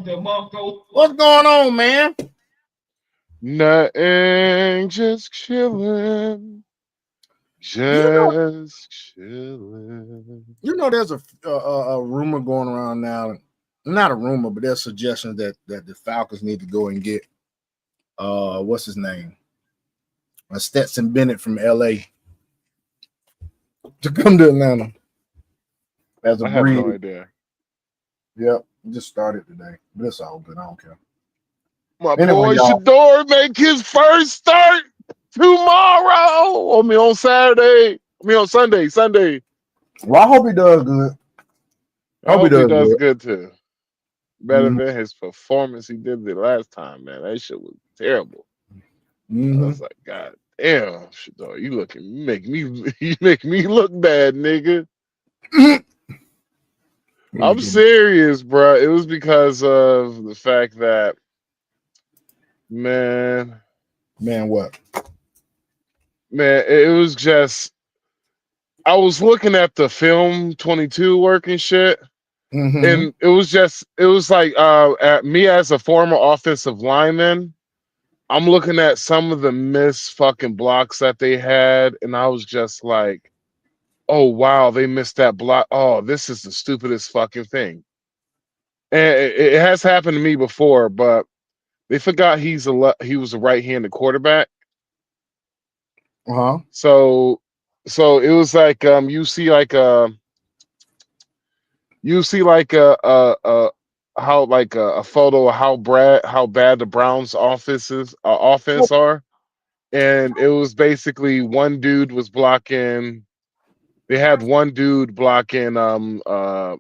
DeMarco. What's going on, man? Nothing, just chilling. You know, Just chilling. there's a rumor going around now. Not a rumor, but there's suggestions that the Falcons need to go and get what's his name? Stetson Bennett from LA to come to Atlanta as a I have no breed. idea. Yep, just started today, but it's all good. I don't care. My Anyway, boy y'all. Shador make his first start tomorrow. On Saturday. On Sunday. Sunday. Well, I hope he does good. I I hope he hope he does does good. good too. Better Mm-hmm. than his performance he did the last time, man. That shit was terrible. I Mm-hmm. was like, God damn, Shador, you make me you make me look bad, nigga. I'm serious, bro. It was because of the fact that, man, Man, what? it was just I was looking at the film 22 work and shit, Mm-hmm. and it was like at me as a former offensive lineman, I'm looking at some of the missed fucking blocks that they had, and I was just like, oh wow, they missed that block. Oh, this is the stupidest fucking thing. And it has happened to me before, but they forgot he was a right-handed quarterback. Uh-huh. So it was like you see like a how like a photo of how bad the Browns offense are, and it was basically one dude was blocking. They had one dude blocking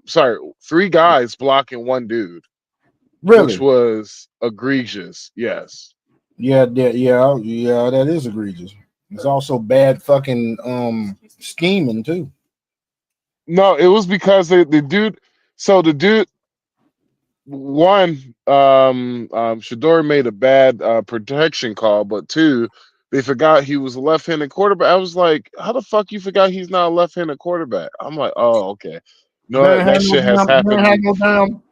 sorry, three guys blocking one dude, which Really? was egregious. Yes. Yeah, that is egregious. It's also bad fucking scheming too. No, it was because the dude. So the dude, one, Shador made a bad protection call, but two, they forgot he was a left-handed quarterback. I was like, how the fuck you forgot he's not a left-handed quarterback? I'm like, oh, okay. They No, ain't had that no shit has damn. They happened ain't to had me no before. damn.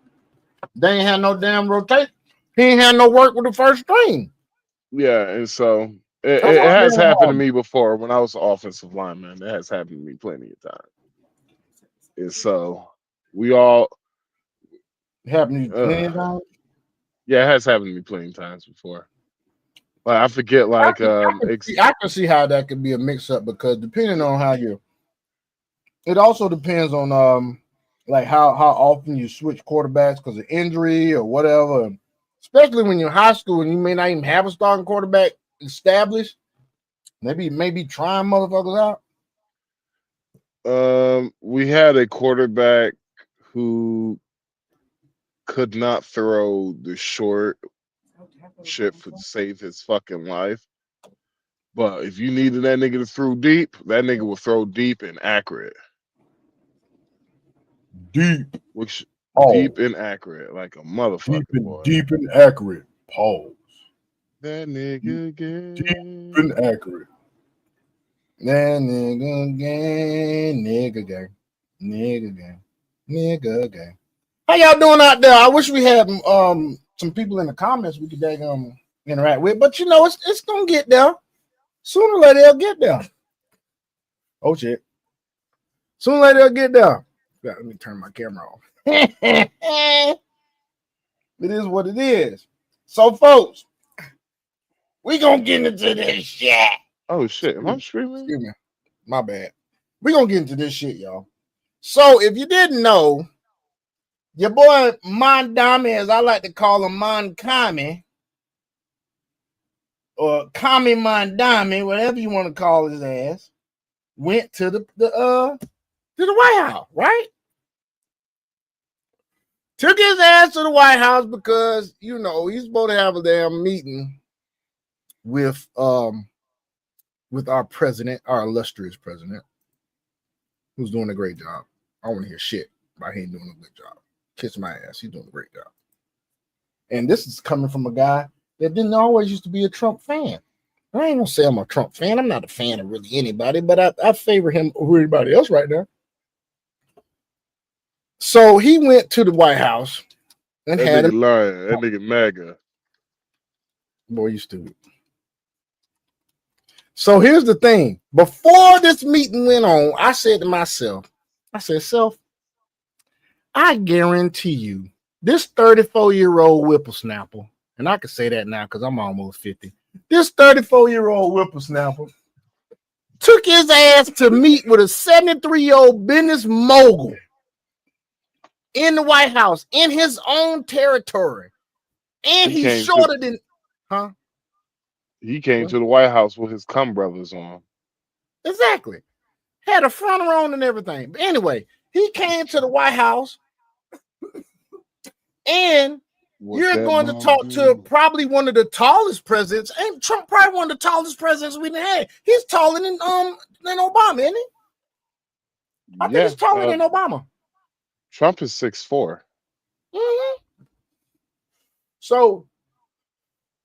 They ain't had no damn rotation. He ain't had no work with the first string. Yeah, and so That's it all has damn happened to hard. me before when I was an offensive lineman. It has happened to me plenty of times. And so we all, It happened to you plenty uh, of times. yeah, it has happened to me plenty of times before. Like I forget, I like can, I can see. I can see how that could be a mix-up because depending on how you, it also depends on like how often you switch quarterbacks because of injury or whatever. Especially when you're in high school and you may not even have a starting quarterback established. Maybe trying motherfuckers out. we had a quarterback who could not throw the short shit to save his fucking life. But if you needed that nigga to throw deep, that nigga will throw deep and accurate. Deep. Which Oh, deep and accurate, like a deep motherfucker, and boy. deep and accurate. Pause. That Deep, nigga deep and again. accurate. That nigga gang, nigga gang, nigga gang, nigga gang. How y'all doing out there? I wish we had some people in the comments we could interact with, but it's gonna get there. Sooner or later they'll get there. Oh shit! Sooner or later they'll get there. Yeah, let me turn my camera off. It is what it is. So, folks, we gonna get into this shit. Oh shit, am I streaming? Excuse me, my bad. We gonna get into this shit, y'all. So, if you didn't know, your boy Mamdani, as I like to call him, Kami, or Kami Mamdani, whatever you want to call his ass, went to the White House, right? Took his ass to the White House because he's supposed to have a damn meeting with our president, our illustrious president, who's doing a great job. I don't want to hear shit about him doing a good job. Kiss my ass, he's doing a great job. And this is coming from a guy that didn't always used to be a Trump fan. I ain't gonna say I'm a Trump fan. I'm not a fan of really anybody, but I favor him over anybody else right now. So he went to the White House and That had nigga him. lying. That nigga MAGA. Boy, you stupid. So here's the thing. Before this meeting went on, I said to myself, I said, self, I guarantee you, this 34-year-old whippersnapper, and I can say that now because I'm almost 50. This 34-year-old whippersnapper took his ass to meet with a 73-year-old business mogul in the White House, in his own territory. And He he's came to shorter than, huh? he came What? to the White House with his cum brothers on. Exactly. Had a front on and everything. But anyway, he came to the White House, and What you're that going to mom talk to do? probably one of the tallest presidents. Ain't Trump probably one of the tallest presidents we had? He's taller than Obama, isn't he? I think he's Yeah. taller than Obama. Trump is 6'4". Mm-hmm. So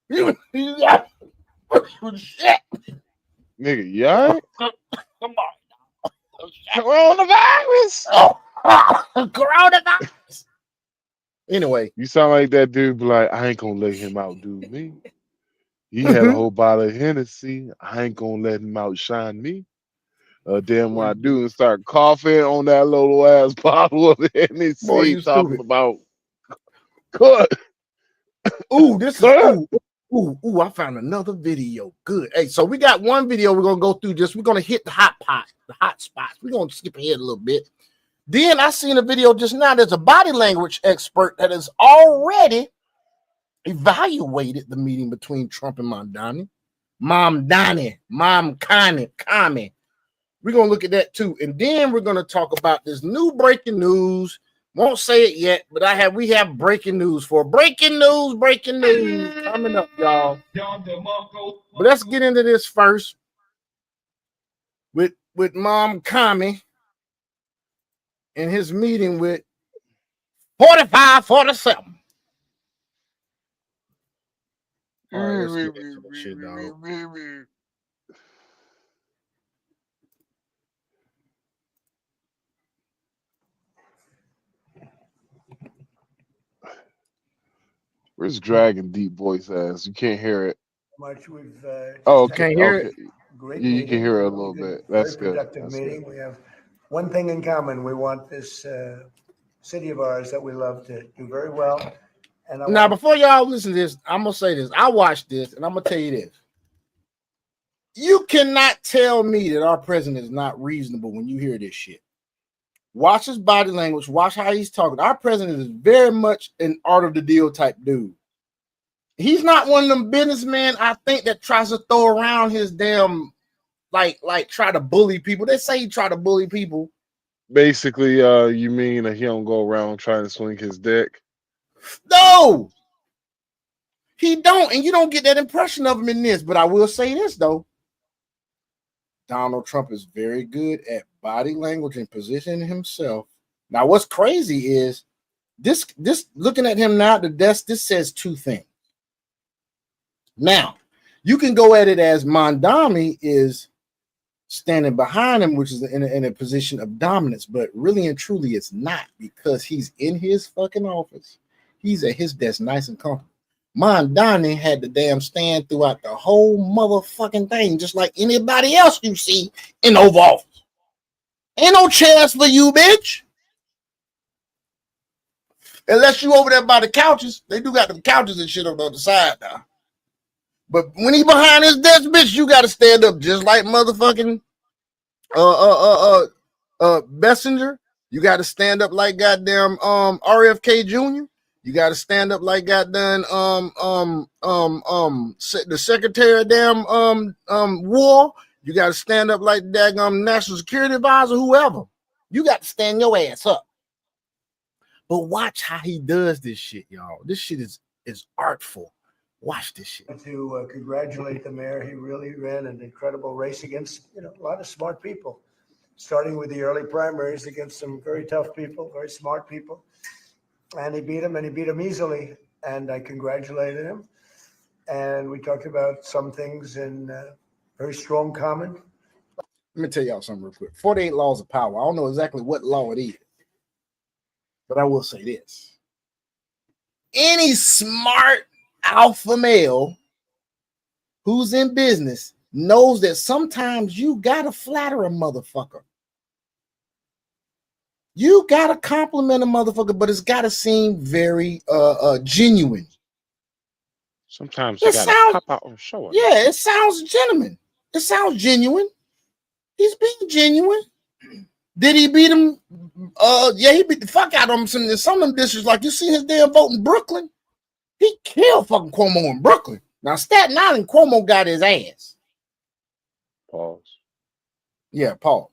yeah. Shit. Nigga, yeah. Come on. Coronavirus. Oh, coronavirus. Anyway. You sound like that dude be like, I ain't gonna let him outdo me. He had a whole bottle of Hennessy. I ain't gonna let him outshine me. Damn what I do and start coughing on that little ass bottle of Boy, Hennessy, you talking stupid. about cut, Ooh, this is cut. I found another video. Good. Hey, so we got one video we're gonna go through. Just we're gonna hit the hot spots. We're gonna skip ahead a little bit. Then I seen a video just now. There's a body language expert that has already evaluated the meeting between Trump and Mamdani. Kami. We're gonna look at that too, and then we're gonna talk about this new breaking news. Won't say it yet, but we have breaking news breaking news coming up, y'all. But let's get into this first with Mom Kami and his meeting with 4547. All right, let's get into that shit, dog. Where's Dragon Deep voice ass? You can't hear it. Much we've Oh, just okay, Can't hear okay. it. great Yeah, you meeting, can hear it a really little good, bit. That's very good. productive That's meeting. good. We have one thing in common. We want this city of ours that we love to do very well. And Now, before y'all listen to this, I'm gonna say this. I watched this, and I'm gonna tell you this. You cannot tell me that our president is not reasonable when you hear this shit. Watch his body language. Watch how he's talking. Our president is very much an art of the deal type dude. He's not one of them businessmen, I think, that tries to throw around his damn like try to bully people. They say he try to bully people. Basically, you mean that he don't go around trying to swing his dick? No, he don't, and you don't get that impression of him in this. But I will say this though. Donald Trump is very good at body language and positioning himself. Now, what's crazy is this looking at him now, this says two things. Now, you can go at it as Mamdani is standing behind him, which is in a position of dominance, but really and truly it's not, because he's in his fucking office. He's at his desk nice and comfortable. Mamdani had the damn stand throughout the whole motherfucking thing, just like anybody else you see in Oval Office. Ain't no chairs for you, bitch. Unless you over there by the couches. They do got the couches and shit on the other side now. But when he behind his desk, bitch, you got to stand up just like motherfucking Bessinger. You got to stand up like goddamn RFK Jr. You got to stand up like goddamn the Secretary of damn War. You got to stand up like daggum National Security Advisor, whoever. You got to stand your ass up. But watch how he does this shit, y'all. This shit is artful. Watch this shit. To congratulate the mayor. He really ran an incredible race against a lot of smart people, starting with the early primaries against some very tough people, very smart people. And he beat him easily. And I congratulated him. And we talked about some things in very strong common. Let me tell y'all something real quick. 48 laws of power. I don't know exactly what law it is. But I will say this. Any smart alpha male who's in business knows that sometimes you gotta flatter a motherfucker. You gotta compliment a motherfucker, but it's gotta seem very genuine. Sometimes you gotta pop out and show it. Yeah, it sounds genuine. It sounds genuine. He's being genuine. Did he beat him? Yeah, he beat the fuck out of him. Some of them dishes, like you see his damn vote in Brooklyn. He killed fucking Cuomo in Brooklyn. Now Staten Island, Cuomo got his ass. Pause. Yeah, pause.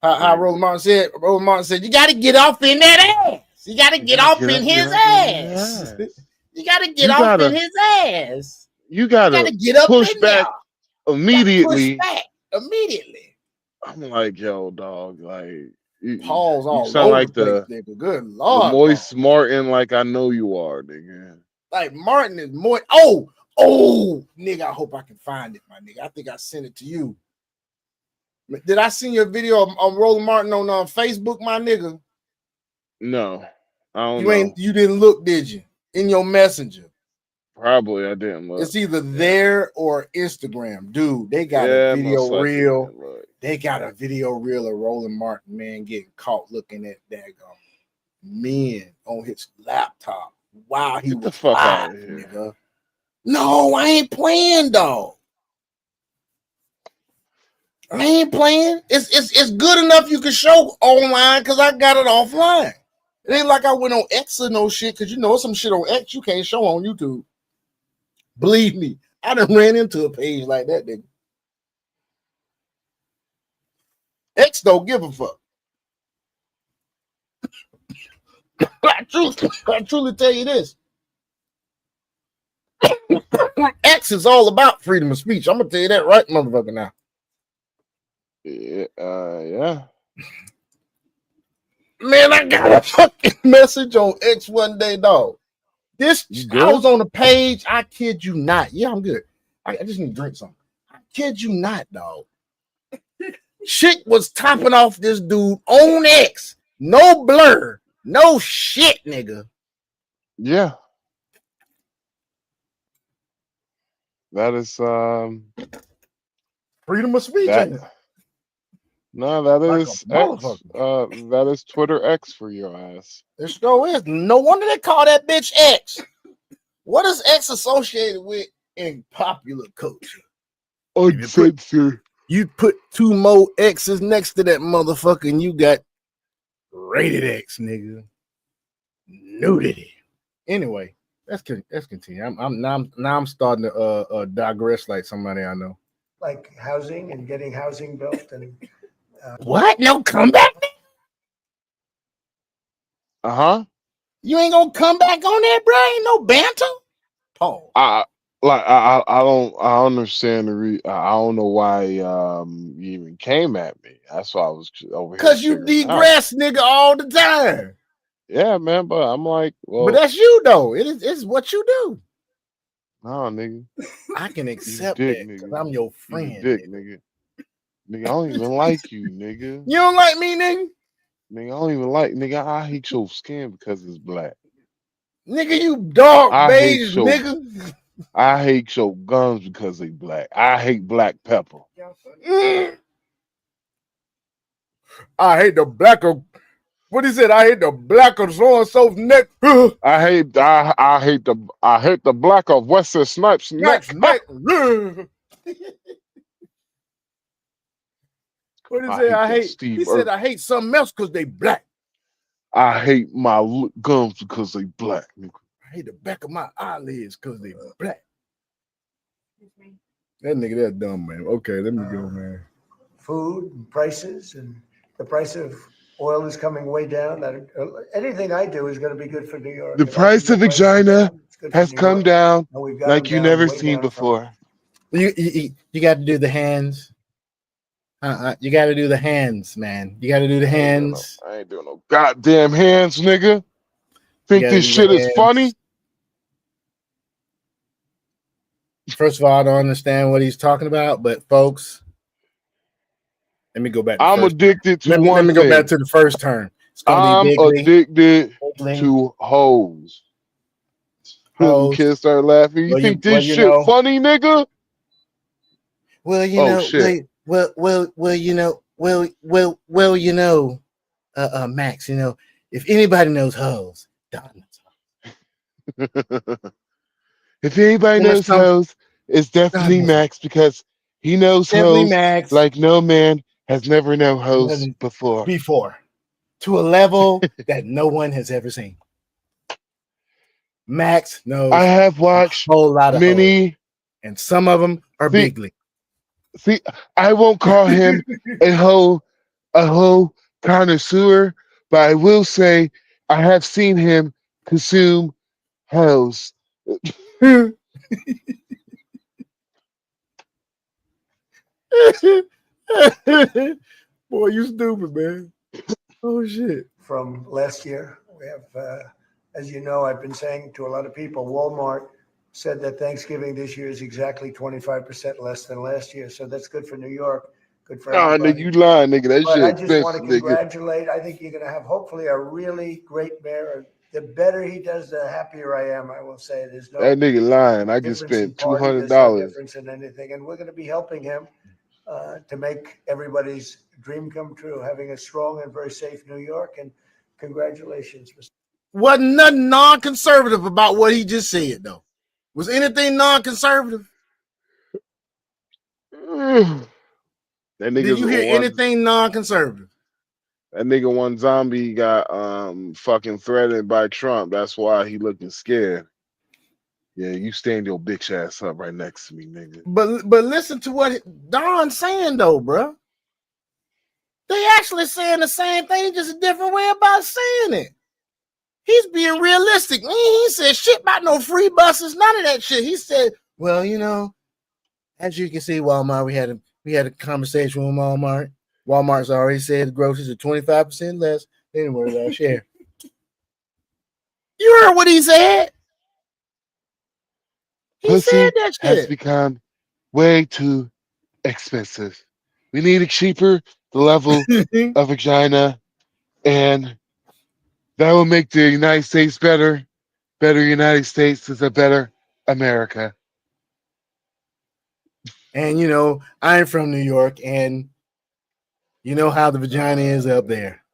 How Roland Martin said? Roland Martin said, "You got to get off in that ass. You got to get off in his ass. You got to get off in his ass. You gotta get up push in back there. immediately. Push back immediately." I'm like, yo, dog, like pause all you sound like the place, nigga. Good Lord, the moist Martin, like I know you are, nigga. Like Martin is more. Oh, nigga. I hope I can find it, my nigga. I think I sent it to you. Did I send you a video on Roland Martin on Facebook, my nigga? No, I don't know. You didn't look, did you? In your messenger. Probably I didn't look. It's either there or Instagram. Dude, they got a video reel. They got a video reel of Roland Martin, man, getting caught looking at daggone men on his laptop while he Get was the fuck live, out of here. nigga. No, I ain't playing, dog. I ain't playing. It's good enough you can show online because I got it offline. It ain't like I went on X or no shit, because you know some shit on X you can't show on YouTube. Believe me, I done ran into a page like that, nigga. X don't give a fuck. I truly tell you this. X is all about freedom of speech. I'm gonna tell you that right, motherfucker. Now. Yeah. Man, I got a fucking message on X one day, dog. I was on a page. I kid you not. Yeah, I'm good. I just need to drink something. I kid you not, dog. Shit was topping off this dude on X. No blur. No shit, nigga. Yeah. That is freedom of speech, ain't it? No, that like is X. That is Twitter X for your ass. It sure is. No wonder they call that bitch X. What is X associated with in popular culture? Uncensored. You put two more X's next to that motherfucker and you got rated X, nigga. Nudity. Anyway, let's continue. I'm starting to digress like somebody I know. Like housing and getting housing built and what? No comeback? You ain't gonna come back on that, bro? Ain't no banter? Oh. I don't understand I don't know why you even came at me. That's why I was over here. Because you digress, nigga, all the time. Yeah, man, but I'm like, well, but that's you though. It's what you do. No, nigga. I can accept that because I'm your friend. You dick, nigga. Nigga, I don't even like you, nigga. You don't like me, nigga? Nigga, I don't even like, nigga. I hate your skin because it's black. Nigga, you dark beige, nigga. I hate your gums because they black. I hate black pepper. I hate the black of what he said. I hate the black of so and so's neck. I hate the black of Wesley Snipes' neck. What did he say? He said I hate something else because they black. I hate my gums because they black. Nigga. I hate the back of my eyelids because they black. That nigga, that's dumb, man. Okay, let me go, man. Food and prices, and the price of oil is coming way down. Anything I do is going to be good for New York. The price of vagina has come down like you never seen before. You got to do the hands. You got to do the hands, man. You got to do the hands. I ain't doing no goddamn hands, nigga. Think this shit is funny? First of all, I don't understand what he's talking about, but folks, let me go back. I'm addicted to one thing. Let me go back to the first term. It's gonna be I'm bigly, addicted bigly, to hoes. The hoes. kids start laughing. You Well, think well, this shit funny, nigga? Oh shit. Max. If anybody knows hoes, Don knows If anybody hoes. knows hoes, it's Don definitely knows hoes. Max because he knows Simply hoes Max. like no man has never known hoes Nothing before. before to a level that no one has ever seen. Max I knows have a watched whole lot of hoes, many. and some of them are See, bigly. see, I won't call him a hoe connoisseur, but I will say I have seen him consume hoes. Boy, you stupid, man. Oh shit. From last year. We have, as you know, I've been saying to a lot of people, Walmart said that Thanksgiving this year is exactly 25% less than last year. So that's good for New York, good for Nah, nigga, you everybody. lying, nigga. That But shit I just want to expensive, nigga. congratulate. I think you're going to have hopefully a really great mayor. The better he does, the happier I am. I will say there's no That nigga lying. I just difference in spent two party. hundred There's no dollars. difference in anything. And we're going to be helping him to make everybody's dream come true, having a strong and very safe New York. And congratulations, Mr. Wasn't nothing non-conservative about what he just said, though. Was anything non-conservative? That Did nigga's you hear one. anything non-conservative? That nigga one zombie got fucking threatened by Trump. That's why he looking scared. Yeah, you stand your bitch ass up right next to me, nigga. But listen to what Don's saying, though, bro. They actually saying the same thing, just a different way about saying it. He's being realistic. He said shit about no free buses, none of that shit. He said, well, as you can see, Walmart, we had a conversation with Walmart. Walmart's already said the groceries are 25% less than what last year. You heard what he said? He said Pussy that has shit. become way too expensive. We need it cheaper, the level of vagina, and that will make the United States better. Better United States is a better America. And I'm from New York, and you know how the vagina is up there.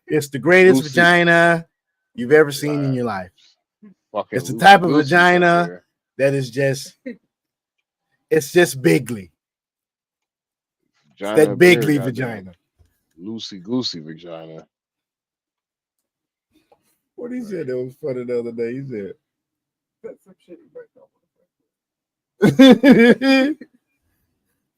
It's the greatest Lucy, vagina you've ever seen in your life. fucking It's the Lucy type of Goosy's up vagina there. that is just bigly. It's Vagina that up there, bigly goddamn. vagina. Loosey goosey vagina. What he said that was funny the other day. He said, "That's some shit you might not want to."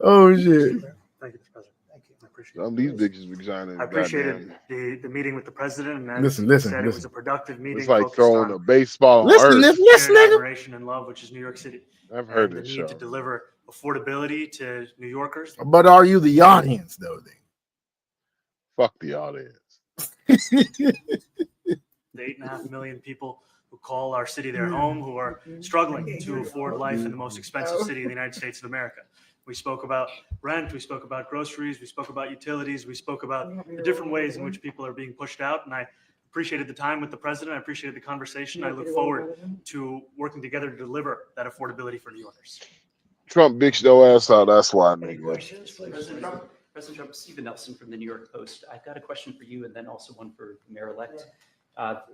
Oh shit! Thank you, Mr. President. Thank you. I appreciate Some of it. these bitches vagina I is appreciated goddamn. the meeting with the president, and as Listen, he listen, said, it was listen, a productive It's meeting like focused throwing on a baseball on listen, Earth. listen, shared nigga. admiration and love, which is New York City, I've heard and the this need to show. deliver affordability to New Yorkers. But are you the audience though? Fuck the audience. Then The 8.5 million people who call our city their home, who are struggling to afford life in the most expensive city in the United States of America. We spoke about rent, we spoke about groceries, we spoke about utilities, we spoke about the different ways in which people are being pushed out. And I appreciated the time with the president. I appreciated the conversation. I look forward to working together to deliver that affordability for New Yorkers. Trump bitched your ass out. That's why, Any nigga. questions, please? President Trump, Stephen Nelson from the New York Post. I've got a question for you and then also one for the mayor-elect.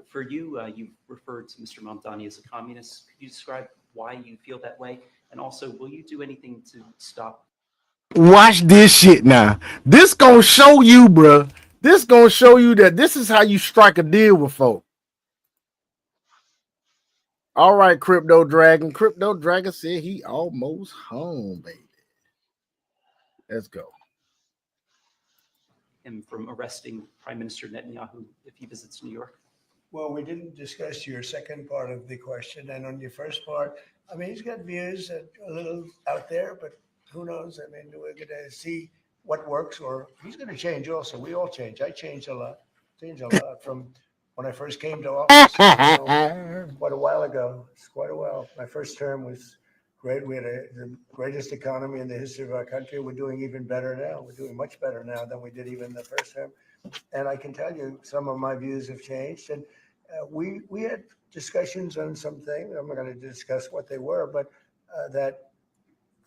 For you, you referred to Mr. Mamdani as a communist. Could you describe why you feel that way? And also, will you do anything to stop? watch this shit now. This gonna show you, bro. This gonna show you that this is how you strike a deal with folk. All right, Crypto Dragon. Crypto Dragon said he almost home, baby. Let's go. Him from arresting Prime Minister Netanyahu if he visits New York? Well, we didn't discuss your second part of the question. And on your first part, I mean, he's got views that are a little out there, but who knows? I mean, we're going to see what works, or he's going to change also. We all change. I changed a lot from when I first came to office, quite a while ago. It's quite a while. My first term was great. We had the greatest economy in the history of our country. We're doing even better now. We're doing much better now than we did even the first term. And I can tell you some of my views have changed. And we had discussions on some things. I'm not going to discuss what they were, but that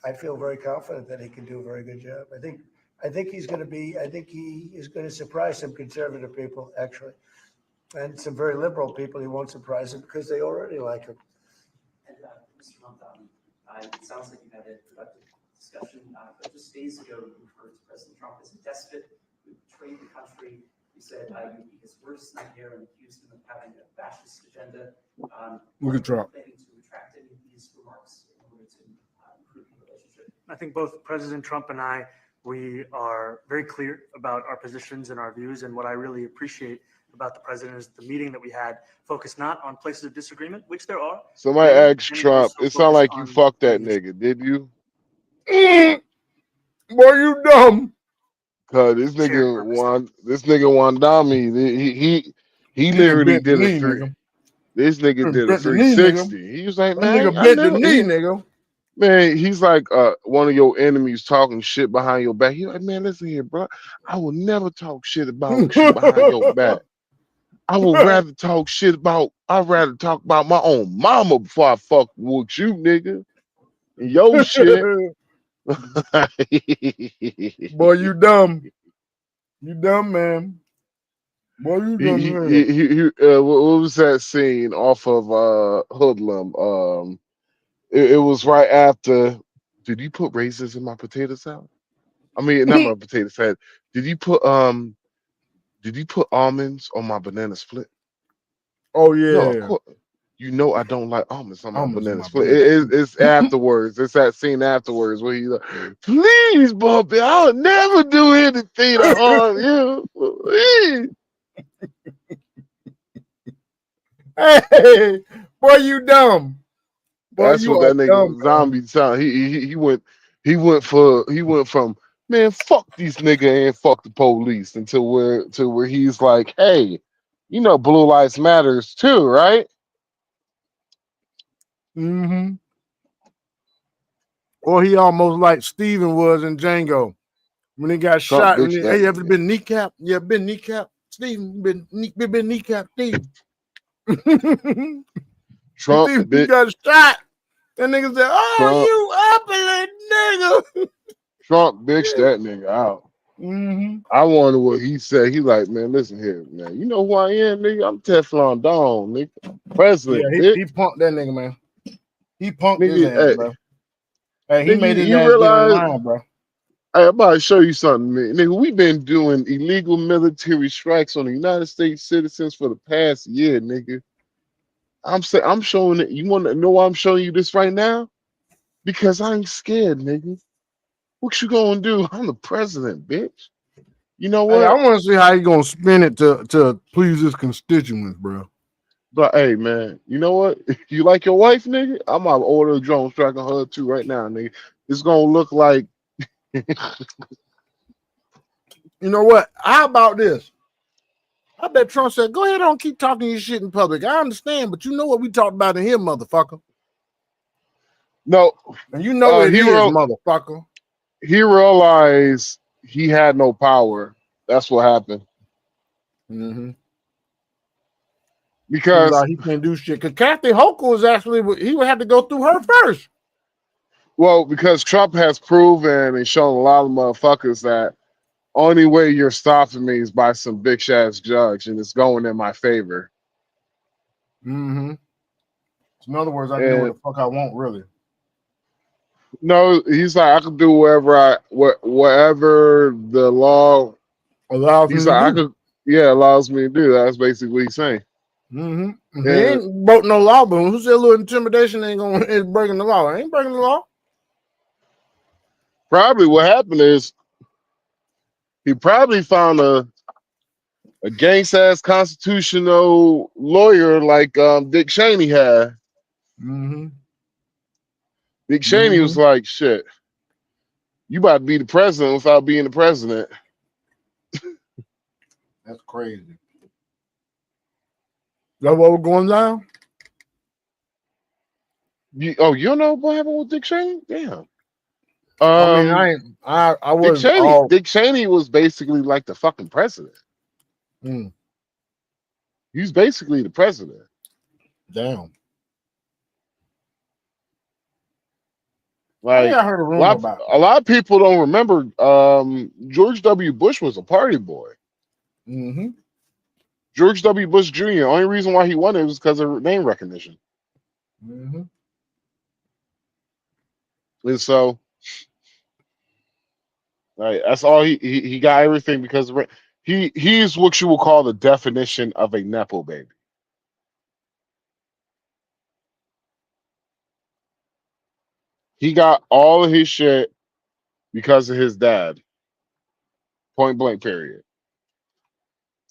I feel very confident that he can do a very good job. I think he's going to be. I think he is going to surprise some conservative people, actually, and some very liberal people. He won't surprise them because they already like him. And Mr. Mamdani, it sounds like you had a productive discussion, but just days ago you referred to President Trump as a despot who betrayed the country. You said you'd be his worst nightmare and accused him of having a fascist agenda. Look at Trump. Planning to retract any of these remarks in order to improve the relationship. I think both President Trump and I, we are very clear about our positions and our views. And what I really appreciate about the president is the meeting that we had focused not on places of disagreement, which there are. Somebody asked and Trump. also It sounded like you focused fucked that on nigga, did you? Boy, you dumb. Cause this shared nigga purpose. won. This nigga won Dami. He Nigga literally bent the did a knee, three. nigga. This nigga Nigga did a bent the knee, nigga. 360. He was like, That man, nigga I bent the never. knee, nigga. Man, he's like one of your enemies talking shit behind your back. He's like, man, listen here, bro. I will never talk shit about you behind your back. I would rather talk shit about. I'd rather talk about my own mama before I fuck with you, nigga. And your shit. Boy, you dumb. You dumb, man. Boy, you dumb. What was that scene off of Hoodlum? It was right after. Did you put raisins in my potato salad? I mean, not my potato salad. Did you put almonds on my banana split? Oh No, of yeah. course. You know I don't like almonds on my Almonds on banana my split. banana It's afterwards. It's that scene afterwards where he's like, please, Bumpy, I'll never do anything to harm you. Please. Hey, boy, you dumb. Boy, That's you what are that dumb, nigga man. zombie sound. He went from, man, fuck these nigga and fuck the police until where he's like, hey, you know blue lives matters too, right? Mm-hmm. Or he almost like Steven was in Django when he got Trump shot. And bitch that hey, you ever nigga. been kneecapped? Yeah, been kneecapped. Steven, been kneecapped, Steve. Trump Steven, you bitch got shot. That nigga said, Trump oh, you upping Trump bitch nigga. that nigga out. Mm-hmm. I wonder what he said. He like, man, listen here, man. You know who I am, nigga? I'm Teflon Don, nigga. Yeah, President, bitch. he punked that nigga, man. He punked his Nigga, ass, bro. Hey, he nigga, made his you ass get in realize line, bro. I'm about to show you something, man. Nigga, we've been doing illegal military strikes on the United States citizens for the past year, nigga. I'm showing it. You want to know why I'm showing you this right now? Because I ain't scared, nigga. What you gonna do? I'm the president, bitch. You know Hey, I what? want to see how he gonna spin it to please his constituents, bro. But hey, man, you know what? If you like your wife, nigga, I'm gonna order a drone strike on her too right now, nigga. It's gonna look like You know what? How about this? I bet Trump said, "Go ahead on, keep talking your shit in public. I understand, but you know what we talked about in here, motherfucker, no. and you know it He is, motherfucker." realized he had no power. That's what happened Mm-hmm. Figured because out he can't do shit. Cause Kathy Hochul was actually he would have to go through her first. because Trump has proven and shown a lot of motherfuckers that only way you're stopping me is by some bitch ass judge, and it's going in my favor. Mm-hmm. So in other words, I can do what And the fuck I want, really. no, he's like, I can do whatever the law. Allows He's me to like, I do. could, yeah, allows me to do. That's basically what he's saying. Mm-hmm. He And ain't broke no law, but who said a little intimidation ain't gonna is breaking the law? I ain't breaking the law. probably what happened is he probably found a gangsta ass constitutional lawyer like Dick Cheney had. Mm-hmm. Dick Cheney was Mm-hmm. like, shit, you about to be the president without being the president. That's crazy. That what was going down? You don't know what happened with Dick Cheney? Damn. I mean, I Dick was Cheney. all Dick Cheney was basically like the fucking president. Mm, He's basically the president. damn. I Like think I heard a rumor about a lot of people don't remember. George W. Bush was a party boy. it. Mm-hmm. George W. Bush Jr. Only reason why he won it was because of name recognition. Mm-hmm. And so, right, that's all he got everything because he's what you will call the definition of a nepo baby. He got all of his shit because of his dad. Point blank. Period.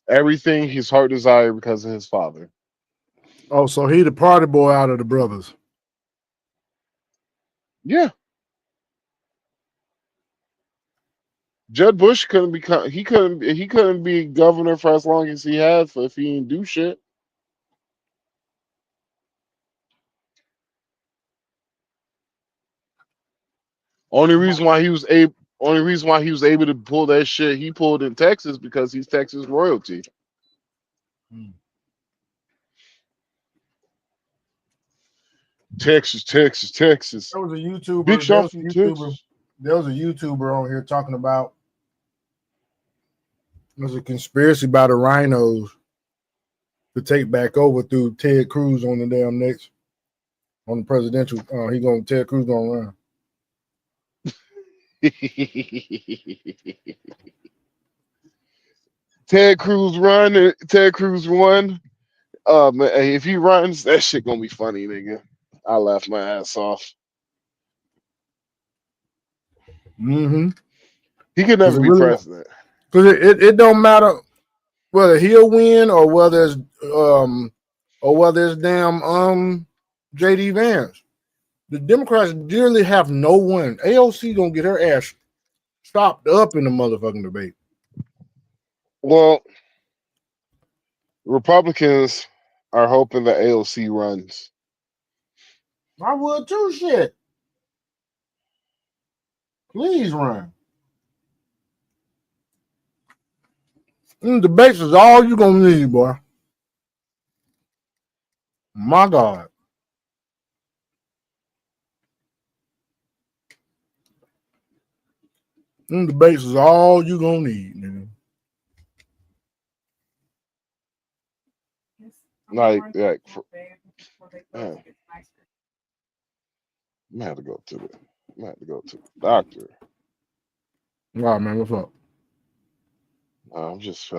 Everything his heart desired because of his father. Oh, so he the party boy out of the brothers. Yeah. Jeb Bush couldn't become he couldn't be governor for as long as he had for if he didn't do shit. Only reason why he was able to pull that shit he pulled in Texas because he's Texas royalty. Mm. Texas. There was a Big YouTuber. shot from Texas. There was a YouTuber on here talking about there's a conspiracy by the rhinos to take back over through Ted Cruz on the damn next on the presidential. Ted Cruz gonna run. Ted Cruz run. Ted Cruz won. Man, if he runs, that shit gonna be funny, nigga. I laugh my ass off. Mm-hmm. He could Because never be president. it don't matter whether he'll win or whether it's damn JD Vance. The Democrats literally have no one. AOC gonna get her ass stopped up in the motherfucking debate. Well, Republicans are hoping that AOC runs. I would too. Shit, please run. Debates is all you gonna need, boy. My God. Debates is all you gonna need, nigga. Man, I'm gonna have to go to the doctor. All right, man. What's up? I'm just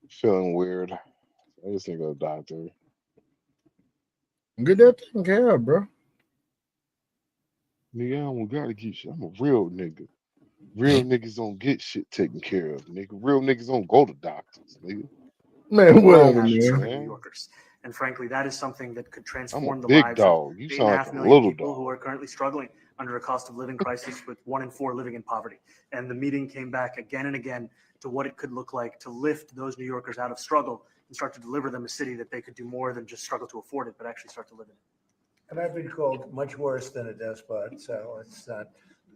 feeling weird. I just need to go to the doctor. Get that taken care of, bro. Nigga, I don't gotta get shit. I'm a real nigga. Real niggas don't get shit taken care of, nigga. Real niggas don't go to doctors, nigga. Man, whatever, Wrong with you, man. New Yorkers. And frankly, that is something that could I'm a transform the big lives dog. of You 8.5 sound like a million little people who dog. are currently struggling under a cost of living crisis with 1 in 4 living in poverty. And the meeting came back again and again to what it could look like to lift those New Yorkers out of struggle and start to deliver them a city that they could do more than just struggle to afford it, but actually start to live in it. And I've been called much worse than a despot, so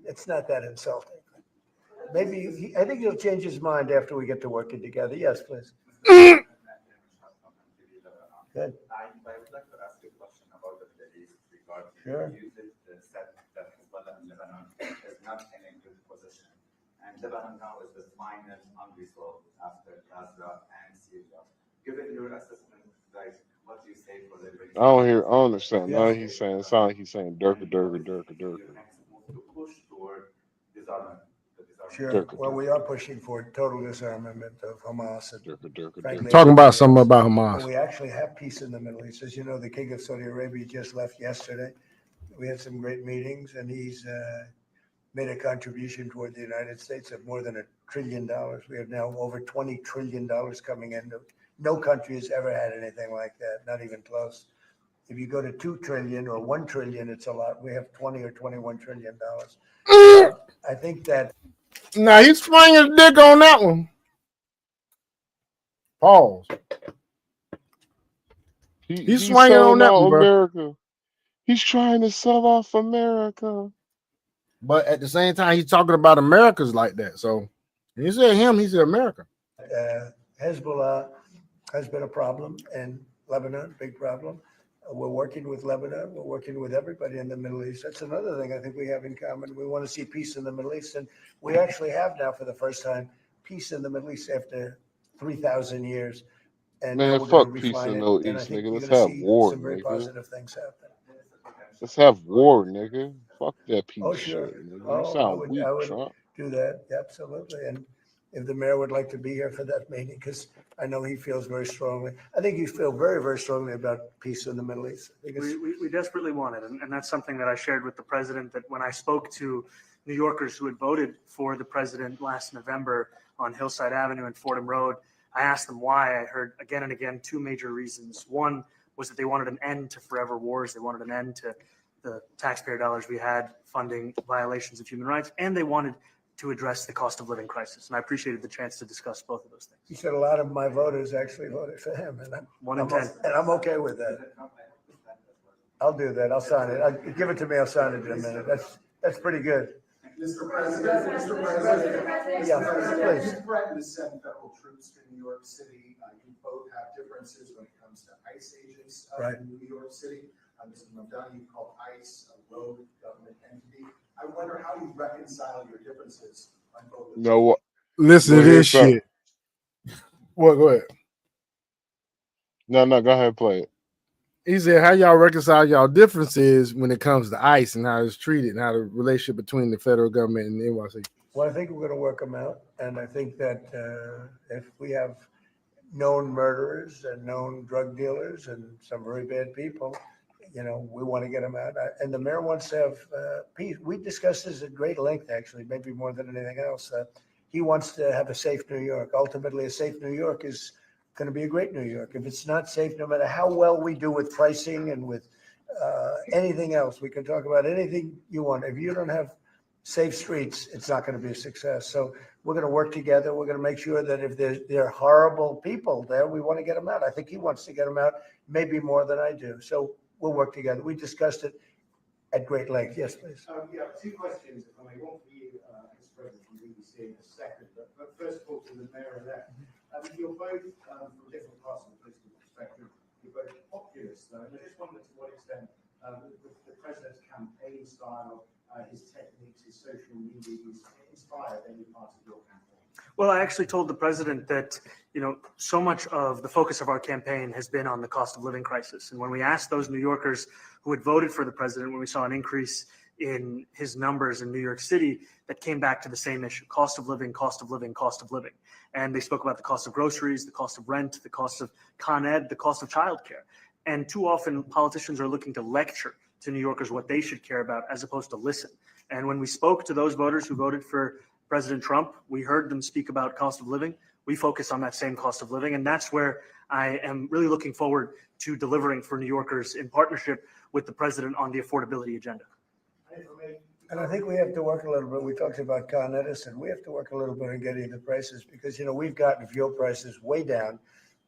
it's not that insulting. Maybe I think he'll change his mind after we get to working together. Yes, please. Good. I would like to ask you a question about the Middle East regarding Sure. you said that Hezbollah in Lebanon is not in a good position. And Lebanon now is the final unresolved after Gaza and Syria. Given your assessment, like, what do you say for the I don't understand. Yeah. He's saying, it sounds like he's saying Durka. your next move to push toward disarmament? Sure. Durka, Well, we are pushing for total disarmament of Hamas. And frankly, Talking about everybody something else. about But Hamas. we actually have peace in the Middle East. As you know, the King of Saudi Arabia just left yesterday. We had some great meetings, and he's made a contribution toward the United States of more than $1 trillion. We have now over $20 trillion coming in. No country has ever had anything like that, not even close. If you go to 2 trillion or 1 trillion, it's a lot. We have 20 or $21 trillion. I think that. Now he's swinging his dick on that one. Pause. He's swinging on that one, bro. America. He's trying to sell off America. But at the same time, he's talking about Americans like that. So when he said him, he said America. Hezbollah has been a problem in Lebanon, big problem. We're working with Lebanon. We're working with everybody in the Middle East. That's another thing I think we have in common. We want to see peace in the Middle East. And we actually have now, for the first time, peace in the Middle East after 3,000 years. And now Man, we're going to fuck peace refine in the it. Middle And I East, think nigga. you're Let's going to have see war, some very nigga. positive things happen. Let's have war, nigga. Fuck that peace Oh, sure. shit, nigga. You Oh, sound I weak, would Trump. do that. Absolutely. And if the mayor would like to be here for that meeting, because I know he feels very strongly. I think you feel very, very strongly about peace in the Middle East. I think We desperately want it. And that's something that I shared with the president, that when I spoke to New Yorkers who had voted for the president last November on Hillside Avenue and Fordham Road, I asked them why. I heard again and again two major reasons. One was that they wanted an end to forever wars. They wanted an end to the taxpayer dollars we had funding violations of human rights, and they wanted to address the cost of living crisis. And I appreciated the chance to discuss both of those things. he said a lot of my voters actually voted for him, and One in 10. and I'm okay with that. I'll do that. I'll sign it. Give it to me. I'll sign it in a minute. That's pretty good. Mr. President, Yeah, please. you threatened to send federal troops to New York City. You both have differences when it comes to ICE agents Right. in New York City. Mr. Mamdani called ICE a rogue government entity. I wonder how you reconcile your differences on both. No, what? Listen Well, to this here's some- shit. What? Go ahead. No, go ahead and play it. He said, how y'all reconcile y'all differences when it comes to ICE and how it's treated and how the relationship between the federal government and the NYC? Well, I think we're going to work them out. And I think that if we have known murderers and known drug dealers and some very bad people, we want to get them out. And the mayor wants to have peace. We discussed this at great length, actually, maybe more than anything else. He wants to have a safe New York. Ultimately, a safe New York is going to be a great New York. If it's not safe, no matter how well we do with pricing and with anything else, we can talk about anything you want. If you don't have safe streets, it's not going to be a success. So we're going to work together. We're going to make sure that if there are horrible people there, we want to get them out. I think he wants to get them out, maybe more than I do. So we'll work together. We discussed it at great length. Yes, please. Yeah, two questions, if I may. One for you, ex-president from BBC in a second. But first of all, to the mayor-elect. You're both, from different parts of the political perspective, you're both populists, though. And I just wondered to what extent the president's campaign style, his techniques, his social media, he's inspired any part of your campaign. Well, I actually told the president that, so much of the focus of our campaign has been on the cost of living crisis. And when we asked those New Yorkers who had voted for the president, when we saw an increase in his numbers in New York City, that came back to the same issue: cost of living, cost of living, cost of living. And they spoke about the cost of groceries, the cost of rent, the cost of Con Ed, the cost of childcare. And too often politicians are looking to lecture to New Yorkers what they should care about as opposed to listen. And when we spoke to those voters who voted for President Trump, we heard them speak about cost of living. We focus on that same cost of living. And that's where I am really looking forward to delivering for New Yorkers in partnership with the president on the affordability agenda. And I think we have to work a little bit. We talked about Con Edison. We have to work a little bit on getting the prices because, we've gotten fuel prices way down,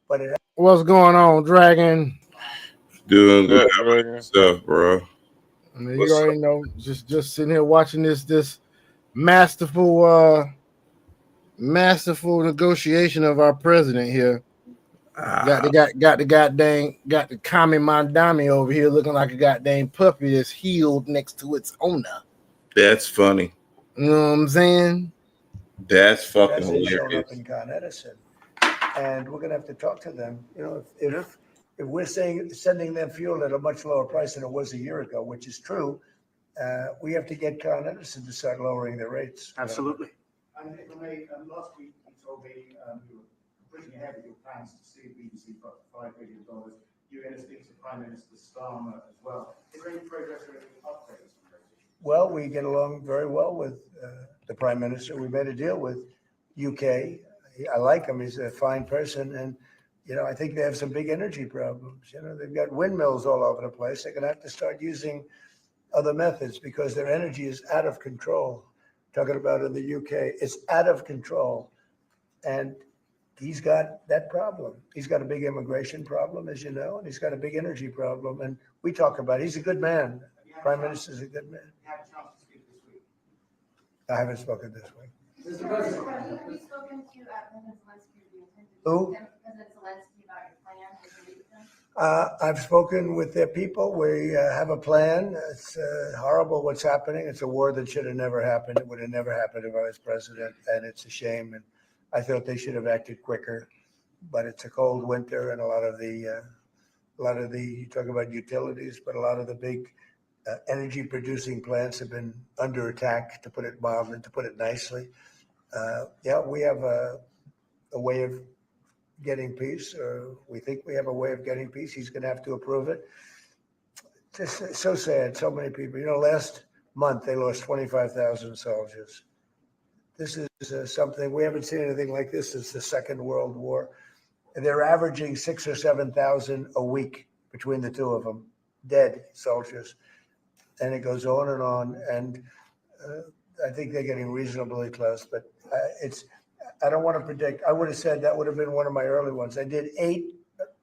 but it. What's going on, Dragon? Doing good. Good, How about Dragon. yourself, bro? I mean, you already know. Just sitting here watching this masterful negotiation of our president here. Got the Kami Mandami over here looking like a goddamn puppy that's healed next to its owner. That's funny. You know what I'm saying? That's fucking That's it showing hilarious. up in Con Edison. And we're going to have to talk to them. If we're sending them fuel at a much lower price than it was a year ago, which is true, we have to get Con Edison to start lowering their rates. Absolutely. And if I may, last week you told me you were pushing ahead with your plans to sue BBC for $5 billion. You're going to speak to Prime Minister Starmer as well. Is there any progress or any updates? Well, we get along very well with the Prime Minister. We made a deal with UK. I like him. He's a fine person. And, I think they have some big energy problems. They've got windmills all over the place. They're going to have to start using other methods because their energy is out of control. Talking about in the UK, it's out of control. And he's got that problem. He's got a big immigration problem, as you know, and he's got a big energy problem. And we talk about it. He's a good man. Prime Minister's a good man. You had a chance to speak this week. I haven't spoken this week. Mr. President, have you spoken to President Zelensky Who? President Zelensky about your plan? Did you meet with him? I've spoken with their people. We have a plan. It's horrible what's happening. It's a war that should have never happened. It would have never happened if I was president, and it's a shame. And I thought they should have acted quicker. But it's a cold winter, and a lot of the you talk about utilities, but a lot of the big energy producing plants have been under attack, to put it mildly, to put it nicely. Yeah, we have a way of getting peace, or we think we have a way of getting peace. He's going to have to approve it. Just so sad. So many people. You know, last month they lost 25,000 soldiers. This is something we haven't seen anything like this since the Second World War. And they're averaging 6,000 or 7,000 a week between the two of them, dead soldiers. And it goes on and on. And I think they're getting reasonably close, but I don't want to predict. I would have said that would have been one of my early ones. I did 8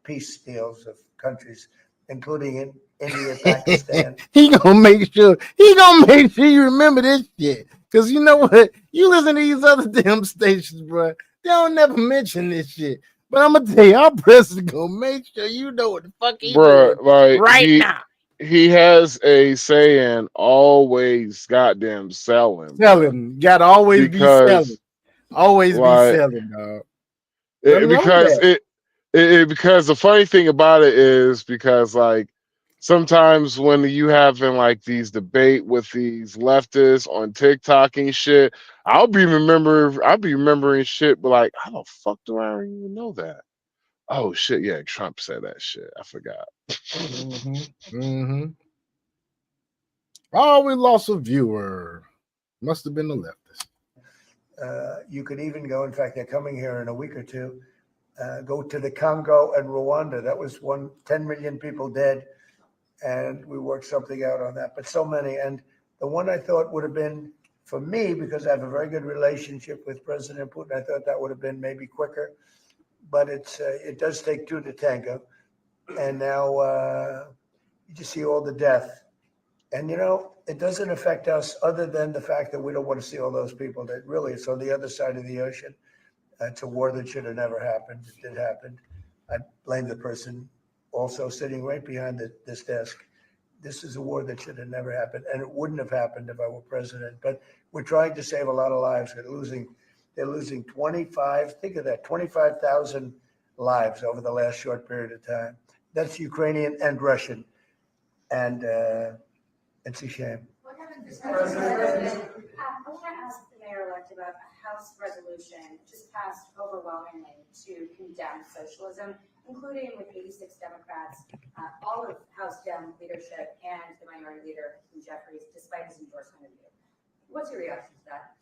peace deals of countries, including in India, Pakistan. He gonna make sure you remember this shit. Cause you know what? You listen to these other damn stations, bro. They don't never mention this shit. But I'm gonna tell you, our president gonna make sure you know what the fuck he Bruh, doing like right now. he has a saying, always goddamn selling, bruh. Selling, gotta always be selling. Because Always be like selling, dog. Nothing wrong with because that. because the funny thing about it is because like sometimes when you having like these debate with these leftists on TikTok and shit, I'll be remembering shit, but like how the fuck do I even know that? Oh shit, yeah, Trump said that shit. I forgot. Oh, we lost a viewer. Must have been the leftist. You could even go, in fact, they're coming here in a week or two, go to the Congo and Rwanda. That was 10 million people dead. And we worked something out on that, but so many. And the one I thought would have been, for me, because I have a very good relationship with President Putin, I thought that would have been maybe quicker, but it does take 2 to tango. And now you just see all the death. And, you know, it doesn't affect us other than the fact that we don't want to see all those people that really, it's on the other side of the ocean. It's a war that should have never happened. It did happen. I blame the person also sitting right behind this desk. This is a war that should have never happened, and it wouldn't have happened if I were president. But we're trying to save a lot of lives. They're losing 25,000 lives over the last short period of time. That's Ukrainian and Russian, and it's a shame. What happens I want to ask the mayor-elect about a House resolution just passed overwhelmingly to condemn socialism, including with 86 Democrats, all of House Dem leadership, and the minority leader, Jeffries, despite his endorsement of you. What's your reaction to that?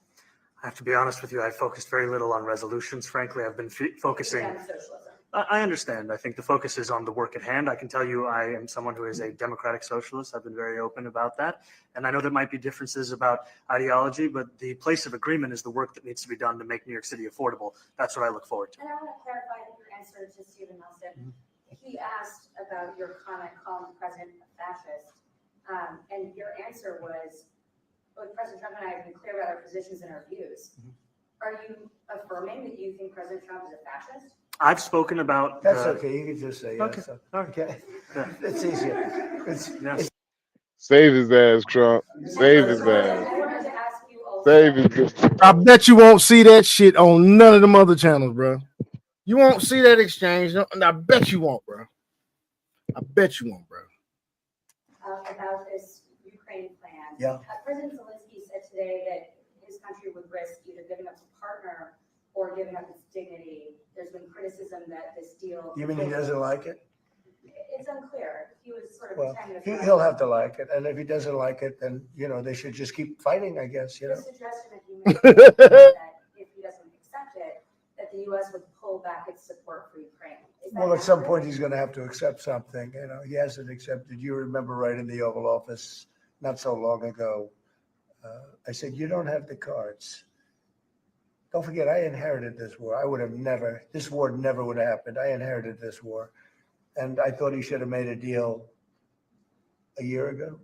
I have to be honest with you, I focused very little on resolutions. Frankly, I've been focusing. Socialism. I understand. I think the focus is on the work at hand. I can tell you I am someone who is a democratic socialist. I've been very open about that. And I know there might be differences about ideology, but the place of agreement is the work that needs to be done to make New York City affordable. That's what I look forward to. And I want to clarify your answer to Stephen Nelson. He asked about your comment calling the president a fascist. And your answer was, both President Trump and I have been clear about our positions and our views. Are you affirming that you think President Trump is a fascist? I've spoken about. That's okay. You can just say yes. Okay. Okay. It's easier. Yes. Save his ass, Trump. Save his ass. I wanted to ask you also. Save his ass. I bet you won't see that shit on none of them other channels, bro. You won't see that exchange. No, I bet you won't, bro. I bet you won't, bro. About this Ukraine plan. Yeah. President Zelensky said today that his country would risk either giving up to partner or giving up its dignity. There's been criticism that this deal. You mean he doesn't like it? It's unclear. He was sort of Well, pretending to. he'll have to like it, and if he doesn't like it, then they should just keep fighting, I guess. The suggestion that you made that if he doesn't accept it, that the U.S. would pull back its support for Ukraine. Is that Well, at some accurate? point he's going to have to accept something. He hasn't accepted. You remember right in the Oval Office not so long ago, I said, "You don't have the cards." Don't forget, I inherited this war. This war never would have happened. I inherited this war. And I thought he should have made a deal a year ago,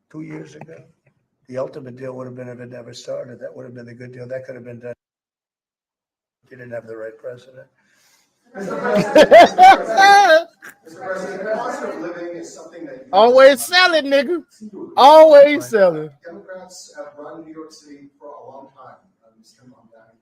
2 years ago. The ultimate deal would have been if it never started. That would have been the good deal. That could have been done. You didn't have the right president. Mr. President, cost of living is something that you Always selling, nigga. Always selling. Democrats have run New York City for a long time, Mr. Mamdani.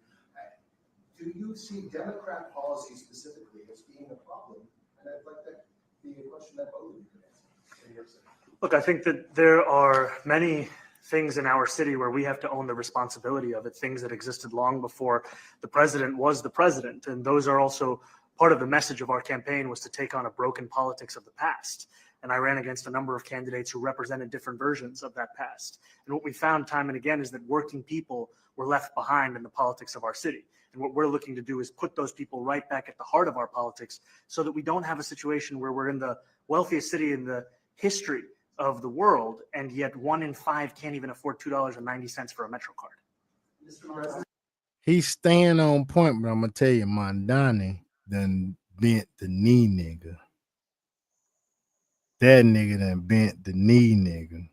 Do you see Democrat policy specifically as being a problem? And I'd like that be a question that both of you could answer in your city. Look, I think that there are many things in our city where we have to own the responsibility of it, things that existed long before the president was the president. And those are also part of the message of our campaign, was to take on a broken politics of the past. And I ran against a number of candidates who represented different versions of that past. And what we found time and again is that working people were left behind in the politics of our city. And what we're looking to do is put those people right back at the heart of our politics so that we don't have a situation where we're in the wealthiest city in the history of the world, and yet 1 in 5 can't even afford $2.90 for a Metro card. He's staying on point, but I'm gonna tell you, Mamdani done bent the knee, nigga. That nigga done bent the knee, nigga.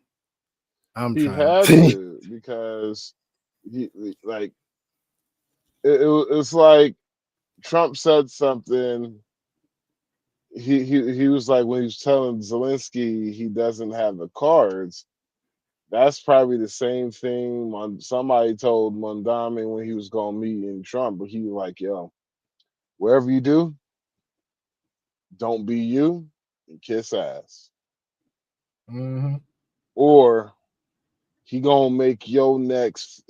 I'm He trying had to to, because he like it's like Trump said something. He was like, when he was telling Zelensky he doesn't have the cards. That's probably the same thing somebody told Mamdani when he was gonna meet in Trump, but he was like, yo, wherever you do, don't be you and kiss ass. Mhm. Or he's gonna make your next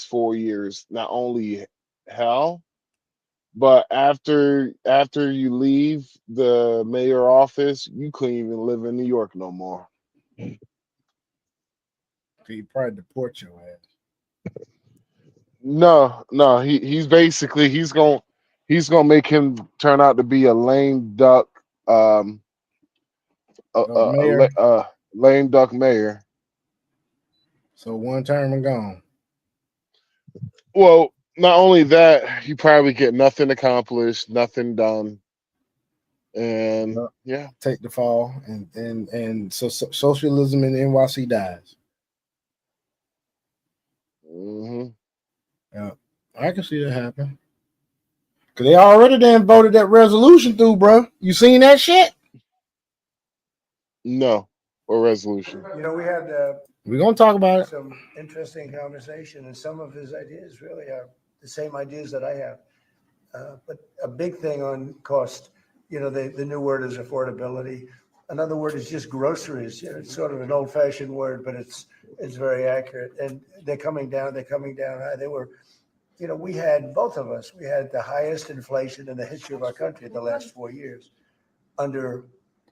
4 years not only hell, but after you leave the mayor office, you couldn't even live in New York no more. He probably deport your ass. No, he's basically he's gonna make him turn out to be a lame duck, Mayor. lame duck mayor. So one term and gone. Well, not only that, you probably get nothing accomplished, nothing done, and yeah, Take the fall, and so socialism in NYC dies. hmm Yeah, I can see that happen. Cause they already then voted that resolution through, bro. You seen that shit? no, or resolution. You know, we had We're gonna talk about it. some interesting conversation, and some of his ideas really are the same ideas that I have. But a big thing on cost, you know, the new word is affordability. Another word is just groceries. You know, it's sort of an old-fashioned word, but it's very accurate. And they're coming down high. They were, you know, we had, both of us, we had the highest inflation in the history of our country in the last 4 years under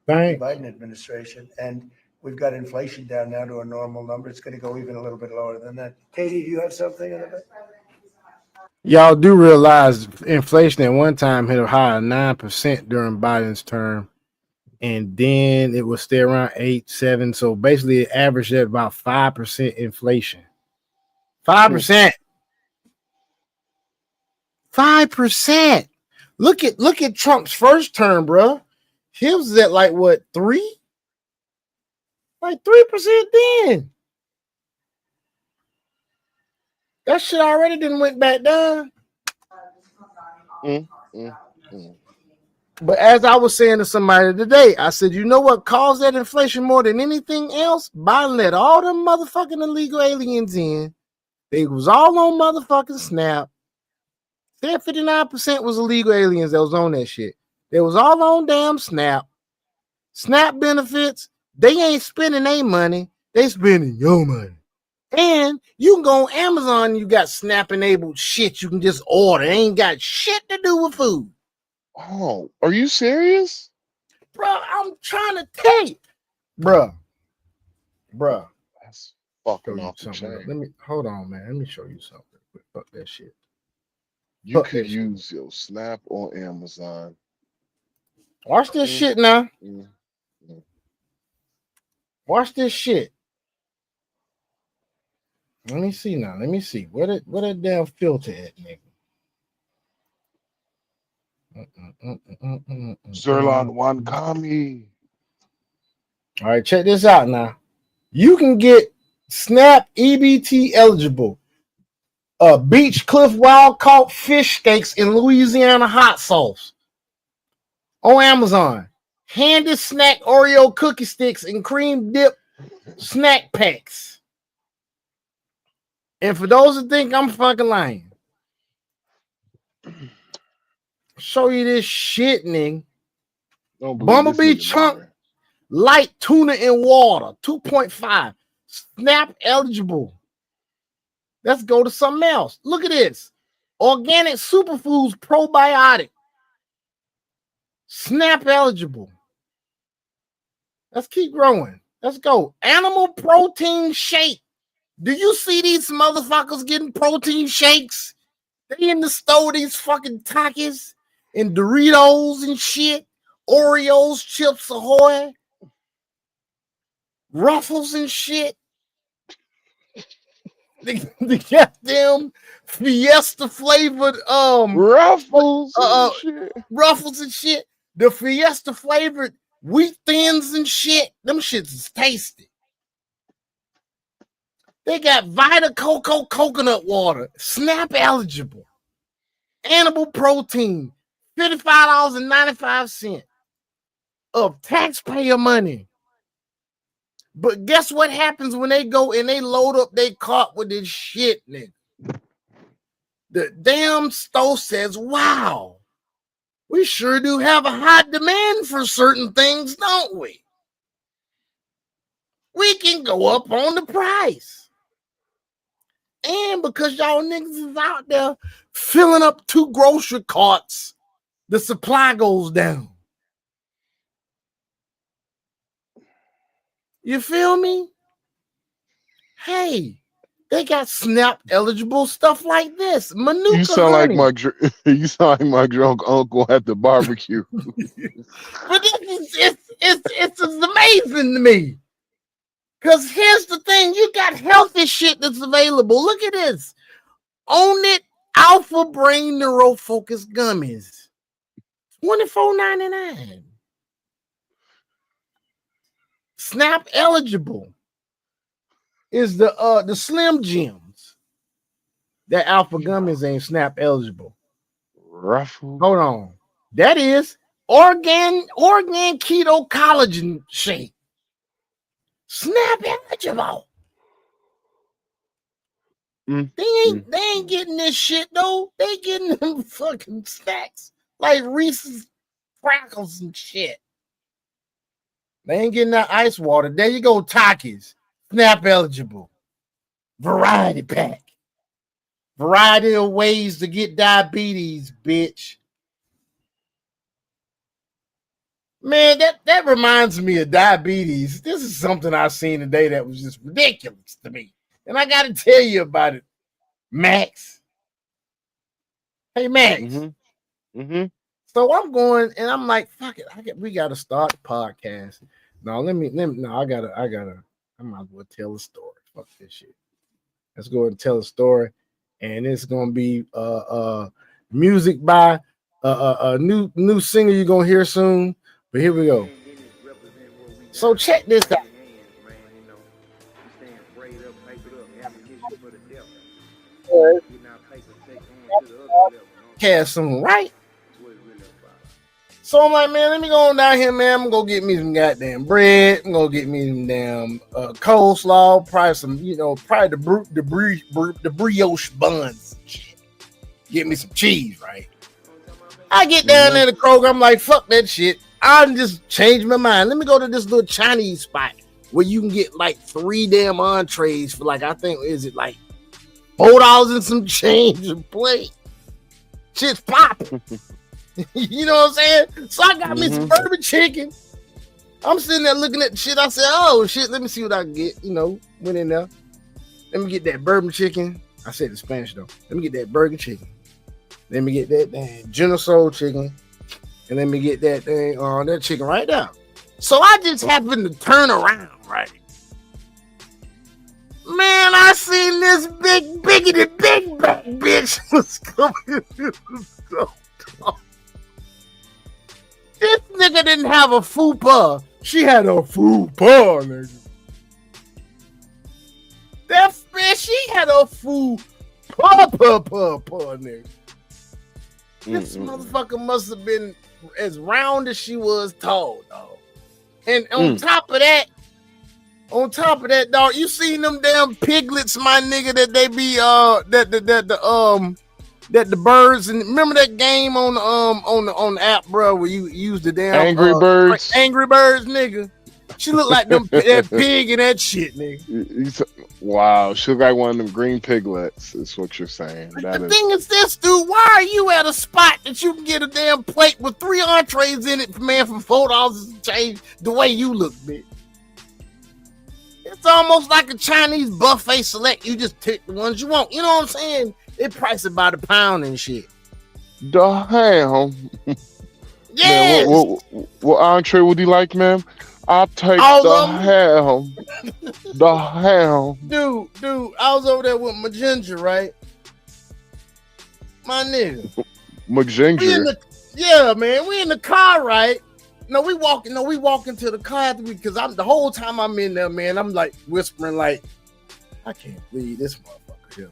the Biden administration. And we've got inflation down now to a normal number. It's going to go even a little bit lower than that. Katie, do you have something in it? Y'all do realize inflation at one time hit a high of 9% during Biden's term, and then it would stay around 8, 7. So basically, it averaged at about 5% inflation. 5%. 5%. Look at Trump's first term, bro. His was at like what, 3? Like 3% then. That shit already didn't went back down. But as I was saying to somebody today, I said, you know what caused that inflation more than anything else? Biden let all them motherfucking illegal aliens in. They was all on motherfucking Snap. Said 59% was illegal aliens that was on that shit. They was all on damn Snap. Snap benefits, they ain't spending their money. They spending your money. And you can go on Amazon, you got Snap enabled shit you can just order. It ain't got shit to do with food. Oh, are you serious? Bro, I'm trying to tell you. Bro. That's fucking Show you off the something. chain. Let me hold on, man. Let me show you something. Fuck that shit. You could use your Snap on Amazon. Watch this shit now. Watch this shit. Let me see now. Let me see. Where that damn filter at, nigga? Zerlon Wankami. All right, check this out now. You can get Snap EBT eligible. Beach Cliff wild caught fish steaks in Louisiana hot sauce on Amazon. Handy snack Oreo cookie sticks and cream dip snack packs. And for those that think I'm fucking lying, show you this shit, nigga. Don't believe this Bumblebee nigga chunk lying. light tuna in water, 2.5. Snap eligible. Let's go to something else. Look at this. Organic superfoods probiotic. Snap eligible. Let's keep growing. Let's go. Animal protein shake. Do you see these motherfuckers getting protein shakes? They in the store, these fucking Takis and Doritos and shit. Oreos, Chips Ahoy. Ruffles and shit. The goddamn Fiesta flavored Ruffles and shit. Ruffles and shit. The Fiesta flavored wheat thins and shit. Them shits is tasty. They got Vita Coco coconut water, SNAP eligible. Animal protein, $55.95 of taxpayer money. But guess what happens when they go and they load up their cart with this shit, nigga? The damn store says, wow, we sure do have a high demand for certain things, don't we? We can go up on the price. And because y'all niggas is out there filling up 2 grocery carts, the supply goes down. You feel me? Hey, they got SNAP eligible stuff like this. Manuka You sound honey. like you sound like my drunk uncle at the barbecue. But it's amazing to me. Because here's the thing, you got healthy shit that's available. Look at this. Own It Alpha Brain Neurofocus Gummies. $24.99. SNAP eligible is the Slim Jims. That Alpha Gummies ain't SNAP eligible. Ruffles. Hold on. That is Organ Keto Collagen Shake. SNAP eligible. They ain't getting this shit though. They getting them fucking snacks like Reese's crackers and shit. They ain't getting that ice water. There you go, Takis. SNAP eligible. Variety pack. Variety of ways to get diabetes, bitch. Man, that reminds me of diabetes. This is something I seen today that was just ridiculous to me. And I got to tell you about it, Max. Hey, Max. So I'm going and I'm like, fuck it. We got to start the podcast. No, I might as well tell a story. Fuck this shit. Let's go and tell a story. And it's going to be music by a new singer you're going to hear soon. But here we go. So check this out. Soon, right? So I'm like, man, let me go on down here, man. I'm gonna go get me some goddamn bread. I'm gonna get me some damn coleslaw, probably some, probably the brioche buns. Get me some cheese, right? I get down there to Kroger. I'm like, fuck that shit. I just changed my mind. Let me go to this little Chinese spot where you can get like 3 damn entrees for like, I think, is it like $4 and some change a plate? Shit's popping. You know what I'm saying? So I got me some bourbon chicken. I'm sitting there looking at the shit. I said, oh shit, let me see what I can get. Went in there. Let me get that bourbon chicken. I said it in Spanish though. Let me get that burger chicken. Let me get that damn Genosol chicken. And let me get that thing on that chicken right there. So I just happened to turn around, right? Man, I seen this big back bitch was coming through the store. This nigga didn't have a fupa. She had a fupa, nigga. That bitch, she had a fupa. Poor nigga. This motherfucker must have been as round as she was tall, dog. And on top of that, dog, you seen them damn piglets, my nigga, that they be that the birds, and remember that game on the app, bro, where you use the damn Angry Birds. Angry Birds, nigga. She look like them that pig and that shit, nigga. Wow, she look like one of them green piglets. Is what you're saying. The thing is this, dude. Why are you at a spot that you can get a damn plate with 3 entrees in it, man, for $4 to change the way you look, bitch? It's almost like a Chinese buffet select. You just pick the ones you want. You know what I'm saying? They price it by the pound and shit. Damn. Yes. Man, what entree would you like, ma'am? I'll take All the of 'em. ham. The ham. Dude, I was over there with my ginger, right? My nigga. McGinger. Yeah, man. We in the car, right? No, we walking to the car after because the whole time I'm in there, man, I'm like whispering, like, I can't believe this motherfucker here.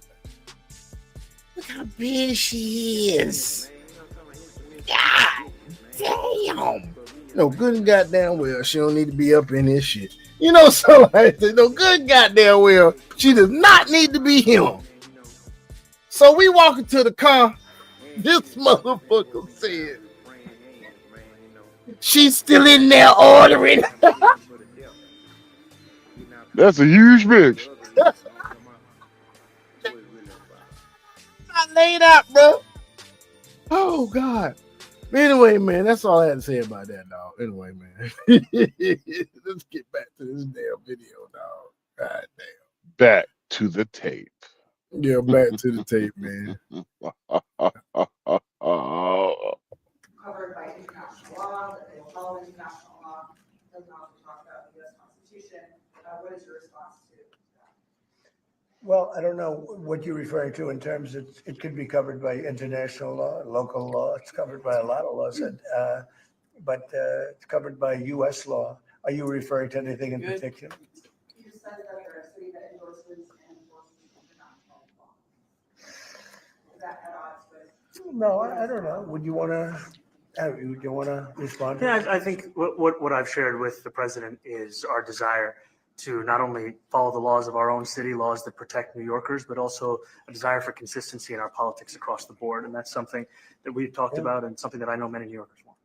Look how big she is. God damn. No, good and goddamn well, she don't need to be up in this shit. You know, so like, no, good goddamn well, she does not need to be him. So we walk into the car. This motherfucker said, she's still in there ordering. That's a huge bitch. Not laid out, bro. Oh, God. Anyway, man, that's all I had to say about that, dog. Anyway, man. Let's get back to this damn video, dog. God damn. Back to the tape. Yeah, back to the tape, man. Covered by international law, that they will follow international law, does not talk about the U.S. Constitution. What is your response to that? Well, I don't know what you're referring to in terms of it could be covered by international law, local law. It's covered by a lot of laws, but it's covered by U.S. law. Are you referring to anything in particular? You just said that they're a city that endorses and enforces international law. Is that at odds with? No, I don't know. Would you want to? Do you want to respond? Yeah, I think what I've shared with the president is our desire to not only follow the laws of our own city, laws that protect New Yorkers, but also a desire for consistency in our politics across the board. And that's something that we've talked about and something that I know many New Yorkers want.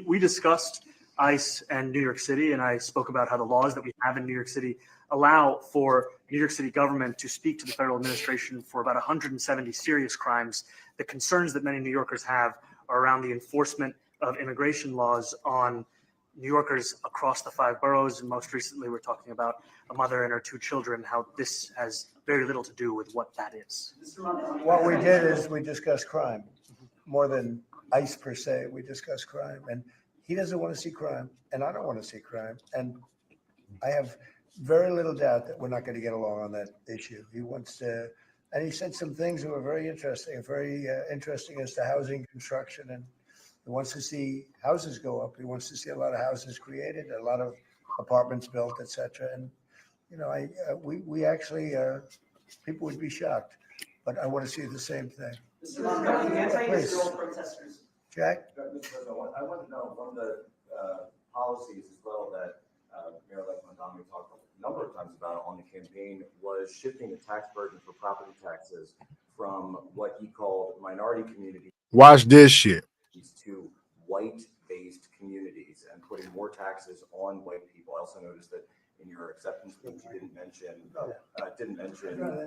We discussed ICE and New York City, and I spoke about how the laws that we have in New York City allow for New York City government to speak to the federal administration for about 170 serious crimes. The concerns that many New Yorkers have are around the enforcement of immigration laws on New Yorkers across the 5 boroughs. And most recently, we're talking about a mother and her 2 children, how this has very little to do with what that is. What we did is we discussed crime more than ICE per se. We discussed crime, and he doesn't want to see crime, and I don't want to see crime. And I have very little doubt that we're not going to get along on that issue. He wants to, and he said some things that were very interesting as to housing construction, and he wants to see houses go up. He wants to see a lot of houses created, a lot of apartments built, etc. And you know, we actually people would be shocked, but I want to see the same thing. Please, Jack. I want to know one of the policies as well that Mayor-elect Mamdani talked a number of times about on the campaign was shifting the tax burden for property taxes from what he called minority communities. Watch this shit. To white-based communities and putting more taxes on white people. I also noticed that in your acceptance speech, you didn't mention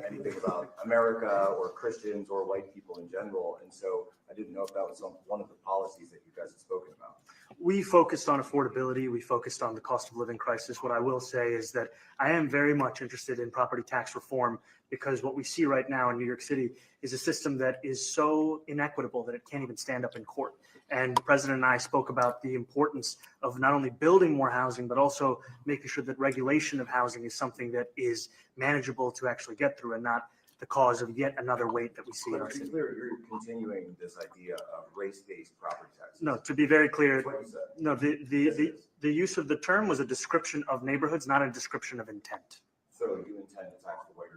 anything about America or Christians or white people in general. And so I didn't know if that was one of the policies that you guys had spoken about. We focused on affordability. We focused on the cost of living crisis. What I will say is that I am very much interested in property tax reform because what we see right now in New York City is a system that is so inequitable that it can't even stand up in court. And the president and I spoke about the importance of not only building more housing, but also making sure that regulation of housing is something that is manageable to actually get through and not the cause of yet another weight that we see in our city. You're continuing this idea of race-based property taxes. No, to be very clear, That's what you said. no, the use of the term was a description of neighborhoods, not a description of intent. So you intend to tax the white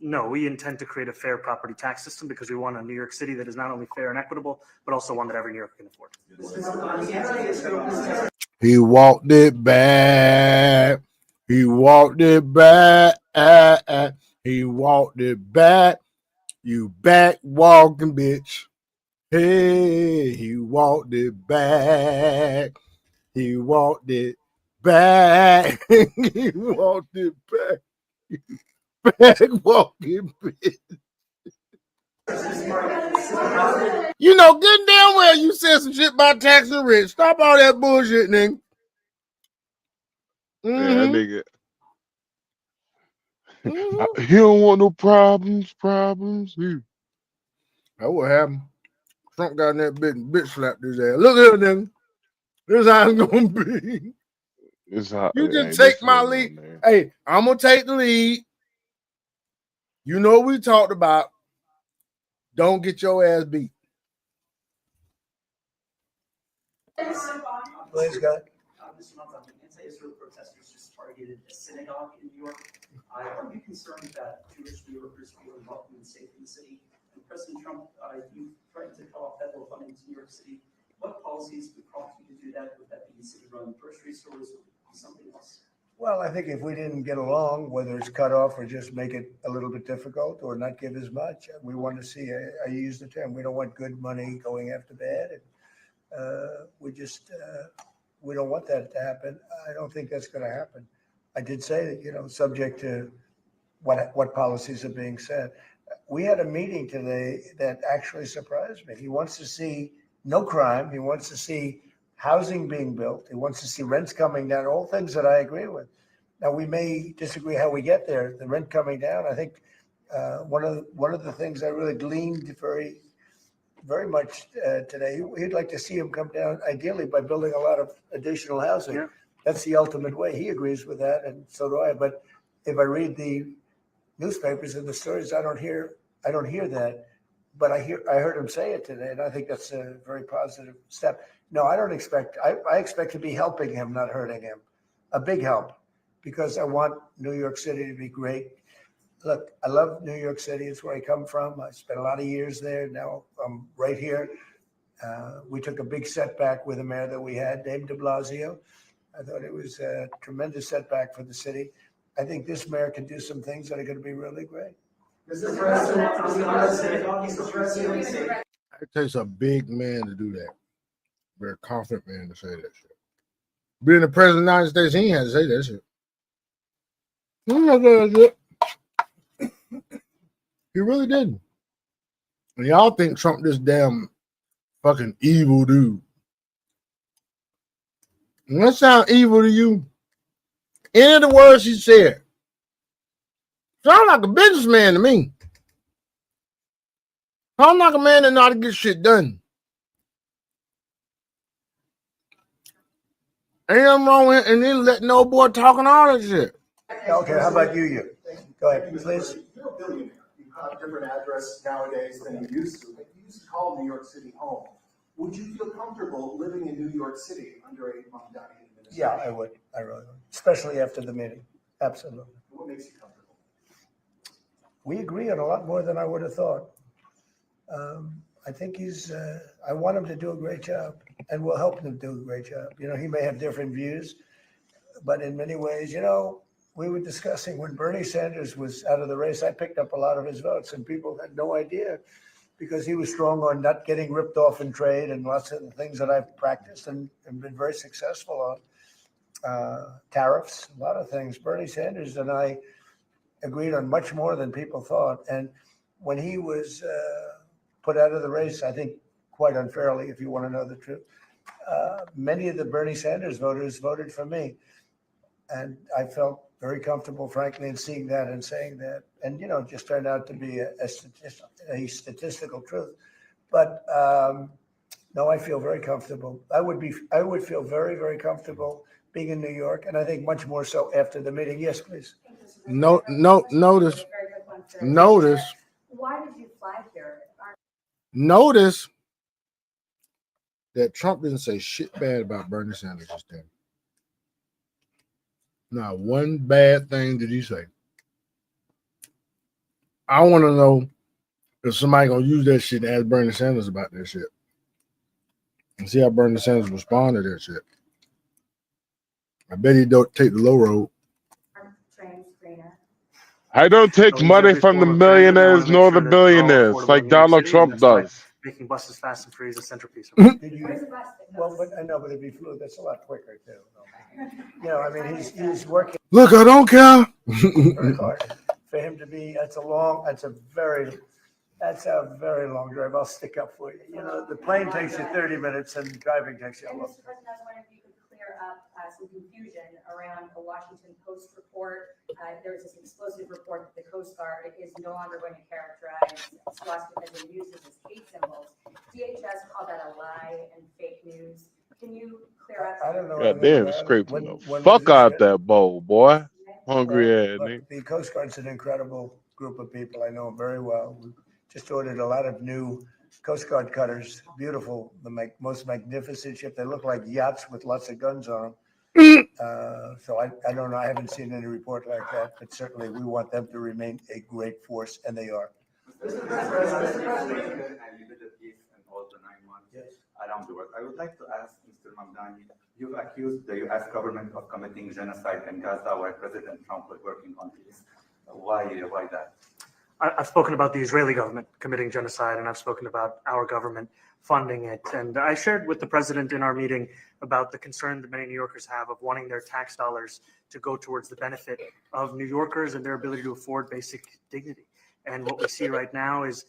No, we intend to create a fair property tax system because we want a New York City that is not only fair and equitable, but also one that every New Yorker can afford. He walked it back. He walked it back. He walked it back. You back walking bitch. Hey, he walked it back. He walked it back. He walked it back. Back walking bitch. You know, good damn well you said some shit about taxing rich. Stop all that bullshit, nigga. Yeah, Mm-hmm. nigga. Mm-hmm. He don't want no problems. That's what happened. Trump got in that bitch slapped his ass. Look here, nigga. This is how it's gonna be. It's hot. You Hey, just this take my nigga lead. on there. Hey, I'm gonna take the lead. You know what we talked about. Don't get your ass beat. Please, God. Mr. Mamdani, anti-Israel protesters just targeted a synagogue in New York. Are you concerned that Jewish New Yorkers feel welcome and safe in the city? And President Trump, you threatened to cut off federal funding to New York City. What policies would prompt you to do that? Would that be city-run grocery stores? Would it be something else? Well, I think if we didn't get along, whether it's cut off or just make it a little bit difficult or not give as much, we want to see, I use the term, we don't want good money going after bad. And we don't want that to happen. I don't think that's going to happen. I did say that, you know, subject to what policies are being set. We had a meeting today that actually surprised me. He wants to see no crime. He wants to see housing being built. He wants to see rents coming down, all things that I agree with. Now, we may disagree how we get there, the rent coming down. I think one of the things I really gleaned very much today, he'd like to see him come down ideally by building a lot of additional housing. Yeah. That's the ultimate way. He agrees with that, and so do I. But if I read the newspapers and the stories, I don't hear that. But I heard him say it today, and I think that's a very positive step. No, I don't expect. I expect to be helping him, not hurting him. A big help, because I want New York City to be great. Look, I love New York City. It's where I come from. I spent a lot of years there. Now I'm right here. We took a big setback with the mayor that we had, Dave de Blasio. I thought it was a tremendous setback for the city. I think this mayor can do some things that are going to be really great. Mr. President, Mr. President. It takes a big man to do that. Very confident man to say that shit. Being the president of the United States, he ain't had to say that shit. He ain't had to say that shit. He really didn't. And y'all think Trump this damn fucking evil dude. And that sound evil to you? Any of the words he said sound like a businessman to me. Sound like a man that know how to get shit done. Ain't nothing wrong with it, and then letting no boy talking all that shit. Okay, how about you? Go ahead, please. You're a billionaire. You have a different address nowadays than you used to. But you used to call New York City home. Would you feel comfortable living in New York City under a Mamdani administration? Yeah, I would. I really would, especially after the meeting. Absolutely. What makes you comfortable? We agree on a lot more than I would have thought. I think I want him to do a great job, and we'll help him do a great job. You know, he may have different views, but in many ways, you know, we were discussing when Bernie Sanders was out of the race, I picked up a lot of his votes, and people had no idea because he was strong on not getting ripped off in trade and lots of the things that I've practiced and been very successful on. Tariffs, a lot of things. Bernie Sanders and I agreed on much more than people thought. And when he was put out of the race, I think quite unfairly, if you want to know the truth, many of the Bernie Sanders voters voted for me. And I felt very comfortable, frankly, in seeing that and saying that. And, you know, it just turned out to be a statistical truth. But no, I feel very comfortable. I would feel very, very comfortable being in New York, and I think much more so after the meeting. Yes, please. Notice. Why did you fly here? Notice that Trump didn't say shit bad about Bernie Sanders this time. Not one bad thing did he say. I want to know if somebody gonna use that shit and ask Bernie Sanders about that shit, and see how Bernie Sanders respond to that shit. I bet he don't take the low road. I don't take use money every from the form of transit, and I wanna millionaires make nor sure the that it's all billionaires affordable like in New York Donald City, and Trump that's why does. making buses fast and free is a centerpiece. Did you? Well, but I know, but if he flew, that's a lot quicker too. You know, I mean, he's working Look, I don't care. very hard. For him to be, that's a very long drive. I'll stick up for you. You know, the plane takes you 30 minutes and driving takes you a And long. Mr. President, I was wondering if you could clear up some confusion around a Washington Post report. There was this explosive report that the Coast Guard is no longer going to characterize swastikas and uses as hate symbols. DHS called that a lie and fake news. Can you clear up? I don't know God anything damn, about it. scraping the When was fuck this out written? that bowl, boy. Hungry Well, ass nigga. look, the Coast Guard's an incredible group of people. I know them very well. We just ordered a lot of new Coast Guard cutters, beautiful, the most magnificent ship. They look like yachts with lots of guns on them. So I don't know. I haven't seen any report like that, but certainly we want them to remain a great force, and they are. Mr. President, and you did a piece in all the 9 months around the world. I would like to ask Mr. Mamdani, you've accused the U.S. government of committing genocide in Gaza while President Trump was working on peace. Why that? I've spoken about the Israeli government committing genocide, and I've spoken about our government funding it. And I shared with the president in our meeting about the concern that many New Yorkers have of wanting their tax dollars to go towards the benefit of New Yorkers and their ability to afford basic dignity. And what we see right now is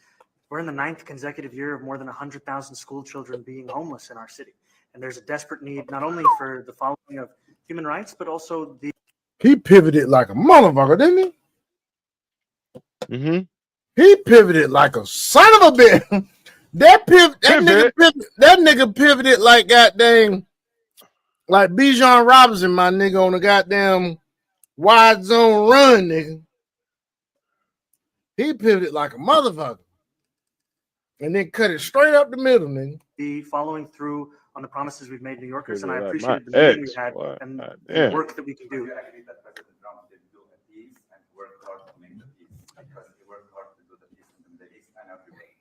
we're in the 9th consecutive year of more than 100,000 school children being homeless in our city. And there's a desperate need not only for the following of human rights, but also the... He pivoted like a motherfucker, didn't he? Mm-hmm. He pivoted like a son of a bitch. That nigga pivoted like goddamn, like Bijan Robinson, my nigga, on a goddamn wide zone run, nigga. He pivoted like a motherfucker. And then cut it straight up the middle, nigga. The following through on the promises we've made New Yorkers, and I Like appreciated my the meeting ex, we had boy. and God the damn. work that we can do. Do you agree that President Trump did do a peace and worked hard to make the peace? Because he worked hard to do the peace in the Middle East and everywhere.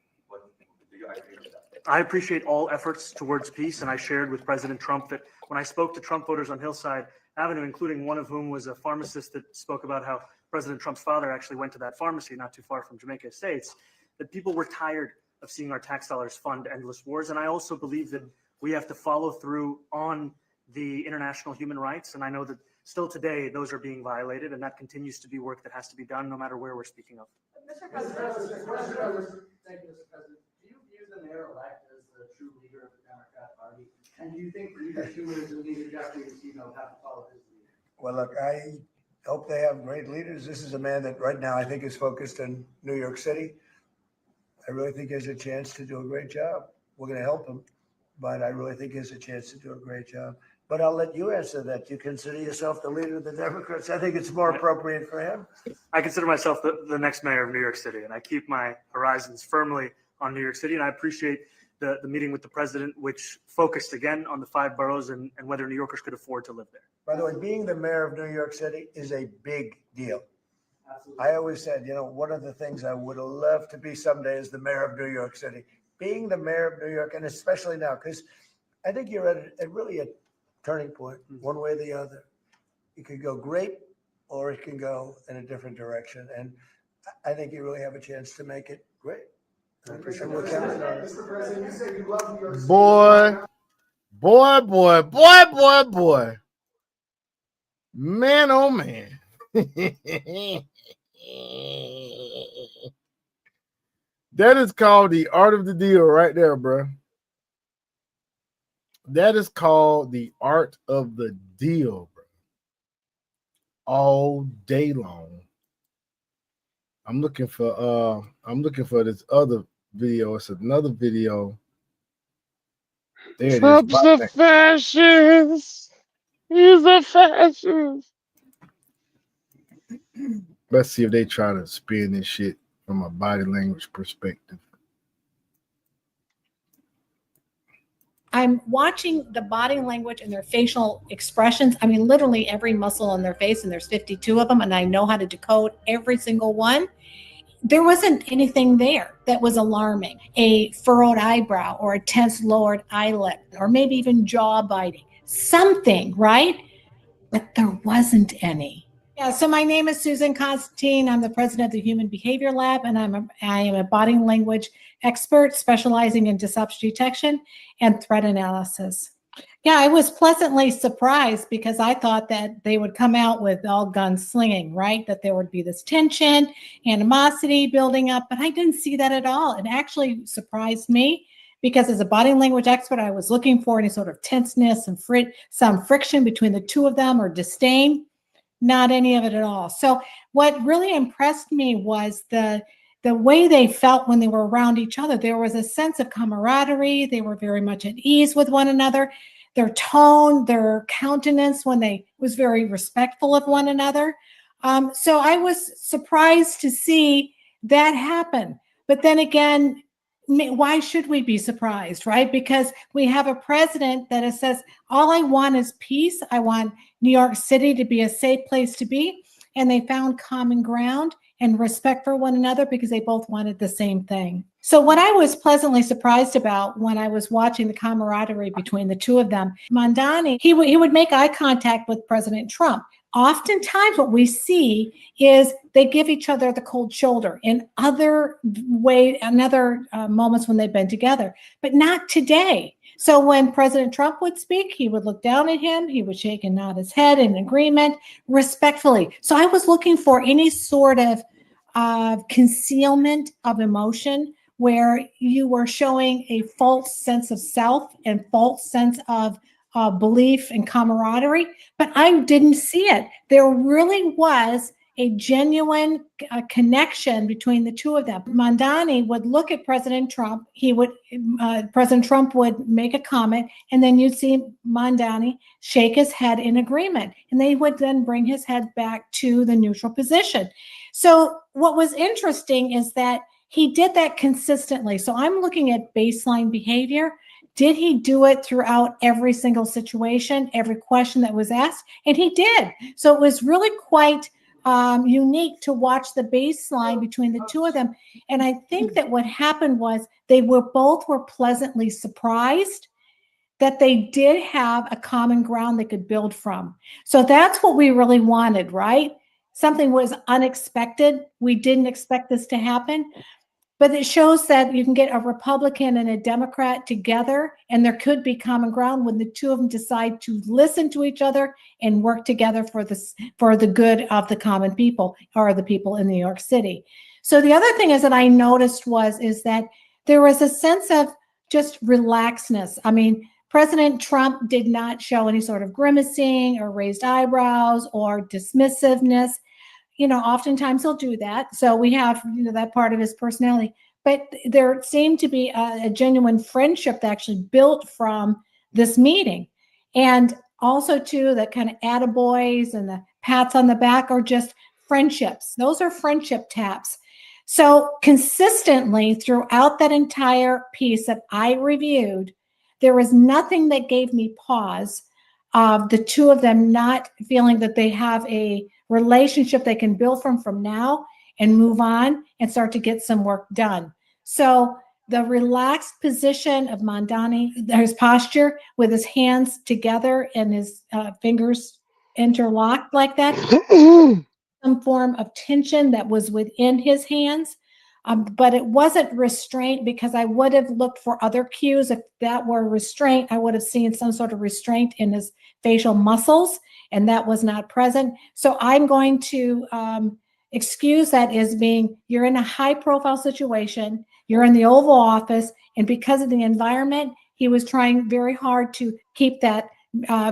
Do you agree with that? I appreciate all efforts towards peace, and I shared with President Trump that when I spoke to Trump voters on Hillside Avenue, including one of whom was a pharmacist that spoke about how President Trump's father actually went to that pharmacy not too far from Jamaica Estates, that people were tired of seeing our tax dollars fund endless wars. And I also believe that we have to follow through on the international human rights. And I know that still today, those are being violated, and that continues to be work that has to be done no matter where we're speaking of. Mr. President, Thank you, Mr. President. Do you view the mayor-elect as the true leader of the Democrat Party? And do you think Leader Schumer is a leader Jeffrey have to follow his lead? Well, look, I hope they have great leaders. This is a man that right now I think is focused in New York City. I really think he has a chance to do a great job. We're going to help him, but I really think he has a chance to do a great job. But I'll let you answer that. You consider yourself the leader of the Democrats? I think it's more appropriate for him. I consider myself the next mayor of New York City, and I keep my horizons firmly on New York City. And I appreciate the meeting with the president, which focused again on the 5 boroughs and whether New Yorkers could afford to live there. By the way, being the mayor of New York City is a big deal. Absolutely. I always said, you know, one of the things I would love to be someday is the mayor of New York City. Being the mayor of New York, and especially now, because I think you're at really a turning point, one way or the other. It could go great, or it can go in a different direction. And I think you really have a chance to make it great. I appreciate what counting on. Mr. President, you said you love New York City. Boy. Man, oh man. That is called the art of the deal right there, bro. That is called the art of the deal, bro. All day long. I'm looking for this other video. It's another video. There it is. Trump's a fascist. He's a fascist. Let's see if they try to spin this shit from a body language perspective. I'm watching the body language and their facial expressions. I mean, literally every muscle on their face, and there's 52 of them, and I know how to decode every single one. there wasn't anything there that was alarming. A furrowed eyebrow or a tense lowered eyelid or maybe even jaw biting. Something, right? But there wasn't any. Yeah, so my name is Susan Constantine. I'm the president of the Human Behavior Lab, and I am a body language expert specializing in disruption detection and threat analysis. Yeah, I was pleasantly surprised because I thought that they would come out with all guns slinging, right? That there would be this tension, animosity building up, but I didn't see that at all. It actually surprised me because as a body language expert, I was looking for any sort of tenseness and some friction between the two of them or disdain. Not any of it at all. So what really impressed me was the way they felt when they were around each other. There was a sense of camaraderie. They were very much at ease with one another. Their tone, their countenance when they was very respectful of one another. So I was surprised to see that happen. But then again, why should we be surprised, right? Because we have a president that says, all I want is peace. I want New York City to be a safe place to be. And they found common ground and respect for one another because they both wanted the same thing. So what I was pleasantly surprised about when I was watching the camaraderie between the two of them, Mamdani, he would make eye contact with President Trump. Oftentimes what we see is they give each other the cold shoulder in other moments when they've been together, but not today. So when President Trump would speak, he would look down at him, he would shake and nod his head in agreement, respectfully. So I was looking for any sort of concealment of emotion where you were showing a false sense of self and false sense of belief and camaraderie, but I didn't see it. There really was a genuine connection between the two of them. Mamdani would look at President Trump. President Trump would make a comment, and then you'd see Mamdani shake his head in agreement, and they would then bring his head back to the neutral position. So what was interesting is that he did that consistently. So I'm looking at baseline behavior. Did he do it throughout every single situation, every question that was asked? And he did. So it was really quite unique to watch the baseline between the two of them. And I think that what happened was they both were pleasantly surprised that they did have a common ground they could build from. So that's what we really wanted, right? Something was unexpected. We didn't expect this to happen. But it shows that you can get a Republican and a Democrat together, and there could be common ground when the two of them decide to listen to each other and work together for the good of the common people or the people in New York City. So the other thing is that I noticed is that there was a sense of just relaxedness. I mean, President Trump did not show any sort of grimacing or raised eyebrows or dismissiveness. Oftentimes he'll do that. So we have, that part of his personality. But there seemed to be a genuine friendship that actually built from this meeting. And also, too, the kind of attaboys and the pats on the back are just friendships. Those are friendship taps. So consistently throughout that entire piece that I reviewed, there was nothing that gave me pause of the two of them not feeling that they have a relationship they can build from now and move on and start to get some work done. So the relaxed position of Mamdani, his posture with his hands together and his fingers interlocked like that, some form of tension that was within his hands. But it wasn't restraint, because I would have looked for other cues. If that were restraint, I would have seen some sort of restraint in his facial muscles, and that was not present. So I'm going to excuse that as being, you're in a high profile situation, you're in the Oval Office, and because of the environment, he was trying very hard to keep that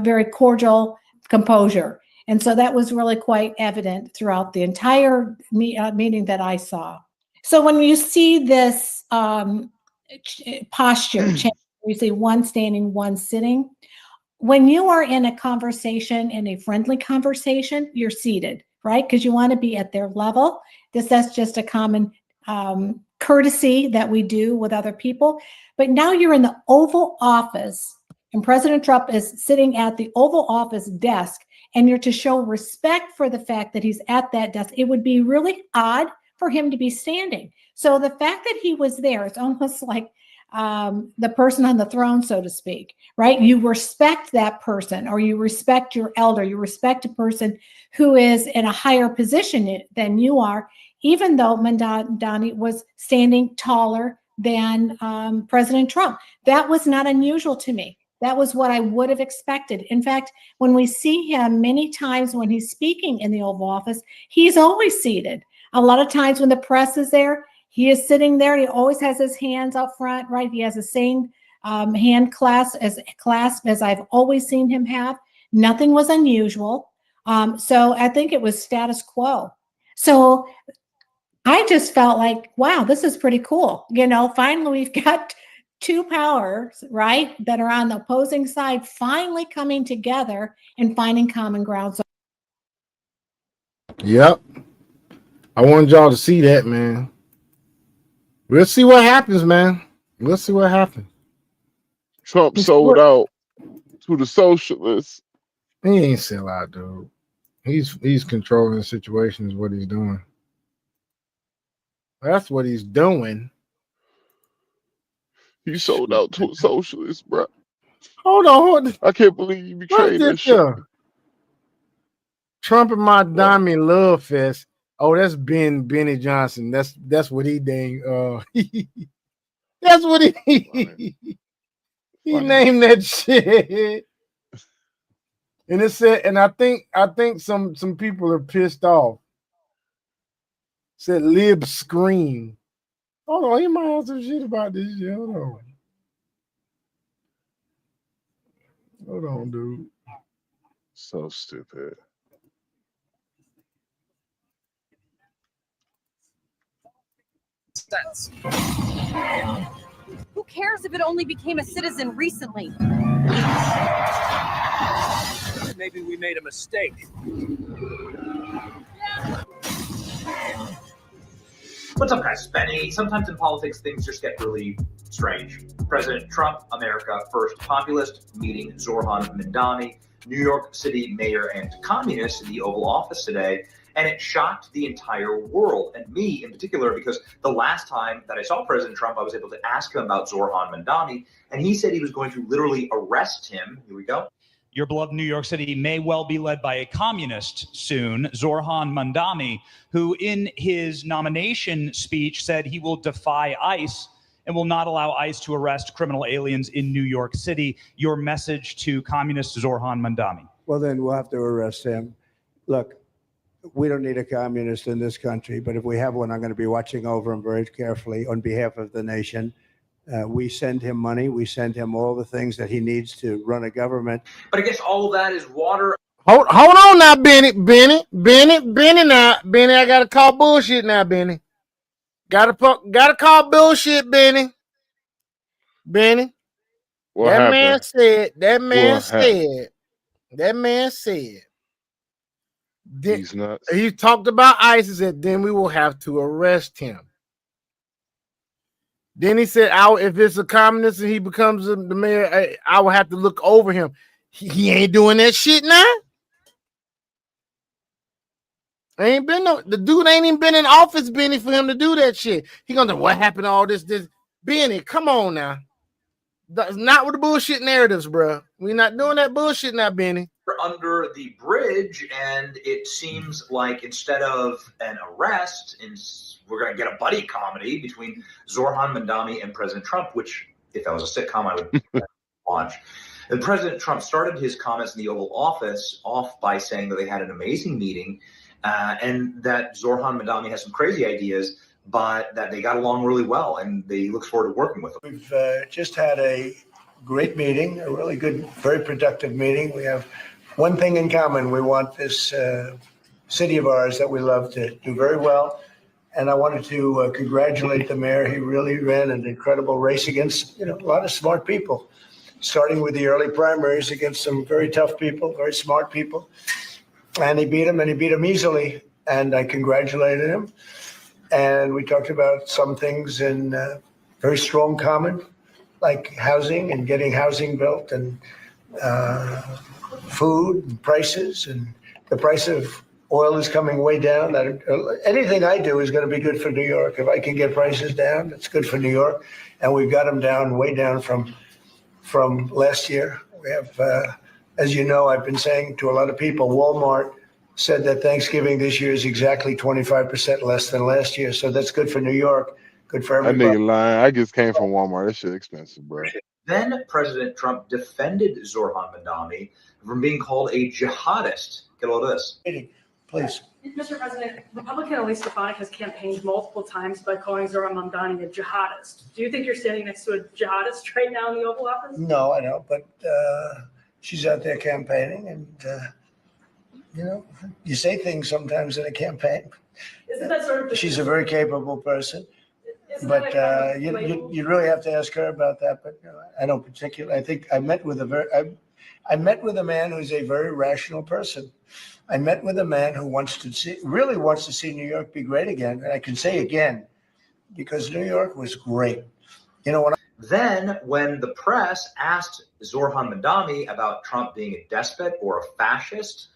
very cordial composure. And so that was really quite evident throughout the entire meeting that I saw. So when you see this posture change, you see one standing, one sitting. When you are in a conversation, in a friendly conversation, you're seated, right? Because you want to be at their level. That's just a common courtesy that we do with other people. But now you're in the Oval Office, and President Trump is sitting at the Oval Office desk, and you're to show respect for the fact that he's at that desk. It would be really odd for him to be standing. So the fact that he was there, it's almost like the person on the throne, so to speak, right? You respect that person, or you respect your elder, you respect a person who is in a higher position than you are, even though Mamdani was standing taller than President Trump. That was not unusual to me. That was what I would have expected. In fact, when we see him many times when he's speaking in the Oval Office, he's always seated. A lot of times when the press is there, he is sitting there. He always has his hands up front, right? He has the same hand clasp as I've always seen him have. Nothing was unusual. So I think it was status quo. So I just felt like, wow, this is pretty cool. You know, finally we've got two powers, right, that are on the opposing side finally coming together and finding common ground. So Yep. I wanted y'all to see that, man. We'll see what happens, man. We'll see what happens. Trump sold out to the socialists. He ain't sell out, dude. He's controlling the situation is what he's doing. That's what he's doing. He sold out to a socialist, bro. Hold on. I can't believe you betrayed this shit. Trump and Mamdani love fest. Oh, that's Benny Johnson. That's what he named. That's what he named that shit. And it said, and I think some people are pissed off. It said lib scream. Hold on, he might have some shit about this shit. Hold on, dude. So stupid. Sense. Who cares if it only became a citizen recently? Maybe we made a mistake. What's up, guys? Benny. Sometimes in politics, things just get really strange. President Trump, America First Populist, meeting Zoran Mamdani, New York City mayor and communist in the Oval Office today. And it shocked the entire world, and me in particular, because the last time that I saw President Trump, I was able to ask him about Zoran Mamdani, and he said he was going to literally arrest him. Here we go. Your beloved New York City may well be led by a communist soon, Zoran Mamdani, who in his nomination speech said he will defy ICE and will not allow ICE to arrest criminal aliens in New York City. Your message to communist Zoran Mamdani? Well, then we'll have to arrest him. Look, we don't need a communist in this country, but if we have one, I'm going to be watching over him very carefully on behalf of the nation. We send him money. We send him all the things that he needs to run a government. But I guess all of that is water. Hold on now, Benny now. Benny, I gotta call bullshit now, Benny. Gotta call bullshit, Benny. What that happened? man said he's nuts. He talked about ICE and said, then we will have to arrest him. Then he said, if it's a communist and he becomes the mayor, I will have to look over him. He ain't doing that shit now. The dude ain't even been in office, Benny, for him to do that shit. He gonna say, what happened to all this? Benny, come on now. That's not with the bullshit narratives, bro. We're not doing that bullshit now, Benny. Under the bridge, and it seems like instead of an arrest, we're going to get a buddy comedy between Zoran Mamdani and President Trump, which, if that was a sitcom, I would watch. And President Trump started his comments in the Oval Office off by saying that they had an amazing meeting and that Zoran Mamdani has some crazy ideas, but that they got along really well, and they look forward to working with him. We've just had a great meeting, a really good, very productive meeting. We have one thing in common. We want this city of ours that we love to do very well. And I wanted to congratulate the mayor. He really ran an incredible race against, a lot of smart people, starting with the early primaries against some very tough people, very smart people. And he beat them easily. And I congratulated him. And we talked about some things in very strong common, like housing and getting housing built, and food and prices, and the price of Oil is coming way down. Anything I do is going to be good for New York. If I can get prices down, it's good for New York. And we've got them down, way down from last year. We have, as you know, I've been saying to a lot of people, Walmart said that Thanksgiving this year is exactly 25% less than last year. So that's good for New York, good for That everybody. nigga lying. I just came from Walmart. That shit expensive, bro. Then President Trump defended Zorhan Mamdani from being called a jihadist. Get a load of this. Please. Mr. President, Republican Elise Stefanik has campaigned multiple times by calling Zohran Mamdani a jihadist. Do you think you're standing next to a jihadist right now in the Oval Office? No, I don't, but she's out there campaigning, and you know, you say things sometimes in a campaign. Isn't that sort of She's a very capable person, but you really have to ask her about that. But I don't particularly. I think I met with a man who's a very rational person. I met with a man who really wants to see New York be great again, and I can say again, because New York was great. You know, Then, when the press asked Zorhan Mamdani about Trump being a despot or a fascist,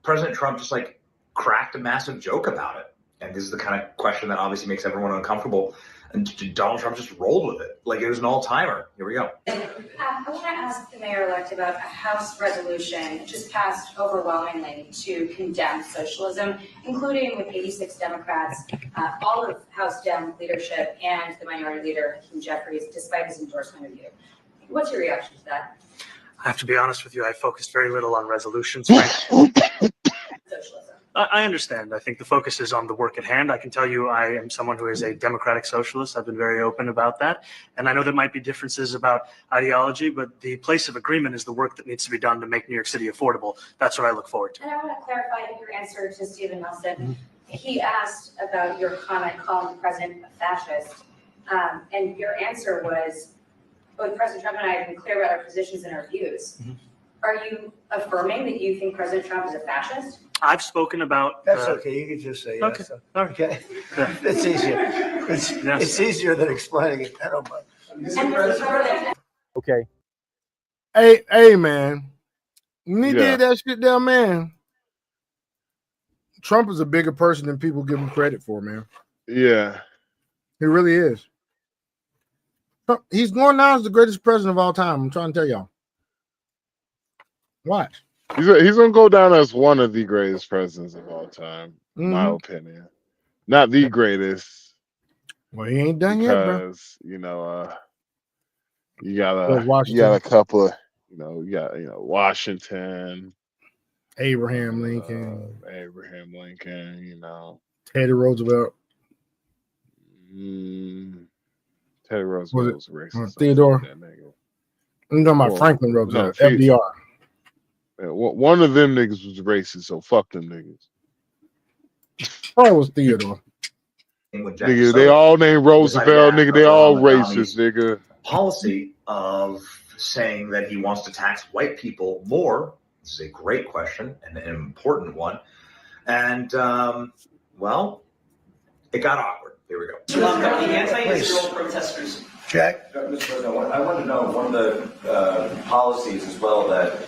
President Trump just like cracked a massive joke about it. And this is the kind of question that obviously makes everyone uncomfortable. And Donald Trump just rolled with it like it was an all-timer. Here we go. I want to ask the mayor-elect about a House resolution just passed overwhelmingly to condemn socialism, including with 86 Democrats, all of House Dem leadership, and the minority leader, Hakeem Jeffries, despite his endorsement of you. What's your reaction to that? I have to be honest with you, I focused very little on resolutions. Socialism. I understand. I think the focus is on the work at hand. I can tell you I am someone who is a democratic socialist. I've been very open about that. And I know there might be differences about ideology, but the place of agreement is the work that needs to be done to make New York City affordable. That's what I look forward to. And I want to clarify your answer to Stephen Nelson. He asked about your comment calling the president a fascist. And your answer was, both President Trump and I have been clear about our positions and our views. Are you affirming that you think President Trump is a fascist? I've spoken about. That's okay. You can just say yes. Okay. It's easier. It's easier than explaining it. I don't mind. Okay. Hey, man. When he did that shit there, man, Trump is a bigger person than people give him credit for, man. Yeah. He really is. He's going down as the greatest president of all time. I'm trying to tell y'all. Watch. He's gonna go down as one of the greatest presidents of all time, in my opinion. Not the greatest. Well, he ain't done yet, bro. Because you got a couple of you got Washington, Abraham Lincoln, Teddy Roosevelt. Teddy Roosevelt was racist. Theodore. I'm talking about Franklin Roosevelt, FDR. One of them niggas was racist, so fuck them niggas. Probably was Theodore. Nigga, they all named Roosevelt, nigga. They all racist, nigga. Policy of saying that he wants to tax white people more. This is a great question and an important one. And, well, it got awkward. Here we go. The anti-Israel protesters. Jack? Mr. President, I wanted to know one of the policies as well that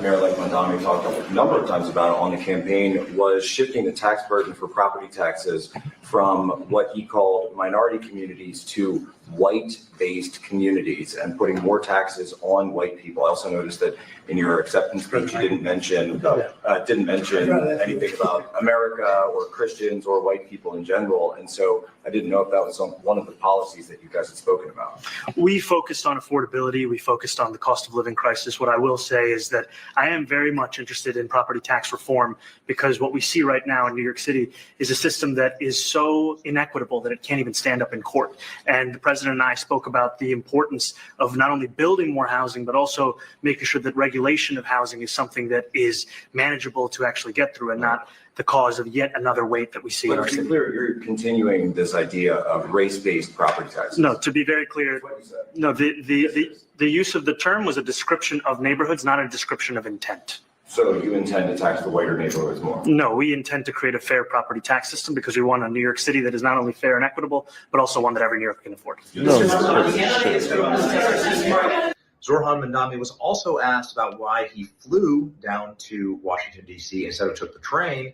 Mayor-elect Mamdani talked a number of times about on the campaign was shifting the tax burden for property taxes from what he called minority communities to white-based communities and putting more taxes on white people. I also noticed that in your acceptance speech, you didn't mention anything about America or Christians or white people in general. And so I didn't know if that was one of the policies that you guys had spoken about. We focused on affordability. We focused on the cost of living crisis. What I will say is that I am very much interested in property tax reform because what we see right now in New York City is a system that is so inequitable that it can't even stand up in court. And the president and I spoke about the importance of not only building more housing, but also making sure that regulation of housing is something that is manageable to actually get through and not the cause of yet another weight that we see in our city. To be clear, you're continuing this idea of race-based property taxes. No, to be very clear, no, the use of the term was a description of neighborhoods, not a description of intent. So you intend to tax the whiter neighborhoods more? No, we intend to create a fair property tax system because we want a New York City that is not only fair and equitable, but also one that every New Yorker can afford. Zorhan Mamdani was also asked about why he flew down to Washington, D.C. instead of took the train.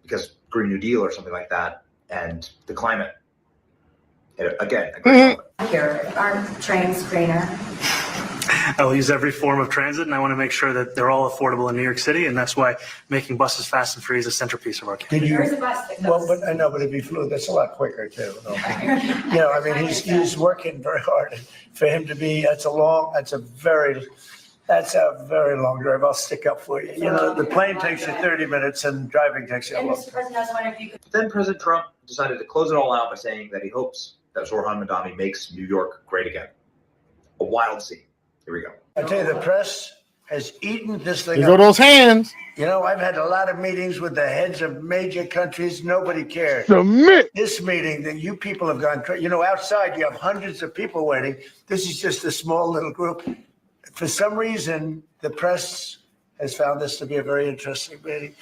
because Green New Deal or something like that, and the climate. And again, a great moment. Here, aren't trains greener? I'll use every form of transit, and I want to make sure that they're all affordable in New York City, and that's why making buses fast and free is a centerpiece of our campaign. There's a bus that Well, goes. but I know, but if he flew, that's a lot quicker too. You know, I mean, he's working very hard. For him to be, that's a very long drive. I'll stick up for you. You know, the plane takes you 30 minutes and driving takes you a And long Mr. time. President, I was wondering if you could. Then President Trump decided to close it all out by saying that he hopes that Zoran Mamdani makes New York great again. A wild scene. Here we go. I tell you, the press has eaten this thing There go those hands. You know, I've had a lot of meetings with the heads of major countries. Nobody cared. Submit. This meeting that you people have gone, you know, outside you have hundreds of people waiting. This is just a small little group. For some reason, the press has found this to be a very interesting meeting.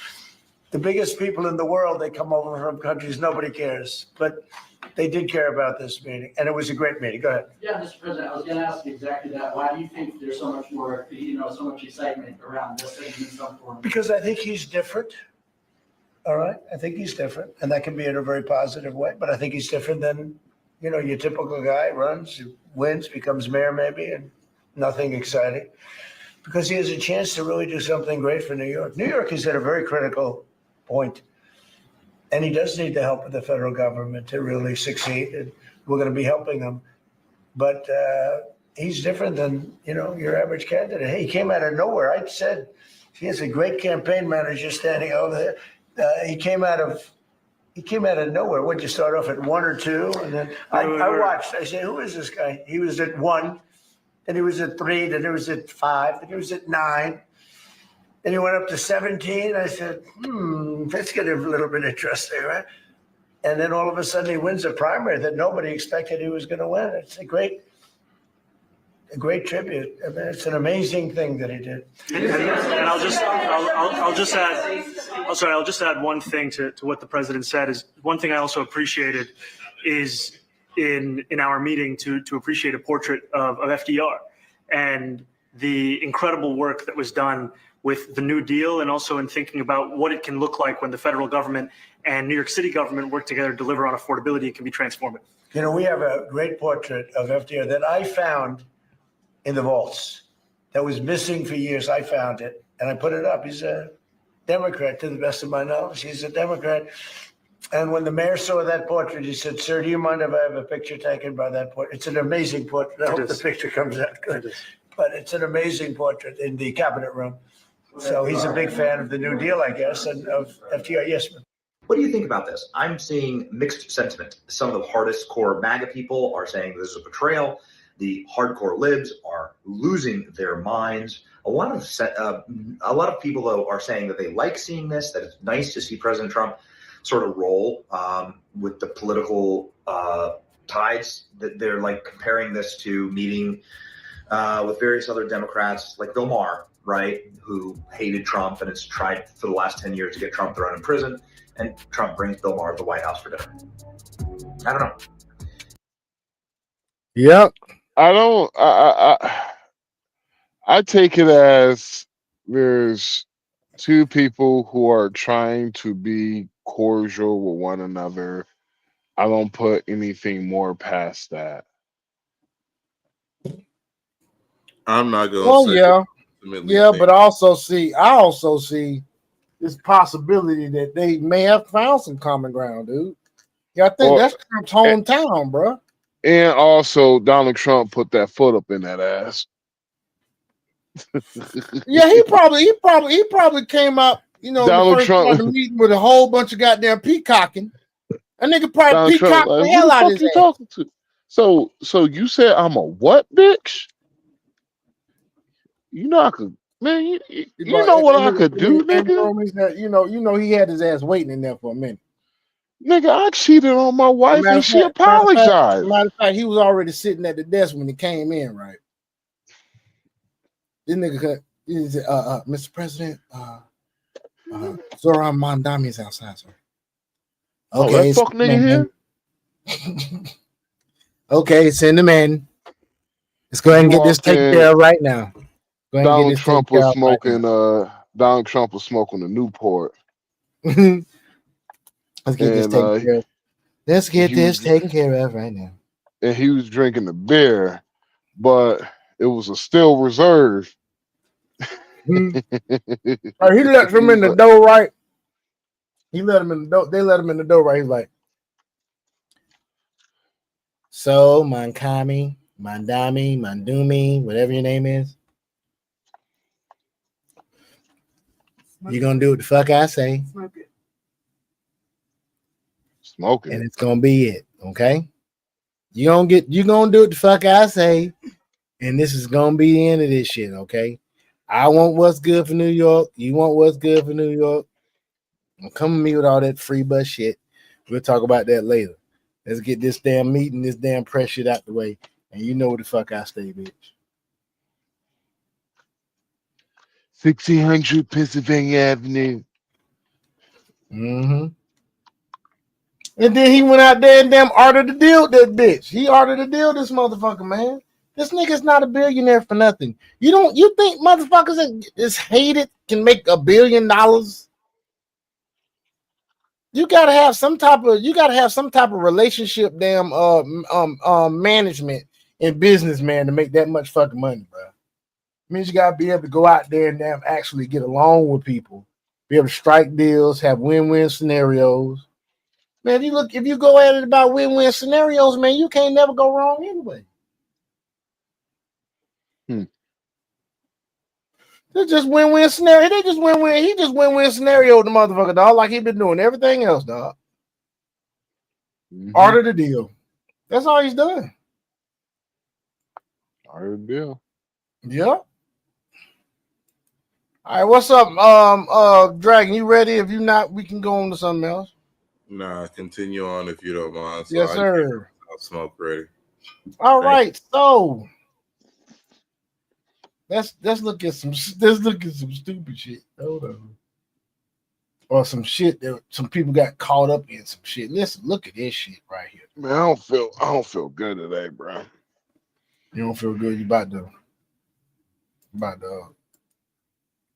The biggest people in the world, they come over from countries nobody cares, but they did care about this meeting, and it was a great meeting. Go ahead. Yeah, Mr. President, I was going to ask you exactly that. Why do you think there's so much more, so much excitement around this than in some form? Because I think he's different. All right, I think he's different, and that can be in a very positive way. But I think he's different than, your typical guy runs, wins, becomes mayor maybe, and nothing exciting. Because he has a chance to really do something great for New York. New York is at a very critical point. And he does need the help of the federal government to really succeed. And we're going to be helping him. But he's different than, your average candidate. Hey, he came out of nowhere. I said he has a great campaign manager standing over there. He came out of nowhere. Would you start off at 1 or 2? And then I watched. I said, who is this guy? He was at 1. Then he was at 3. Then he was at 5. Then he was at 9. Then he went up to 17. I said, let's get a little bit interesting, right? And then all of a sudden he wins a primary that nobody expected he was going to win. It's a great tribute. I mean, it's an amazing thing that he did. And I'll just add one thing to what the president said. Is one thing I also appreciated is in our meeting to appreciate a portrait of FDR and the incredible work that was done with the New Deal, and also in thinking about what it can look like when the federal government and New York City government work together to deliver on affordability. It can be transformative. We have a great portrait of FDR that I found in the vaults that was missing for years. I found it and I put it up. He's a Democrat, to the best of my knowledge. He's a Democrat. And when the mayor saw that portrait, he said, "Sir, do you mind if I have a picture taken by that portrait?" It's an amazing portrait. I hope the picture comes out good. But it's an amazing portrait in the cabinet room. So he's a big fan of the New Deal, I guess, and of FDR. Yes, ma'am. What do you think about this? I'm seeing mixed sentiment. Some of the hardest core MAGA people are saying this is a betrayal. The hardcore libs are losing their minds. A lot of people, though, are saying that they like seeing this, that it's nice to see President Trump sort of roll with the political tides. That they're like comparing this to meeting with various other Democrats like Bill Maher, right, who hated Trump and has tried for the last 10 years to get Trump thrown in prison. And Trump brings Bill Maher to the White House for dinner. I don't know. Yep. I take it as there's two people who are trying to be cordial with one another. I don't put anything more past that. I'm not going Well, to yeah, but I also see this possibility that they may have found some common ground, dude. Yeah, I think that's Trump's hometown, bro. And also, Donald Trump put that foot up in that ass. Yeah, he probably came out, Donald the first Trump part of the meeting with a whole bunch of goddamn peacocking. A nigga probably peacocked the hell out of his ass. Talking to? So you said I'm a what, bitch? You know I could, man. You know what I could do, nigga. He had his ass waiting in there for a minute. Nigga, I cheated on my wife and she apologized. Matter of fact, he was already sitting at the desk when he came in, right? This nigga, Mr. President, Zoran Mamdani is outside, sir. Okay, that fuck nigga here. Okay, send him in. Let's go ahead and get this taken care of right now. Donald Trump was smoking. Donald Trump was smoking a Newport. Let's get this And taken care of. Let's get he this was taken care of right now. and he was drinking the beer, but it was a still reserve. Hmm. Right, he let He him in was the like, door, right? He let him in the door. They let him in the door, right? He's like, so Mamdani, Mamdani, whatever your name is, you're gonna do what the fuck I say, smoking and it. it's gonna be it, okay? You gonna do what the fuck I say, and this is gonna be the end of this shit, okay? I want what's good for New York. You want what's good for New York. Don't come to me with all that free bus shit. We'll talk about that later. Let's get this damn meeting, this damn press shit out the way, and you know where the fuck I stay, bitch. 1600 Pennsylvania Avenue. Mm-hmm. And then he went out there and damn ordered the deal with that bitch. He ordered the deal, this motherfucker, man. This nigga's not a billionaire for nothing. You think motherfuckers that is hated can make $1 billion? You gotta have some type of relationship, damn management and business, man, to make that much fucking money, bro. Means you gotta be able to go out there and damn actually get along with people, be able to strike deals, have win-win scenarios. Man, if you go at it about win-win scenarios, man, you can't never go wrong anyway. It's just win-win scenario. They just win-win. He just win-win scenario with the motherfucker, dog, like he been doing everything else, dog. Order the deal. That's all he's done. Order the deal. Yeah. All right, what's up, Dragon? You ready? If you not, we can go on to something else. Nah, continue on if you don't mind. So Yes, sir. I'll smoke ready. All right, so let's look at some stupid shit. Hold on. Or some shit that some people got caught up in some shit. Listen, look at this shit right here. Man, I don't feel good today, bro. You don't feel good? You about to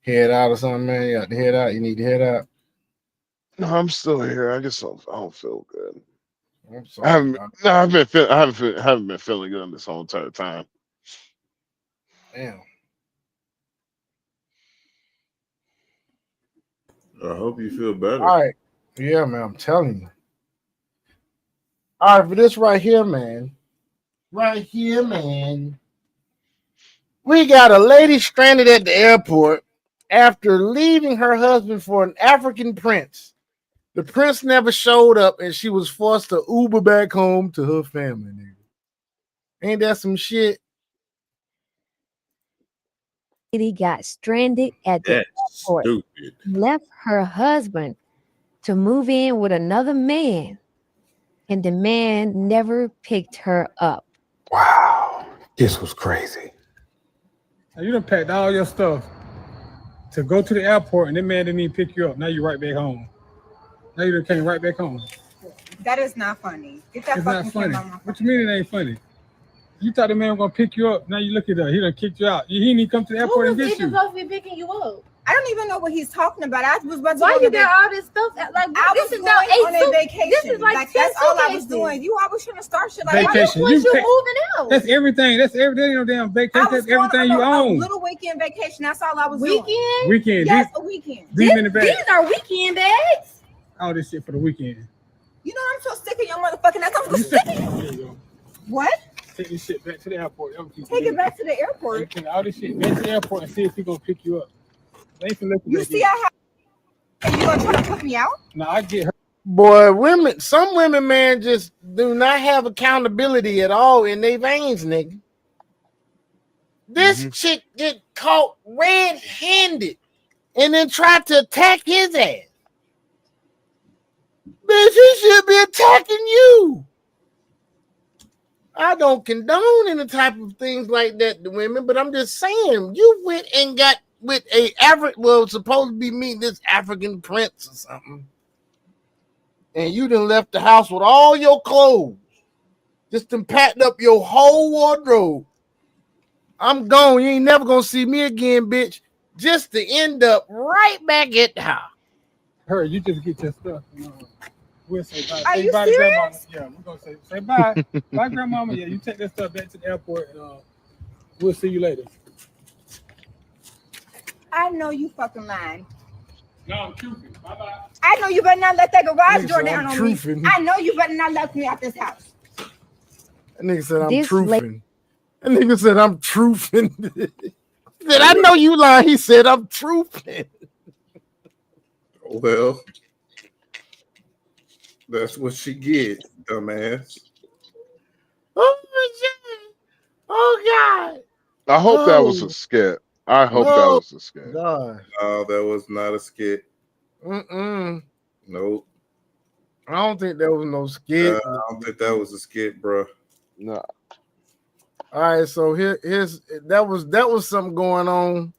head out or something, man? You got to head out. You need to head out. No, I'm still here. I don't feel good. I'm sorry. I haven't been feeling good this whole entire time. Damn. I hope you feel better. All right. Yeah, man. I'm telling you. All right, for this right here, man. Right here, man. We got a lady stranded at the airport after leaving her husband for an African prince. The prince never showed up, and she was forced to Uber back home to her family. Nigga. Ain't that some shit? Lady got stranded at the airport, stupid. Left her husband to move in with another man, and the man never picked her up. Wow, this was crazy. Now you done packed all your stuff to go to the airport, and that man didn't even pick you up. Now you're right back home. Now you done came right back home. That is not funny. Get that It's fucking not funny. camera on my What you mean it ain't funny? You thought the man was gonna pick you up. Now you look at that. He done kicked you out. He didn't even come to the airport and get you. supposed to be picking you up? I don't even know what he's talking about. I was about to Why go you on got all this stuff? Like I this was is about going on a 8 vacation. This is like 10 that's all I was suitcases. doing. You always trying to start shit like Vacation. why you pay- moving out? That's everything. That's everything. No damn vacation. I was That's everything going you on a own. little weekend vacation. That's all I was Weekend? doing. Weekend. Yes, a weekend. Leave in the bag. These are weekend bags. All this shit for the weekend. You know I'm so sick of your motherfucking ass. I'm so sick of you. There you go. What? Take this shit back to the airport. Take it back to the airport. Take all this shit back to the airport and see if he gonna pick you up. They ain't finna let You back see in. how you gonna try to put me out? No, I get her. Boy, some women, man, just do not have accountability at all in their veins, nigga. This chick get caught red-handed and then tried to attack his ass. Bitch, he should be attacking you. I don't condone any type of things like that to women, but I'm just saying, you went and got with supposed to be meeting this African prince or something. And you done left the house with all your clothes. Just done packed up your whole wardrobe. I'm gone. You ain't never gonna see me again, bitch. Just to end up right back at the house. Her, you just get your stuff. We'll say bye. Are Say you bye to grandmama. serious? Yeah, we're gonna say bye. Bye, grandmama. Yeah, you take that stuff back to the airport, and we'll see you later. I know you fucking lying. No, I'm truthing. Bye bye. I know you better not let that garage Nigga door said, down I'm on truthing. me. I know you better not let me out this house. That nigga said, I'm This lady, truthing. That nigga said, I'm truthing. He said, I know you lying. He said, I'm truthing. Well, that's what she get, dumbass. Oh, shit. Oh, God. I hope that was a Oh, skit. I hope that oh, was a skit. God. No, that was not a skit. Mm-mm. Nope. I don't think there was no skit. I don't think that was a skit, bro. No. All right, so here's that was something going on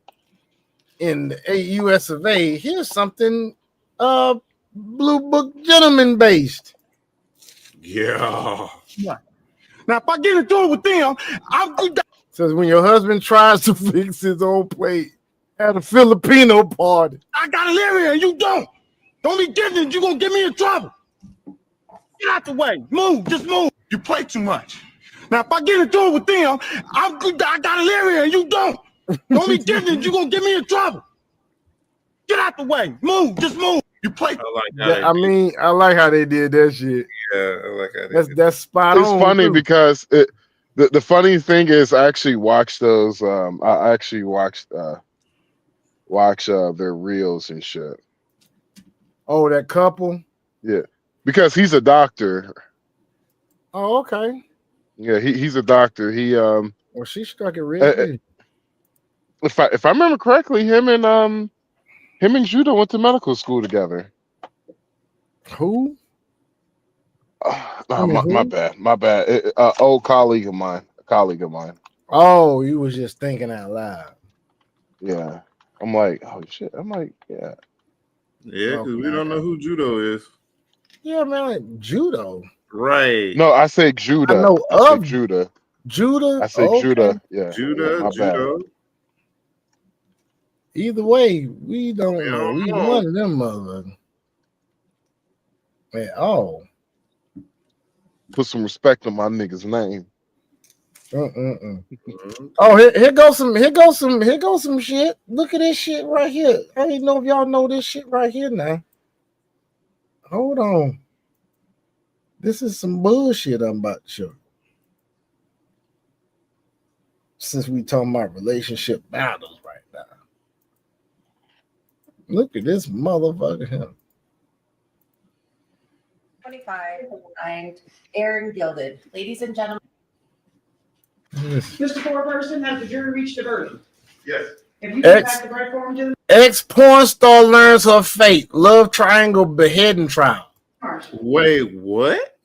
in the US of A. Here's something Blue Book gentleman based. Yeah. Now, if I get into it with them, I'm good. Says when your husband tries to fix his own plate at a Filipino party. I gotta live here, you don't. Don't be different, you gonna get me in trouble. Get out the way. Move, just move. You play too much. Now, if I get into it with them, I'm good. I gotta live here, you don't. Don't be different, you gonna get me in trouble. Get out the way. Move, just move. You play. I like how they did that shit. Yeah, I like how they did. That's spot It's on. funny too. because the funny thing is I actually watched those. I actually watched their reels and shit. Oh, that couple. Yeah, because he's a doctor. Oh, okay. Yeah, he's a doctor. He Well, she struck it real good. if I remember correctly, him and Judah went to medical school together. Who? My bad. Old colleague of mine. Oh, you was just thinking out loud. Yeah. I'm like, oh shit. I'm like, yeah. Yeah, because we don't know who Judo is. Yeah, man, like judo. Right. No, I say Judah. I know I say of Judah. Judah. I say Okay. Judah. Yeah. Judah, yeah, my Judo. bad. Either way, we don't know. don't We know. one of them motherfuckers. Man, oh. Put some respect on my nigga's name. Oh, here goes some shit. Look at this shit right here. I don't even know if y'all know this shit right here now. Hold on. This is some bullshit I'm about to show. Since we talking about relationship battles right now. Look at this motherfucker here. 25, signed, Aaron Gilded. Ladies and gentlemen. Mr. Foreperson, has the jury reached a verdict? Yes. Have you sent back the right form to them? Ex-porn star learns her fate. Love triangle beheading trial. Wait, what?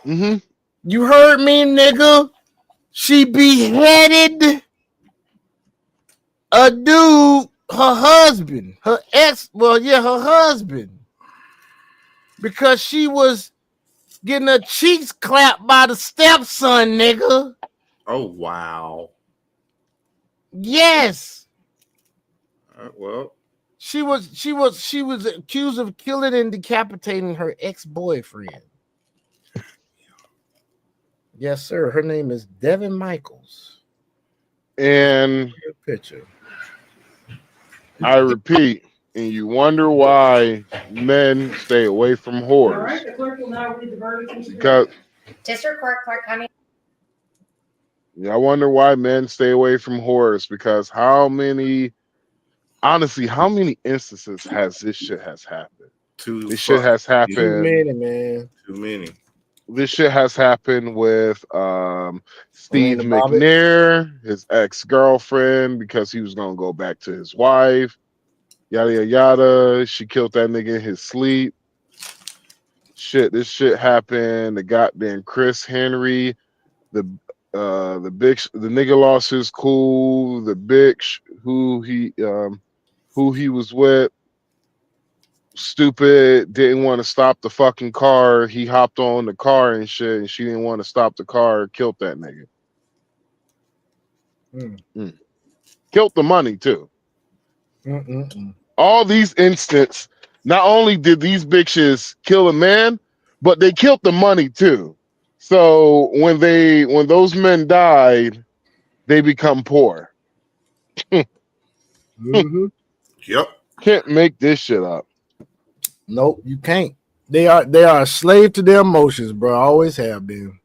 Mm-hmm. You heard me, nigga. She beheaded a dude, her husband, her husband. Because she was getting her cheeks clapped by the stepson, nigga. Oh, wow. Yes. Well, She was accused of killing and decapitating her ex-boyfriend. Yes, sir. Her name is Devin Michaels. And picture. I repeat, and you wonder why men stay away from All whores. right, the clerk will now read the verdict. Because District Court, Clark County. I wonder why men stay away from whores. Because how many instances has this shit happened? This shit has happened. Too many, man. Too many. This shit has happened with Steve Elena Bobbitt. McNair, his ex-girlfriend, because he was gonna go back to his wife. Yada yada yada. She killed that nigga in his sleep. This shit happened. The goddamn Chris Henry, the nigga lost his cool. The bitch who he was with, stupid, didn't want to stop the fucking car. He hopped on the car and shit, and she didn't want to stop the car. Killed that nigga. Killed the money too. All these instances not only did these bitches kill a man, but they killed the money too. So when those men died, they become poor. Mm-hmm. Yep. Can't make this shit up. Nope, you can't. They are a slave to their emotions, bro. Always have been.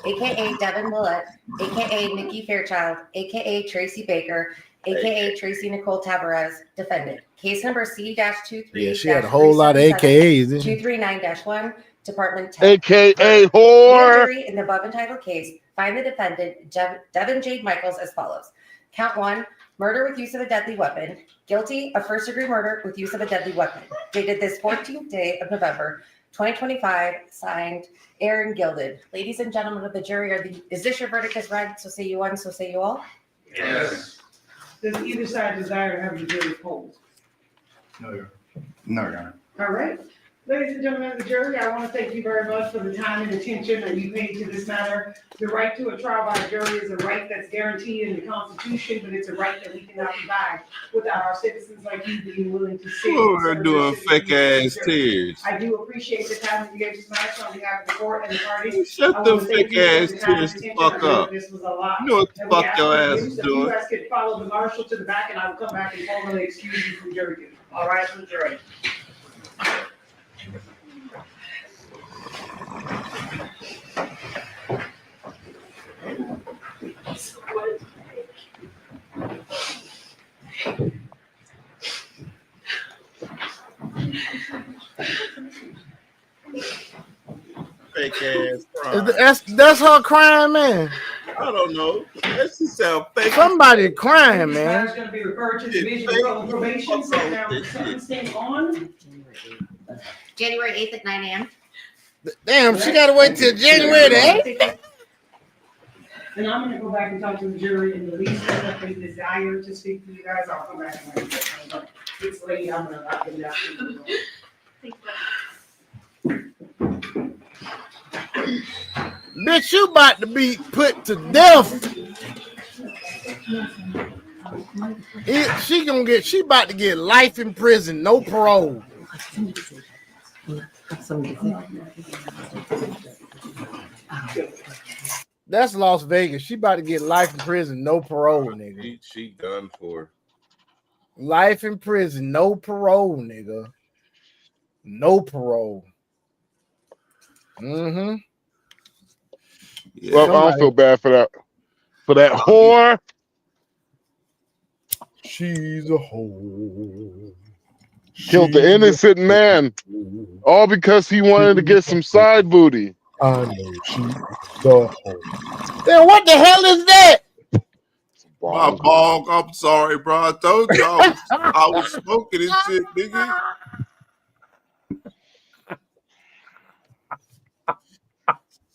AKA Devin Willett, AKA Nikki Fairchild, AKA Tracy Baker, AKA Tracy Nicole Tavares, defendant. Case number C-23. Yeah, she had a whole lot of AKAs, didn't she? 239-1, Department 10. AKA Grand whore. jury in the above entitled case find the defendant, Devin Jade Michaels, as follows. Count 1, murder with use of a deadly weapon. Guilty of first-degree murder with use of a deadly weapon. Dated this 14th day of November, 2025, signed Aaron Gilded. Ladies and gentlemen of the jury, is this your verdict as read? So say you one, so say you all. Yes. Does either side desire to have the jury polled? No, Your Honor. All right. Ladies and gentlemen of the jury, I want to thank you very much for the time and attention that you paid to this matter. The right to a trial by a jury is a right that's guaranteed in the Constitution, but it's a right that we cannot provide without our citizens like you being willing to sit. Oh, they're doing fake ass tears. I do appreciate the time that you gave to tonight on behalf of the court and the parties. Shut I them wanna thank fake you for ass the time and tears the attention. fuck I know up. This was a lot. You know what the And we fuck ask your you to ass do is so. doing. You guys could follow the marshal to the back and I will come back and formally excuse you from jury duty. All right, from the jury. Fake ass crime. That's her crying, man. I don't know. That shit sound fake. Somebody crying, This matter is man. going to be referred to the Division of Parole and Probation, set down for sentencing on January 8th at 9 a.m. Damn, she gotta wait till January the 8th. And I'm gonna go back and talk to the jury and the least that they desire to speak to you guys, I'll come back and wait. It's late, I'm gonna not get that. Bitch, you about to be put to death. She about to get life in prison, no parole. That's Las Vegas. She about to get life in prison, no parole, nigga. She done for. Life in prison, no parole, nigga. No parole. Mm-hmm. Yeah. Well, I don't feel bad for that. For that whore. She's a whore. Killed the innocent man. All because he wanted to get some side booty. I know she's the whore. Then what the hell is that? My bog, I'm sorry, bro. I told you I was smoking this shit, nigga.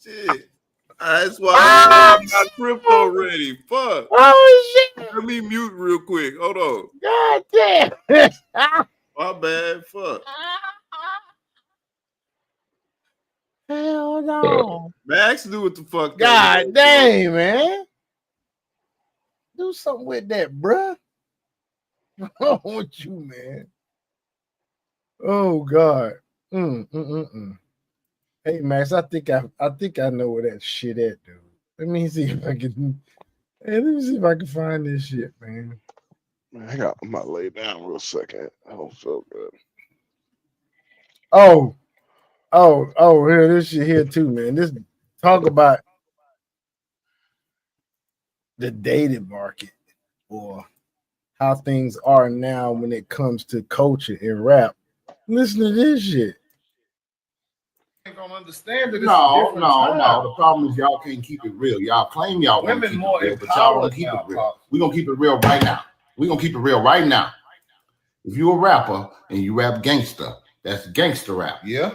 Shit. That's why I'm not crypto ready. Fuck. Oh shit. Let me mute real quick. Hold on. God damn. My bad. Fuck. Hell no. Max knew what the fuck. God dang, man. Do something with that, bruh. What's wrong with you, man? Oh God. Hey Max, I think I know where that shit at, dude. Let me see if I can. Hey, let me see if I can find this shit, man. Man, I'm gonna lay down real second. I don't feel good. Oh, here, this shit here too, man. This talk about the dating market or how things are now when it comes to culture and rap. Listen to this shit. Ain't gonna understand it. No. The problem is y'all can't keep it real. Y'all claim y'all want to keep it real, but y'all want to keep it real. We're gonna keep it real right now. If you a rapper and you rap gangster, that's gangster rap. Yeah.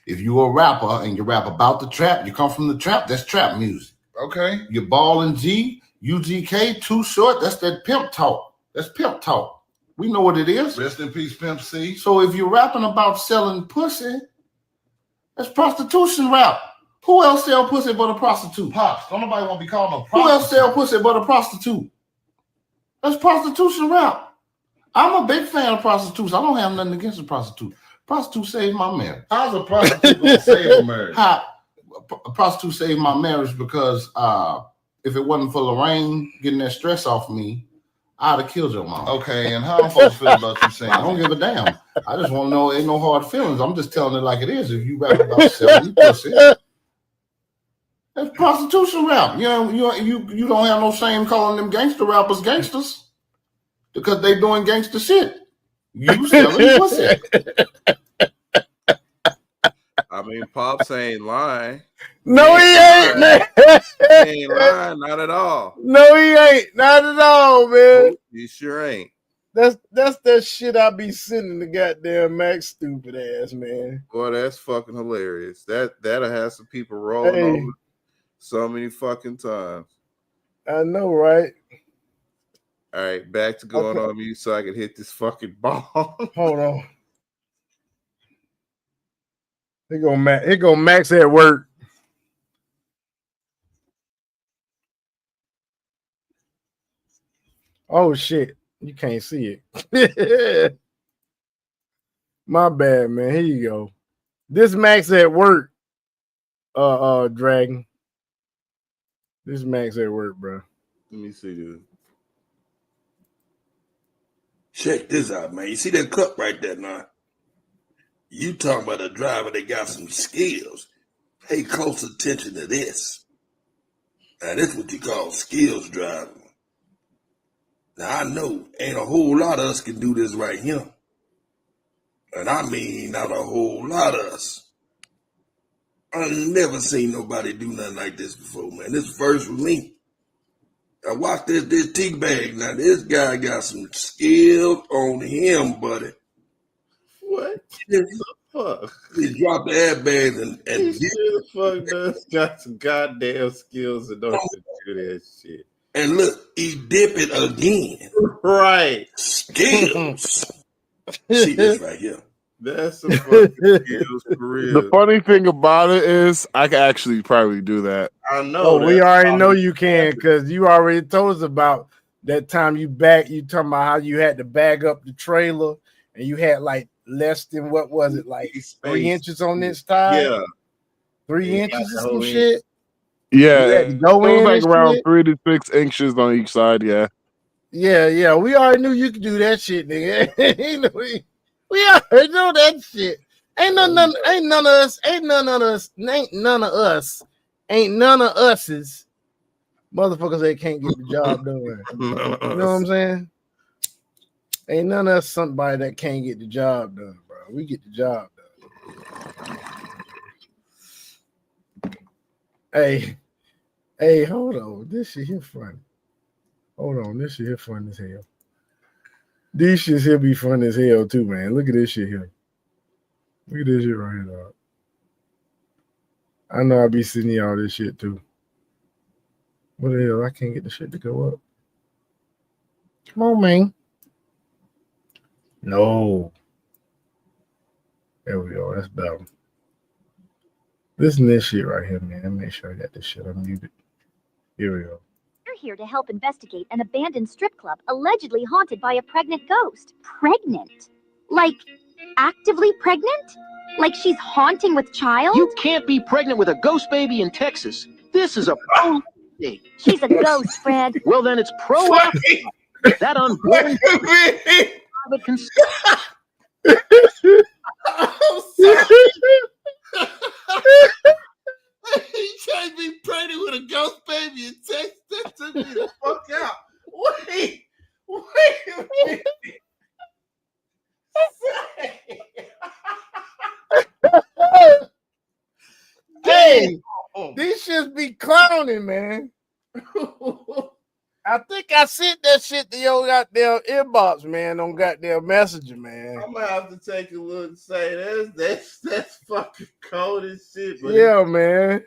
If you a rapper and you rap about the trap, you come from the trap, that's trap music. Okay. You Ball and G, UGK, Too Short, that's that pimp talk. That's pimp talk. We know what it is. Rest in peace, Pimp C. So if you're rapping about selling pussy, that's prostitution rap. Who else sell pussy but a prostitute? Pops, don't nobody want to be called no prostitute. Who else sell pussy but a prostitute? That's prostitution rap. I'm a big fan of prostitutes. I don't have nothing against a prostitute. Prostitute saved my marriage. How's a prostitute gonna save a marriage? A prostitute saved my marriage because if it wasn't for Lorraine getting that stress off me, I'd have killed your mom. Okay, and how I'm supposed to feel about you saying? I don't give a damn. I just want to know. Ain't no hard feelings. I'm just telling it like it is. If you rap about selling you pussy, that's prostitution rap. You know, you don't have no shame calling them gangster rappers gangsters because they doing gangster shit. You selling pussy. I mean, Pops ain't lying. No, he ain't, man. He ain't lying, not at all. No, he ain't. Not at all, man. He sure ain't. That's that shit I be sending the goddamn Max stupid ass, man. Boy, that's fucking hilarious. That'll have some people rolling over so many fucking times. I know, right? All right, back to going on mute so I can hit this fucking ball. Hold on. Here go Max at work. Oh shit. You can't see it. My bad, man. Here you go. This Max at work. Dragon. This Max at work, bro. Let me see this. Check this out, man. You see that cup right there now? You talking about a driver that got some skills. Pay close attention to this. Now, this is what you call skills driving. Now, I know ain't a whole lot of us can do this right here. And I mean not a whole lot of us. I've never seen nobody do nothing like this before, man. This is first for me. Now watch this tea bag. Now this guy got some skills on him, buddy. What the fuck? He dropped the airbags and he sure the fuck does got some goddamn skills and don't do that shit. And look, he dip it again. Right. Skills. See this right here. That's some fucking skills for real. The funny thing about it is I can actually probably do that. I know. Oh, we already know you can because you already told us about that time you talking about how you had to bag up the trailer and you had like less than what was it, like 3 inches on this tire? Yeah. 3 inches or some shit? Yeah, You had to go it in was like and around shit? 3 to 6 inches on each side. Yeah. Yeah. We already knew you could do that shit, nigga. We already know that shit. Ain't none of us's motherfuckers that can't get the job done. You know what I'm saying? Ain't none of us somebody that can't get the job done, bro. We get the job done. Hey, hold on. This shit here funny. Hold on, this shit here funny as hell. These shits here be fun as hell too, man. Look at this shit here. Look at this shit right here, dog. I know I be sending y'all this shit too. What the hell? I can't get the shit to go up. Come on, man. No. There we go. That's better. Listen to this shit right here, man. Make sure I got this shit unmuted. Here we go. We're here to help investigate an abandoned strip club allegedly haunted by a pregnant ghost. Pregnant? Like, actively pregnant? Like she's haunting with child? You can't be pregnant with a ghost baby in Texas. This is a pro thing. She's a ghost, Fred. Well, then it's proactive. That unborn private consent. I'm sorry. You can't be pregnant with a ghost baby in Texas. That took me the fuck out. Wait a minute. Hey, these shits be clowning, man. I think I sent that shit to your goddamn inbox, man, on goddamn messenger, man. I'm gonna have to take a look and say that's fucking cold as shit. Buddy. Yeah, man.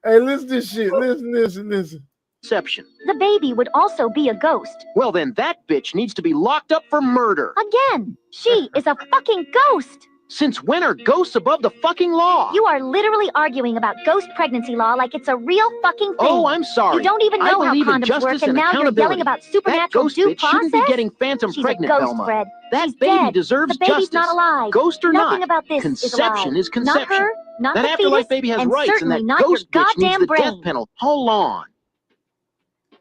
Hey, listen to this shit. Listen. Exception. The baby would also be a ghost. Well, then that bitch needs to be locked up for murder. Again, she is a fucking ghost. Since when are ghosts above the fucking law? You are literally arguing about ghost pregnancy law like it's a real fucking thing. Oh, I'm sorry. You don't even I know how believe in condoms justice work, and and now you're accountability. yelling about That supernatural ghost due bitch process? shouldn't be getting phantom She's pregnant, a ghost, Velma. Fred. That She's baby dead. deserves The baby's justice. not alive. Ghost or Nothing not, about this conception is is alive. Not conception. her, not That the afterlife fetus, baby has and rights, and certainly that not your ghost bitch needs goddamn the brain. death penalty. Hold on.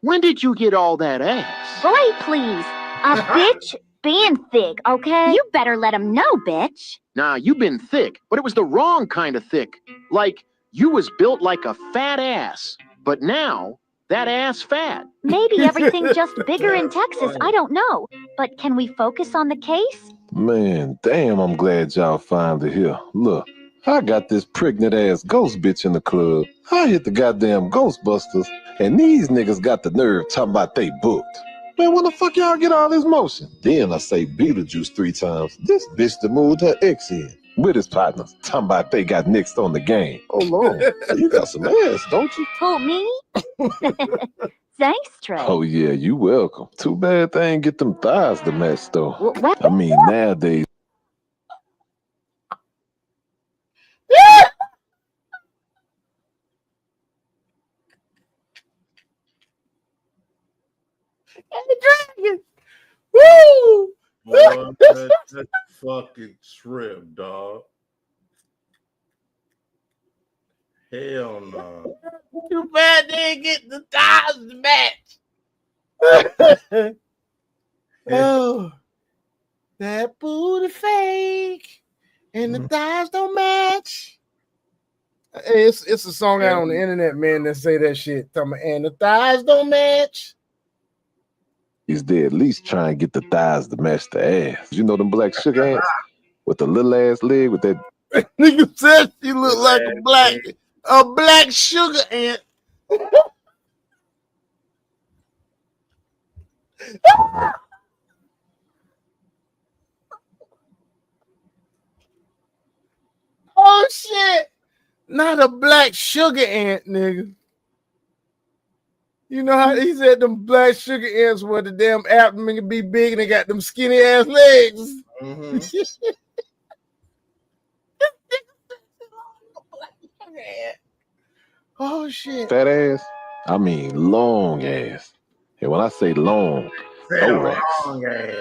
When did you get all that ass? Boy, please. A bitch being thick, okay? You better let him know, bitch. Nah, you been thick, but it was the wrong kind of thick. Like, you was built like a fat ass. But now, that ass fat. Maybe everything just bigger in Texas, I don't know. But can we focus on the case? Man, damn, I'm glad y'all finally here. Look, I got this pregnant ass ghost bitch in the club. I hit the goddamn Ghostbusters, and these niggas got the nerve talking about they booked. Man, when the fuck y'all get all this motion? Then I say Beetlejuice 3 times. This bitch that moved her ex in with his partners, talking about they got next on the game. Oh, Lord, you got some ass, don't you? Who, me? Thanks, Trey. Oh, yeah, you welcome. Too bad they ain't get them thighs to match, though. What? I mean, nowadays. Dragon. Woo! Boy, that's fucking shrimp, dog. Hell no. Too bad they ain't get the thighs to match. Oh, that booty fake and the thighs don't match. Hey, it's a song out on the internet, man, that say that shit. Talking about, and the thighs don't match. He's there at least trying to get the thighs to match the ass. You know them black sugar ants with the little ass leg with that. Nigga said she look like a black sugar ant. Oh shit! Not a black sugar ant, nigga. You know how he said them black sugar ants where the damn abdomen can be big and they got them skinny ass legs. Mm-hmm. Oh shit! Fat ass? I mean long ass. And when I say long, thorax.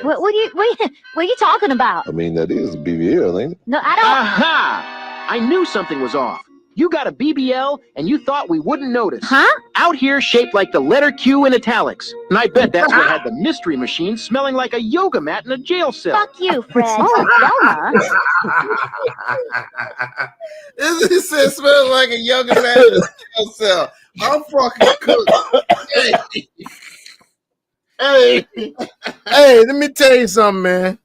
What are you talking about? I mean, that is a BBL, ain't it? No, I don't. Aha! I knew something was off. You got a BBL, and you thought we wouldn't notice. Huh? Out here shaped like the letter Q in italics. And I bet that's what had the mystery machine smelling like a yoga mat in a jail cell. Fuck you, Fred. Velma. It says smells like a yoga mat in a jail cell. I'm fucking cooked. Hey, let me tell you something, man.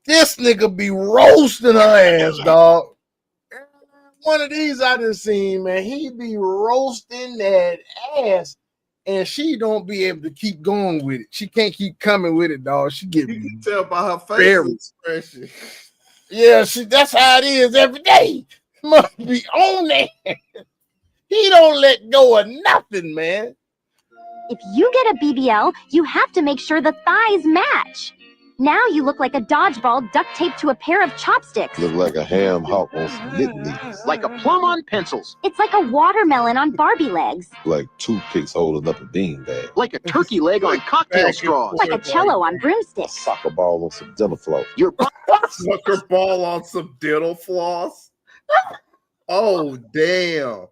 This nigga be roasting her ass, dog. One of these I done seen, man. He be roasting that ass, and she don't be able to keep going with it. She can't keep coming with it, dog. She get. You can tell by her facial expression. Yeah, that's how it is every day. Must be on that. He don't let go of nothing, man. If you get a BBL, you have to make sure the thighs match. Now you look like a dodgeball duct taped to a pair of chopsticks. Look like a ham hock on some knitting needles. Like a plum on pencils. It's like a watermelon on Barbie legs. Like toothpicks holding up a beanbag. Like a turkey leg on cocktail straws. Like a cello on broomsticks. Soccer ball on some dental floss. Your sucker ball on some dental floss. Oh damn!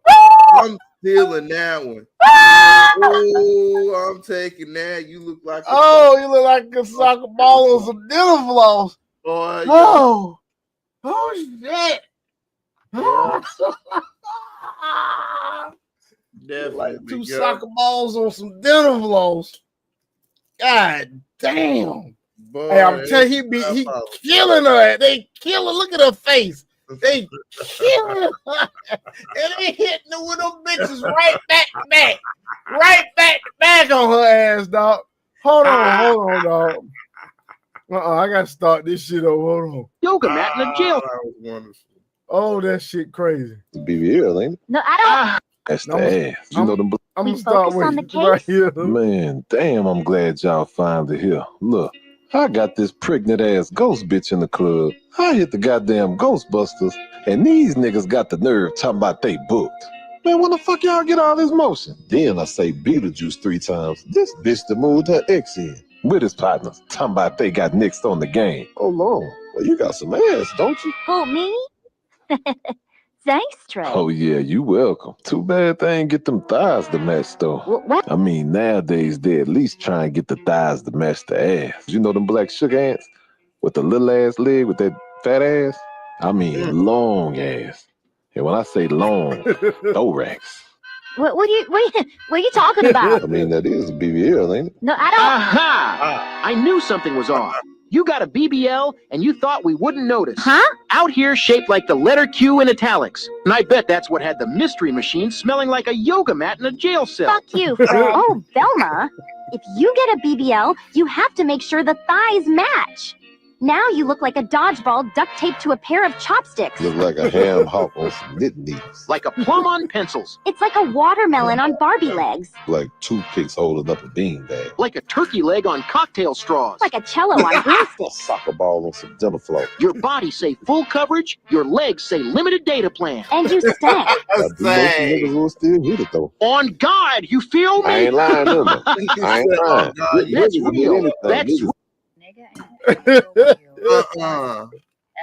I'm stealing that one. Oh, I'm taking that. You look like you look like a soccer ball on some dental floss. Boy, Oh shit! Definitely like two soccer balls on some dental floss. God damn! Boy, hey, I'm telling you, he killing her. They kill her. Look at her face. They killing her, and they hitting her with them bitches right back to back on her ass, dog. Hold on, dog. I gotta start this shit over. Hold on. Yoga mat in a jail. That was wonderful. Oh, that shit crazy. The BBL, ain't it? No, I don't. That's the ass. You know them. I'm gonna start with on the case? right here. Man, damn, I'm glad y'all finally here. Look, I got this pregnant ass ghost bitch in the club. I hit the goddamn Ghostbusters, and these niggas got the nerve talking about they booked. Man, when the fuck y'all get all this motion? Then I say Beetlejuice 3 times. This bitch that moved her ex in with his partners, talking about they got next on the game. Oh, Lord. Well, you got some ass, don't you? Who, me? Thanks, Trey. Oh, yeah, you welcome. Too bad they ain't get them thighs to match, though. What? I mean, nowadays, they at least try and get the thighs to match the ass. You know them black sugar ants with the little ass leg with that fat ass? I mean, long ass. And when I say long, thorax. What are you talking about? I mean, that is a BBL, ain't it? No, I don't. Aha! I knew something was off. You got a BBL and you thought we wouldn't notice. Huh? Out here shaped like the letter Q in italics. And I bet that's what had the mystery machine smelling like a yoga mat in a jail cell. Fuck you, Fred. Oh, Velma. If you get a BBL, you have to make sure the thighs match. Now you look like a dodgeball duct taped to a pair of chopsticks. Look like a ham hock on some knit needles. Like a plum on pencils. It's like a watermelon on Barbie legs. Like toothpicks holding up a beanbag. Like a turkey leg on cocktail straws. Like a cello on broomsticks. A soccer ball on some dental floss. Your body say full coverage, your legs say limited data plan. And you stink. I do know some niggas will still hit it, though. On God, you feel me? I ain't lying, no. I ain't lying. That's real. That's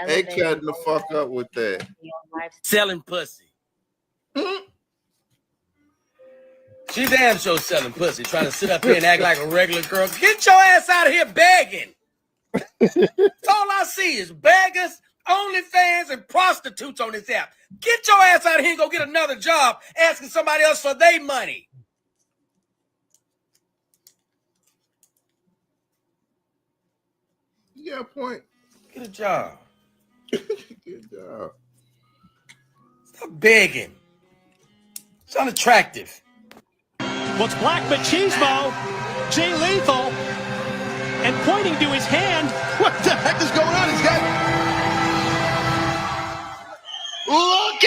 They cutting the fuck up with that. Selling pussy. She damn sure selling pussy, trying to sit up here and act like a regular girl. Get your ass out of here begging. That's all I see is beggars, OnlyFans, and prostitutes on this app. Get your ass out of here and go get another job asking somebody else for their money. You got a point. Get a job. Good job. Stop begging. It's unattractive. What's Black Machismo, Jay Lethal, and pointing to his hand. What the heck is going on? He's got. Look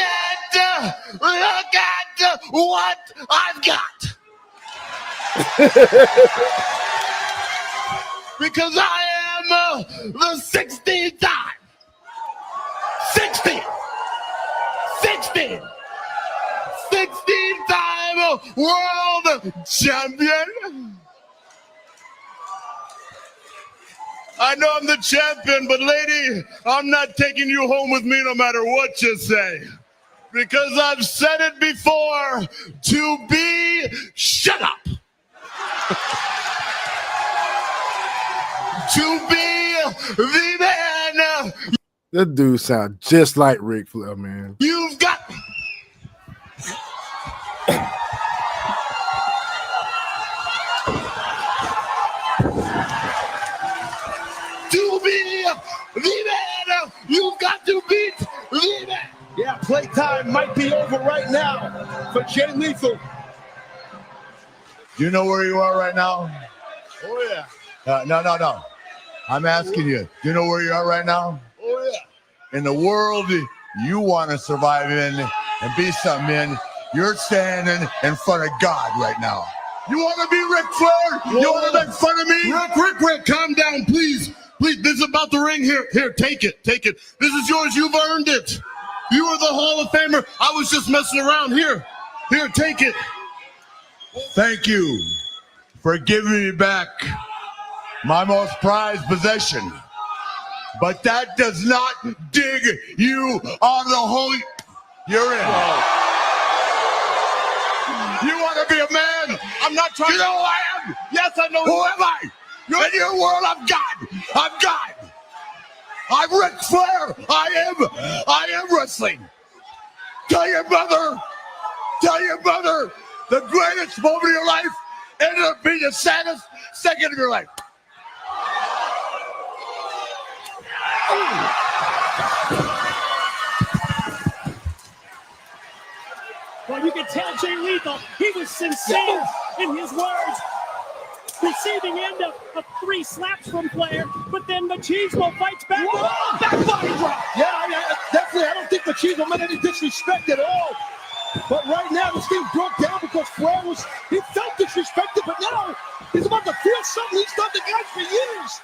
at what I've got. Because I am the 16th time. 16th time world champion. I know I'm the champion, but lady, I'm not taking you home with me no matter what you say. Because I've said it before, to be, shut up. To be the man. That dude sound just like Ric Flair, man. You've got. To be the man, you've got to beat the man. Yeah, playtime might be over right now for Jay Lethal. Do you know where you are right now? Oh, yeah. No. I'm asking you, do you know where you are right now? Oh, yeah. In the world you want to survive in and be something in, you're standing in front of God right now. You want to be Ric Flair? You want to make fun of me? Rick, calm down, please. Please, this is about the ring here. Here, take it. This is yours. You've earned it. You are the Hall of Famer. I was just messing around. Here, take it. Thank you for giving me back my most prized possession. But that does not dig you out of the hole you're in. You want to be a man? I'm not trying. You know who I am? Yes, I know. Who am I? In your world, I'm God. I'm Ric Flair. I am wrestling. Tell your mother, the greatest moment of your life ended up being the saddest second of your life. Well, you can tell Jay Lethal, he was sincere in his words. Receiving end of 3 slaps from Flair, but then Machismo fights back. Whoa, that body drop. Yeah, definitely. I don't think Machismo meant any disrespect at all. But right now, this thing broke down because Flair he felt disrespected, but now he's about to feel something he's done to guys for years.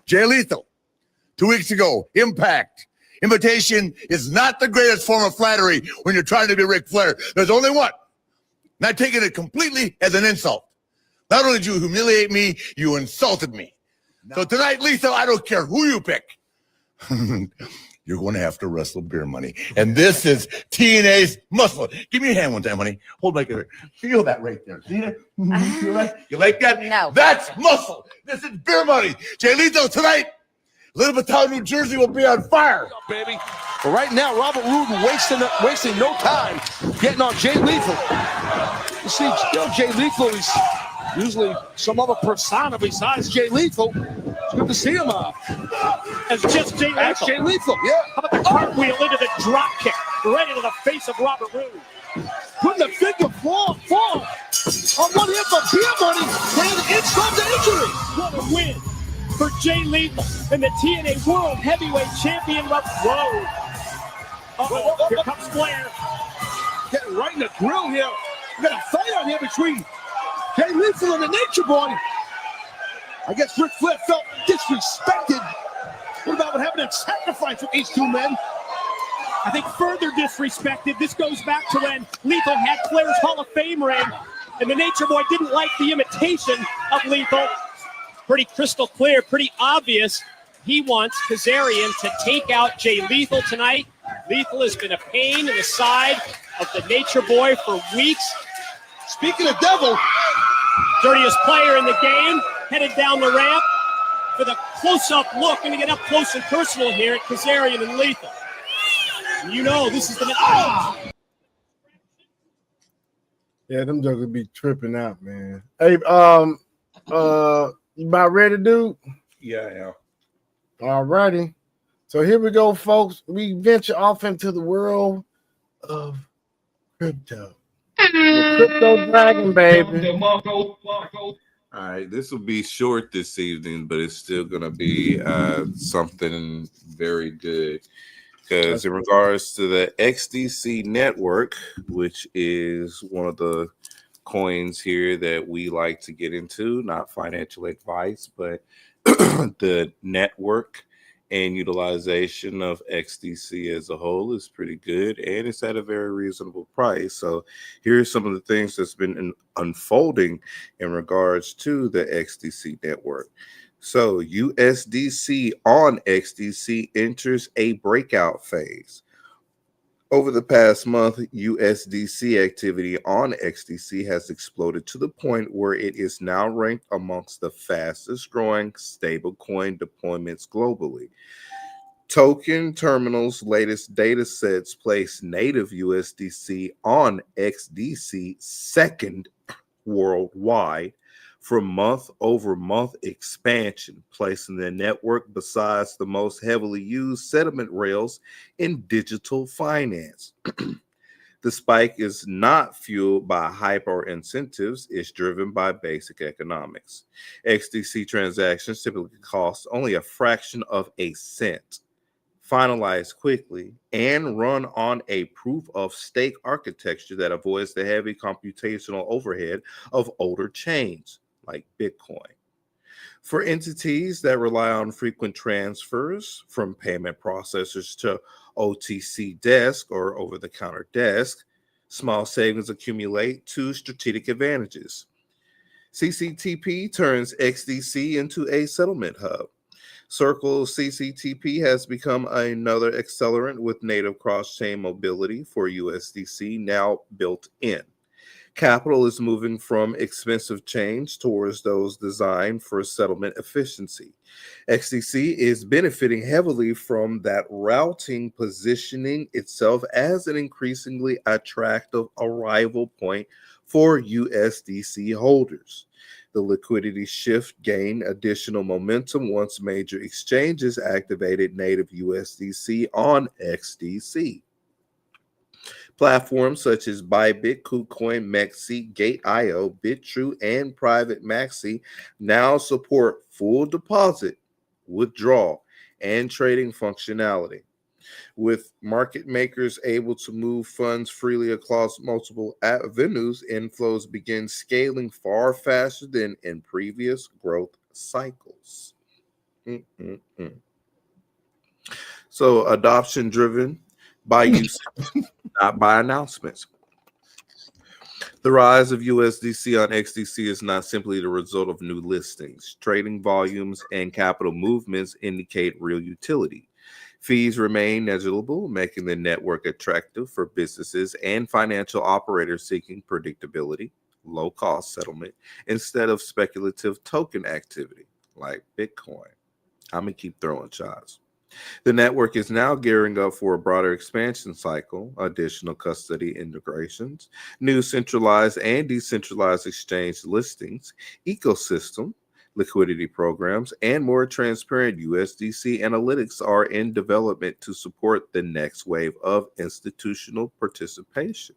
Jay Lethal, 2 weeks ago, Impact. Imitation is not the greatest form of flattery when you're trying to be Ric Flair. There's only one. Not taking it completely as an insult. Not only did you humiliate me, you insulted me. No. So tonight, Lethal, I don't care who you pick. You're going to have to wrestle Beer Money. And this is TNA's muscle. Give me your hand one time, honey. Hold my hair. Feel that right there. See that? Feel that? You like that? No. That's muscle. This is Beer Money. Jay Lethal tonight. Little Town, New Jersey will be on fire. Baby. But right now, Robert Roode wasting no time getting on Jay Lethal. You see, Jay Lethal is usually some other persona besides Jay Lethal. It's good to see him as just Jay Lethal. Jay Lethal, yeah. How about the cartwheel into the drop kick, right into the face of Robert Roode. Putting the figure fall on one hip of Beer Money, and insult to injury. What a win for Jay Lethal and the TNA World Heavyweight Champion Road. Uh-oh, here comes Flair. Getting right in the grill here. We got a fight on here between Jay Lethal and the Nature Boy. I guess Ric Flair felt disrespected. What about what happened at Sacrifice with these two men? I think further disrespected. This goes back to when Lethal had Flair's Hall of Fame ring, and the Nature Boy didn't like the imitation of Lethal. Pretty crystal clear, pretty obvious. He wants Kazarian to take out Jay Lethal tonight. Lethal has been a pain in the side of the Nature Boy for weeks. Speaking of devil, dirtiest player in the game, headed down the ramp for the close-up look. Going to get up close and personal here at Kazarian and Lethal. You know, this is the... Oh! Yeah, them jokers be tripping out, man. Hey, you about ready, dude? Yeah, I am. All righty. So here we go, folks. We venture off into the world of crypto. The crypto dragon, baby. All right, this will be short this evening, but it's still going to be something very good. Because in regards to the XDC network, which is one of the coins here that we like to get into, not financial advice, but the network and utilization of XDC as a whole is pretty good, and it's at a very reasonable price. So here's some of the things that's been unfolding in regards to the XDC network. So USDC on XDC enters a breakout phase. Over the past month, USDC activity on XDC has exploded to the point where it is now ranked amongst the fastest growing stablecoin deployments globally. Token Terminal's latest data sets place native USDC on XDC second worldwide for month-over-month expansion, placing the network besides the most heavily used settlement rails in digital finance. The spike is not fueled by hype or incentives, it's driven by basic economics. XDC transactions typically cost only a fraction of a cent, finalize quickly, and run on a proof-of-stake architecture that avoids the heavy computational overhead of older chains like Bitcoin. For entities that rely on frequent transfers from payment processors to OTC desk or over-the-counter desk, small savings accumulate to strategic advantages. CCTP turns XDC into a settlement hub. Circle CCTP has become another accelerant with native cross-chain mobility for USDC now built in. Capital is moving from expensive chains towards those designed for settlement efficiency. XDC is benefiting heavily from that routing, positioning itself as an increasingly attractive arrival point for USDC holders. The liquidity shift gained additional momentum once major exchanges activated native USDC on XDC. Platforms such as Bybit, KuCoin, Mexi, Gate.io, BitTrue, and Private Maxi now support full deposit, withdrawal, and trading functionality. With market makers able to move funds freely across multiple venues, inflows begin scaling far faster than in previous growth cycles. So adoption driven by usage, not by announcements. The rise of USDC on XDC is not simply the result of new listings. Trading volumes and capital movements indicate real utility. Fees remain negligible, making the network attractive for businesses and financial operators seeking predictability, low-cost settlement, instead of speculative token activity like Bitcoin. I'm going to keep throwing shots. The network is now gearing up for a broader expansion cycle, additional custody integrations, new centralized and decentralized exchange listings, ecosystem, liquidity programs, and more transparent USDC analytics are in development to support the next wave of institutional participation.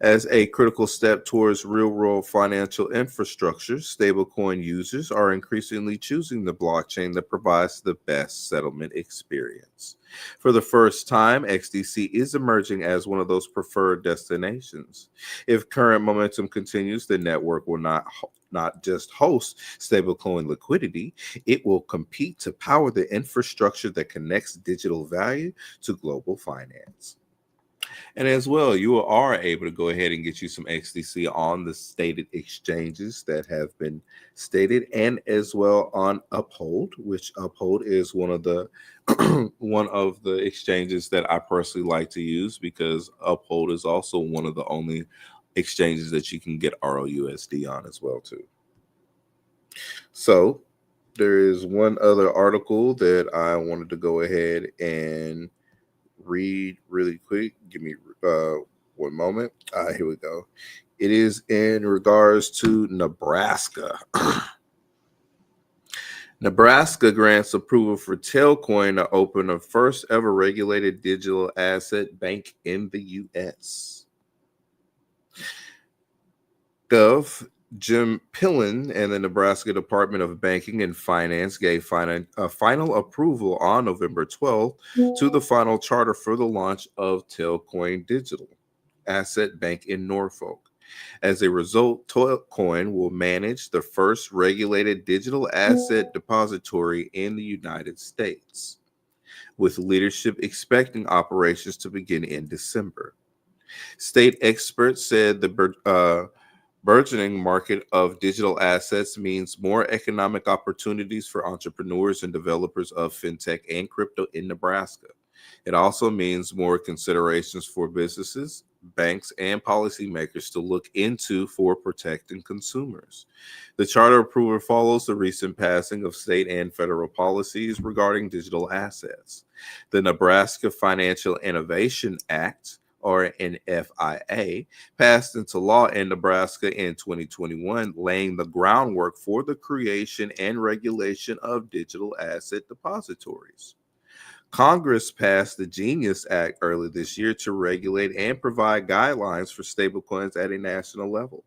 As a critical step towards real-world financial infrastructure, stablecoin users are increasingly choosing the blockchain that provides the best settlement experience. For the first time, XDC is emerging as one of those preferred destinations. If current momentum continues, the network will not just host stablecoin liquidity, it will compete to power the infrastructure that connects digital value to global finance. And as well, you are able to go ahead and get you some XDC on the stated exchanges that have been stated, and as well on Uphold, which Uphold is one of the one of the exchanges that I personally like to use, because Uphold is also one of the only exchanges that you can get ROUSD on as well too. So there is one other article that I wanted to go ahead and read really quick. Give me one moment. Here we go. It is in regards to Nebraska. Nebraska grants approval for Tailcoin to open a first ever regulated digital asset bank in the U.S. Gov. Jim Pillen and the Nebraska Department of Banking and Finance gave final approval on November 12th to the final charter for the launch of Tailcoin Digital Asset Bank in Norfolk. As a result, Tailcoin will manage the first regulated digital asset depository in the United States, with leadership expecting operations to begin in December. State experts said the burgeoning market of digital assets means more economic opportunities for entrepreneurs and developers of fintech and crypto in Nebraska. It also means more considerations for businesses, banks, and policymakers to look into for protecting consumers. The charter approval follows the recent passing of state and federal policies regarding digital assets. The Nebraska Financial Innovation Act, or NFIA, passed into law in Nebraska in 2021, laying the groundwork for the creation and regulation of digital asset depositories. Congress passed the Genius Act early this year to regulate and provide guidelines for stablecoins at a national level.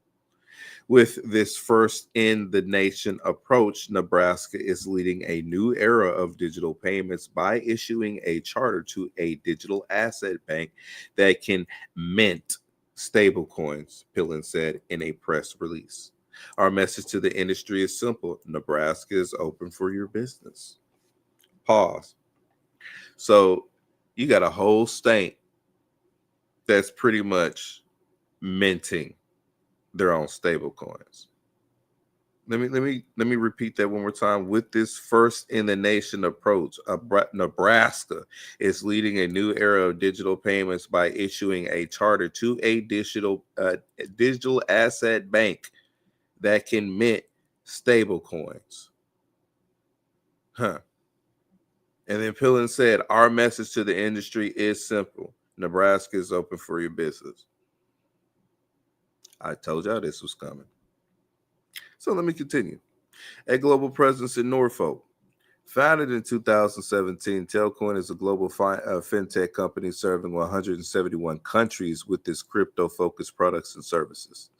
With this first-in-the-nation approach, Nebraska is leading a new era of digital payments by issuing a charter to a digital asset bank that can mint stablecoins, Pillen said in a press release. Our message to the industry is simple: Nebraska is open for your business. Pause. So you got a whole state that's pretty much minting their own stable coins. Let me repeat that one more time. With this first in the nation approach, Nebraska is leading a new era of digital payments by issuing a charter to a digital asset bank that can mint stable coins. And then Pillen said, our message to the industry is simple: Nebraska is open for your business. I told y'all this was coming. So let me continue. A global presence in Norfolk. Founded in 2017, Tailcoin is a global fintech company serving 171 countries with its crypto-focused products and services.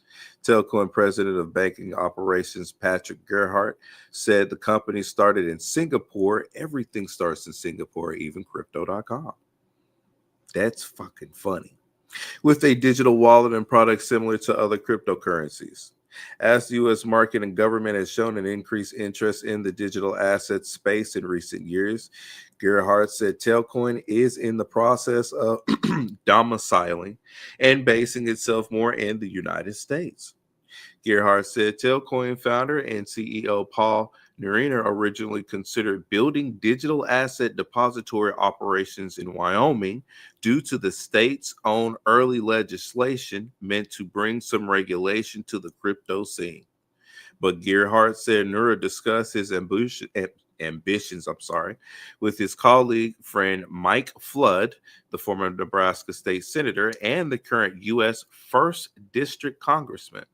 Tailcoin President of Banking Operations Patrick Gerhardt said the company started in Singapore. Everything starts in Singapore, even crypto.com. That's fucking funny. With a digital wallet and products similar to other cryptocurrencies. As the U.S. market and government has shown an increased interest in the digital asset space in recent years, Gerhardt said Tailcoin is in the process of domiciling and basing itself more in the United States. Gerhardt said Tailcoin founder and CEO Paul Neriner originally considered building digital asset depository operations in Wyoming due to the state's own early legislation meant to bring some regulation to the crypto scene. But Gerhardt said Nura discussed his ambitions, with his colleague friend Mike Flood, the former Nebraska state senator and the current U.S. 1st District congressman.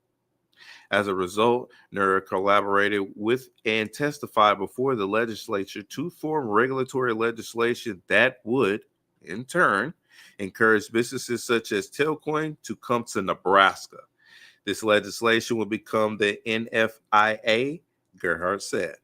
As a result, Nura collaborated with and testified before the legislature to form regulatory legislation that would, in turn, encourage businesses such as Tailcoin to come to Nebraska. This legislation will become the NFIA, Gerhardt said.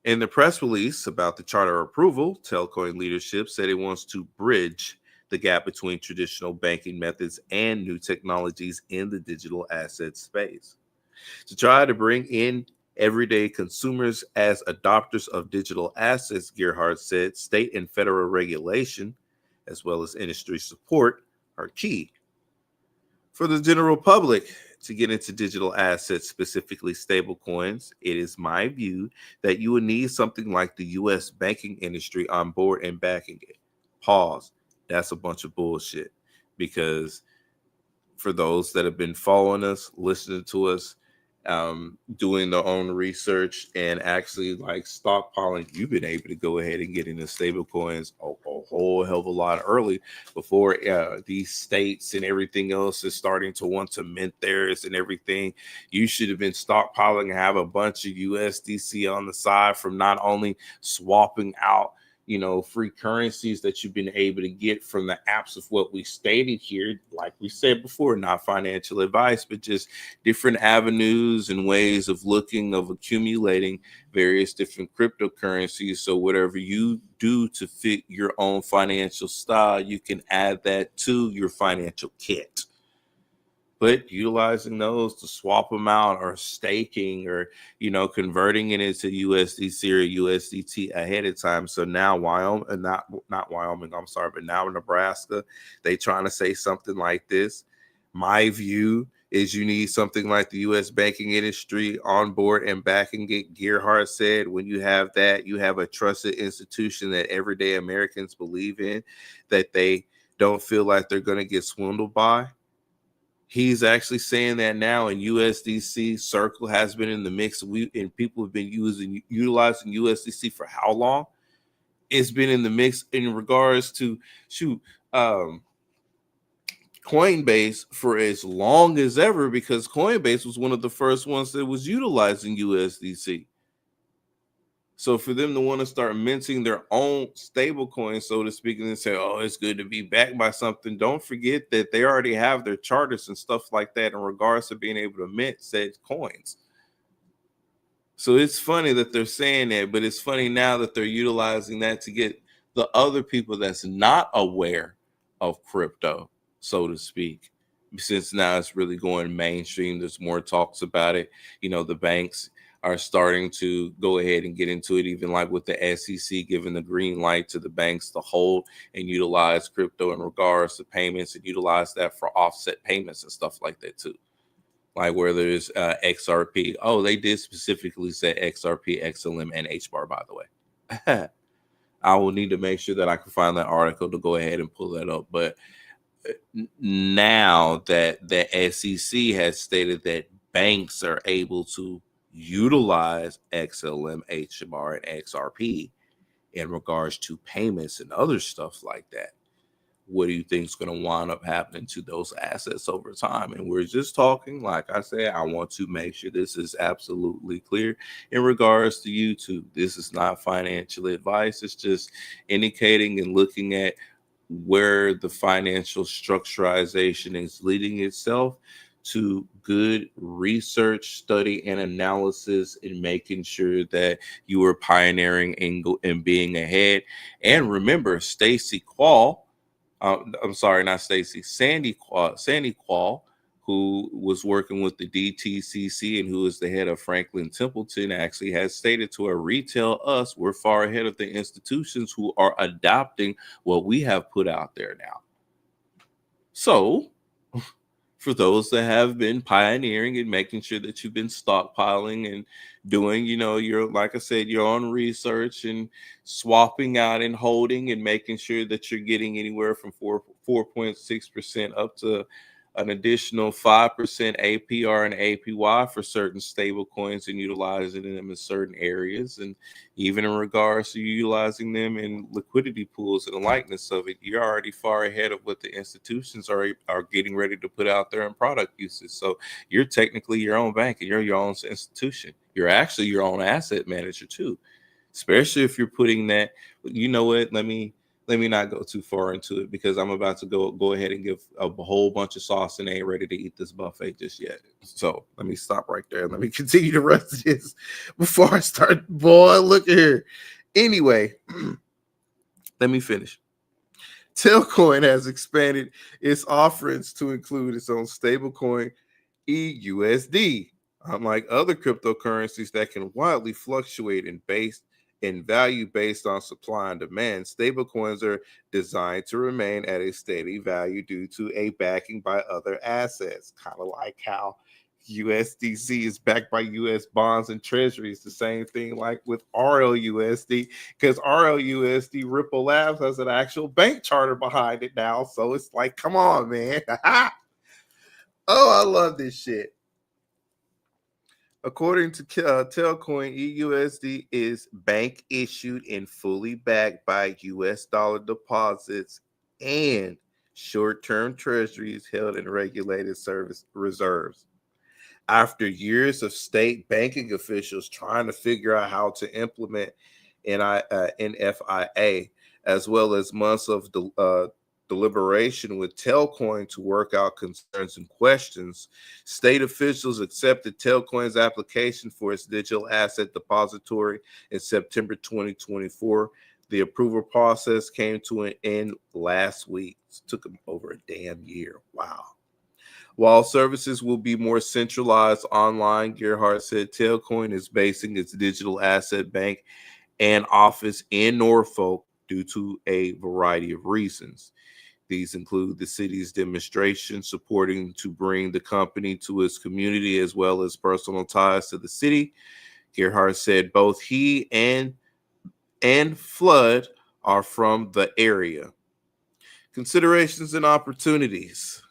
In the press release about the charter approval, Tailcoin leadership said it wants to bridge the gap between traditional banking methods and new technologies in the digital asset space. To try to bring in everyday consumers as adopters of digital assets, Gerhardt said state and federal regulation, as well as industry support, are key. For the general public to get into digital assets, specifically stablecoins, it is my view that you would need something like the U.S. banking industry on board and backing it. Pause. That's a bunch of bullshit, because for those that have been following us, listening to us, doing their own research and actually like stockpiling, you've been able to go ahead and get into stable coins a whole hell of a lot early before these states and everything else is starting to want to mint theirs and everything. You should have been stockpiling and have a bunch of USDC on the side from not only swapping out free currencies that you've been able to get from the apps of what we stated here. Like we said before, not financial advice, but just different avenues and ways of accumulating various different cryptocurrencies. So whatever you do to fit your own financial style, you can add that to your financial kit. But utilizing those to swap them out or staking or, converting it into USDC or USDT ahead of time. So now but now Nebraska, they trying to say something like this. My view is you need something like the U.S. banking industry on board and backing it. Gerhardt said, when you have that, you have a trusted institution that everyday Americans believe in, that they don't feel like they're going to get swindled by. He's actually saying that now, and USDC Circle has been in the mix. And people have been utilizing USDC for how long? It's been in the mix in regards to Coinbase for as long as ever, because Coinbase was one of the first ones that was utilizing USDC. So for them to want to start minting their own stable coin, so to speak, and then say, oh, it's good to be backed by something, don't forget that they already have their charters and stuff like that in regards to being able to mint said coins. So it's funny that they're saying that, but it's funny now that they're utilizing that to get the other people that's not aware of crypto, so to speak. Since now it's really going mainstream, there's more talks about it. The banks are starting to go ahead and get into it, even like with the SEC giving the green light to the banks to hold and utilize crypto in regards to payments and utilize that for offset payments and stuff like that too. Like where there's XRP. Oh, they did specifically say XRP, XLM, and HBAR, by the way. I will need to make sure that I can find that article to go ahead and pull that up. But now that the SEC has stated that banks are able to utilize XLM, HMR, and XRP in regards to payments and other stuff like that, what do you think is going to wind up happening to those assets over time? And we're just talking, like I said, I want to make sure this is absolutely clear in regards to YouTube. This is not financial advice. It's just indicating and looking at where the financial structurization is leading itself to good research, study, and analysis, and making sure that you are pioneering and being ahead. And remember, Sandy Qual, who who was working with the DTCC and who is the head of Franklin Templeton, actually has stated to a retail us, we're far ahead of the institutions who are adopting what we have put out there now. So, for those that have been pioneering and making sure that you've been stockpiling and doing, your, like I said, your own research and swapping out and holding and making sure that you're getting anywhere from 4.6% up to an additional 5% APR and APY for certain stable coins and utilizing them in certain areas. And even in regards to utilizing them in liquidity pools and the likeness of it, you're already far ahead of what the institutions are getting ready to put out there in product uses. So you're technically your own bank and you're your own institution. You're actually your own asset manager too, especially if you're putting that, you know what, let me not go too far into it because I'm about to go ahead and give a whole bunch of sauce and I ain't ready to eat this buffet just yet. So let me stop right there. Let me continue the rest of this before I start. Boy, look here. Anyway, let me finish. Tailcoin has expanded its offerings to include its own stablecoin, EUSD. Unlike other cryptocurrencies that can wildly fluctuate in value based on supply and demand, stablecoins are designed to remain at a steady value due to a backing by other assets, kind of like how USDC is backed by US bonds and treasuries. The same thing like with RLUSD, because RLUSD Ripple Labs has an actual bank charter behind it now. So it's like, come on, man. Oh, I love this shit. According to Tailcoin, EUSD is bank issued and fully backed by US dollar deposits and short-term treasuries held in regulated service reserves. After years of state banking officials trying to figure out how to implement NFIA, as well as months of deliberation with Tailcoin to work out concerns and questions, state officials accepted Tailcoin's application for its digital asset depository in September 2024. The approval process came to an end last week. It took them over a damn year. Wow. While services will be more centralized online, Gerhardt said Tailcoin is basing its digital asset bank and office in Norfolk due to a variety of reasons. These include the city's demonstration supporting to bring the company to its community as well as personal ties to the city. Gerhardt said both he and Flood are from the area. Considerations and opportunities.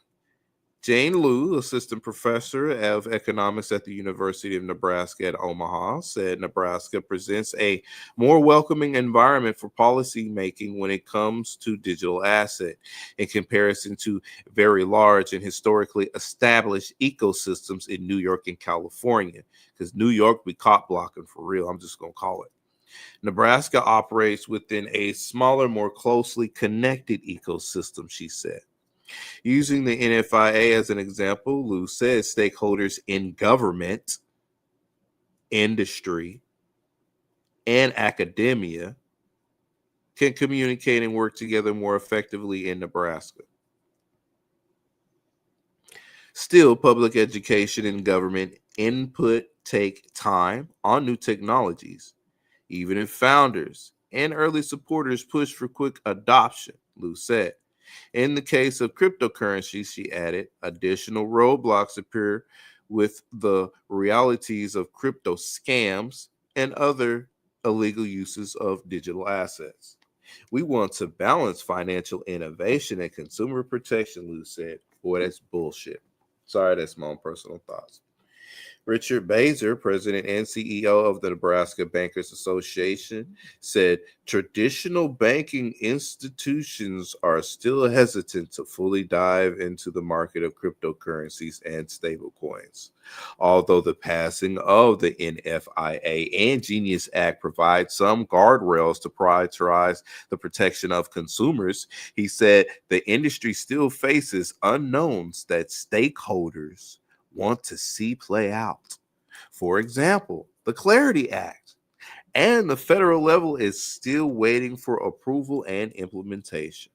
Jane Liu, assistant professor of economics at the University of Nebraska at Omaha, said Nebraska presents a more welcoming environment for policy making when it comes to digital asset in comparison to very large and historically established ecosystems in New York and California. Because New York be caught blocking for real. I'm just going to call it. Nebraska operates within a smaller, more closely connected ecosystem, she said. Using the NFIA as an example, Liu says stakeholders in government, industry, and academia can communicate and work together more effectively in Nebraska. Still, public education and government input take time on new technologies, even if founders and early supporters push for quick adoption, Liu said. In the case of cryptocurrency, she added, additional roadblocks appear with the realities of crypto scams and other illegal uses of digital assets. We want to balance financial innovation and consumer protection, Liu said. Boy, that's bullshit. Sorry, that's my own personal thoughts. Richard Bazer, president and CEO of the Nebraska Bankers Association, said traditional banking institutions are still hesitant to fully dive into the market of cryptocurrencies and stablecoins. Although the passing of the NFIA and Genius Act provide some guardrails to prioritize the protection of consumers, he said the industry still faces unknowns that stakeholders want to see play out. For example, the Clarity Act and the federal level is still waiting for approval and implementation.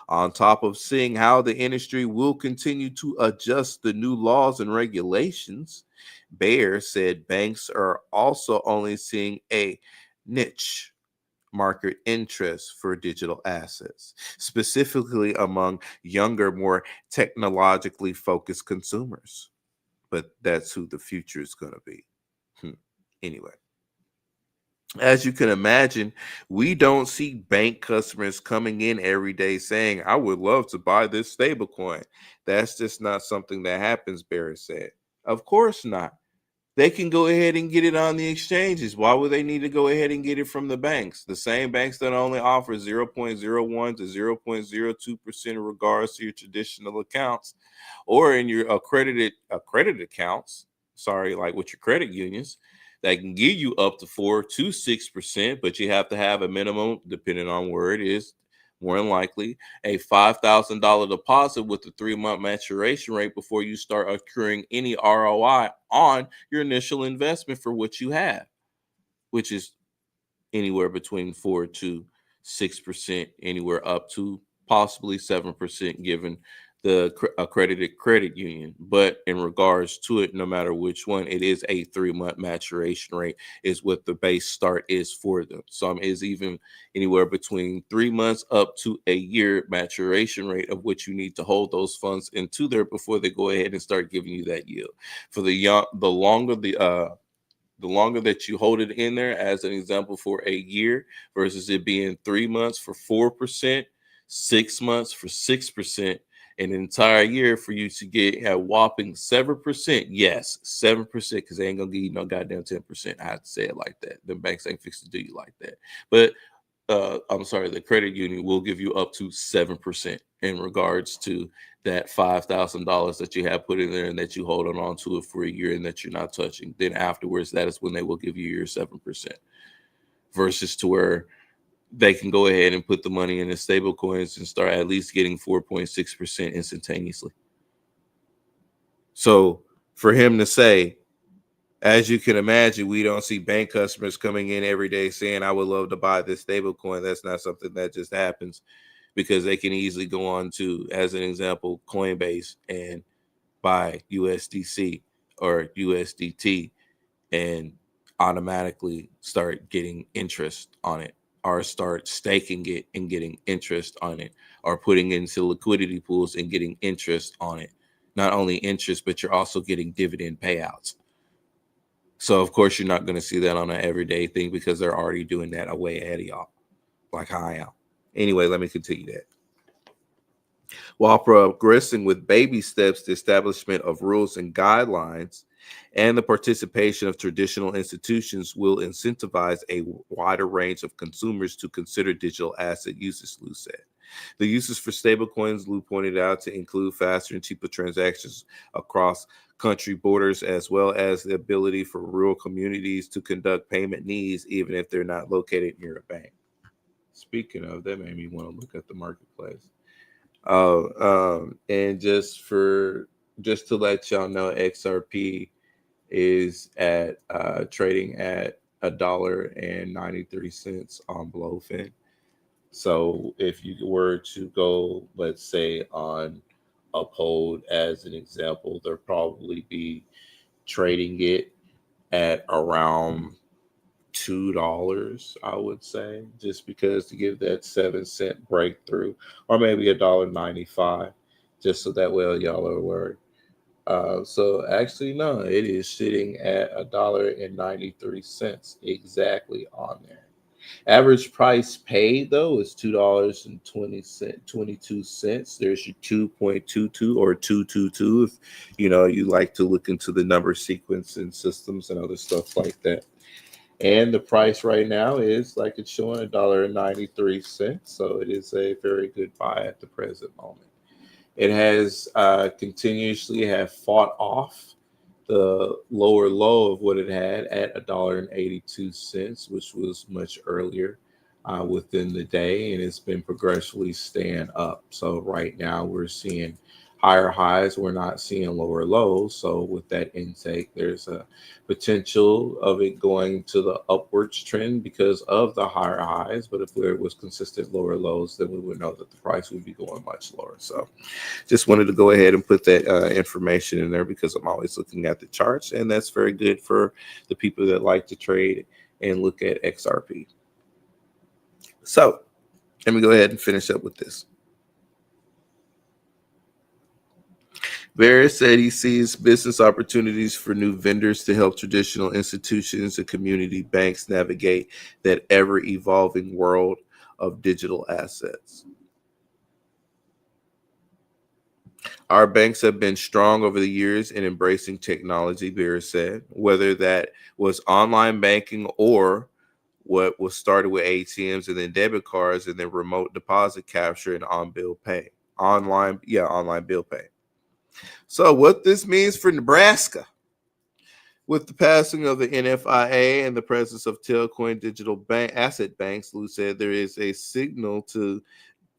On top of seeing how the industry will continue to adjust the new laws and regulations, Bayer said banks are also only seeing a niche market interest for digital assets, specifically among younger, more technologically focused consumers. But that's who the future is going to be. Anyway, as you can imagine, we don't see bank customers coming in every day saying, I would love to buy this stablecoin. That's just not something that happens, Barrett said. Of course not. They can go ahead and get it on the exchanges. Why would they need to go ahead and get it from the banks? The same banks that only offer 0.01 to 0.02% in regards to your traditional accounts or in your accredited accounts, like with your credit unions, that can give you up to 4 to 6%, but you have to have a minimum, depending on where it is, more than likely, a $5,000 deposit with a 3-month maturation rate before you start accruing any ROI on your initial investment for what you have, which is anywhere between 4 to 6%, anywhere up to possibly 7%, given the accredited credit union. But in regards to it, no matter which one, it is a 3-month maturation rate is what the base start is for them. Some is even anywhere between 3 months up to a year maturation rate of which you need to hold those funds into there before they go ahead and start giving you that yield. For the longer that you hold it in there, as an example, for a year versus it being 3 months for 4%, 6 months for 6%, an entire year for you to get a whopping 7%. Yes, 7%, because they ain't gonna give you no goddamn 10%. I have to say it like that. The banks ain't fixed to do you like that. But I'm sorry, the credit union will give you up to 7% in regards to that $5,000 that you have put in there and that you hold on to it for a year and that you're not touching. Then afterwards, that is when they will give you your 7%, versus to where they can go ahead and put the money in the stable coins and start at least getting 4.6% instantaneously. So for him to say, as you can imagine, we don't see bank customers coming in every day saying, I would love to buy this stable coin. That's not something that just happens, because they can easily go on to, as an example, Coinbase and buy USDC or USDT and automatically start getting interest on it, or start staking it and getting interest on it, or putting into liquidity pools and getting interest on it. Not only interest, but you're also getting dividend payouts. So, of course, you're not going to see that on an everyday thing because they're already doing that away ahead of y'all, like I am. Anyway, let me continue that. While progressing with baby steps, the establishment of rules and guidelines and the participation of traditional institutions will incentivize a wider range of consumers to consider digital asset uses, Lou said. The uses for stablecoins, Lou pointed out, to include faster and cheaper transactions across country borders, as well as the ability for rural communities to conduct payment needs even if they're not located near a bank. Speaking of, that made me want to look at the marketplace. And just to let y'all know, XRP is at trading at $1.93 on Blowfin. So if you were to go, let's say, on Uphold as an example, they'll probably be trading it at around $2, I would say, just because to give that 7-cent breakthrough, or maybe $1.95, just so that way y'all are aware. So actually, no, it is sitting at $1.93 exactly on there. Average price paid though is $2.22. There's your 2.22 or 222 if you like to look into the number sequence and systems and other stuff like that. And the price right now is, like it's showing, $1.93. So it is a very good buy at the present moment. It has continuously have fought off the lower low of what it had at $1.82, which was much earlier within the day, and it's been progressively staying up. So right now we're seeing higher highs, we're not seeing lower lows. So with that intake, there's a potential of it going to the upwards trend because of the higher highs. But if there was consistent lower lows, then we would know that the price would be going much lower. So just wanted to go ahead and put that information in there because I'm always looking at the charts, and that's very good for the people that like to trade and look at XRP. So let me go ahead and finish up with this. Varys said he sees business opportunities for new vendors to help traditional institutions and community banks navigate that ever-evolving world of digital assets. Our banks have been strong over the years in embracing technology, Varys said, whether that was online banking or what was started with ATMs and then debit cards and then remote deposit capture and online bill pay. So what this means for Nebraska, with the passing of the NFIA and the presence of Tailcoin digital asset banks, Lou said there is a signal to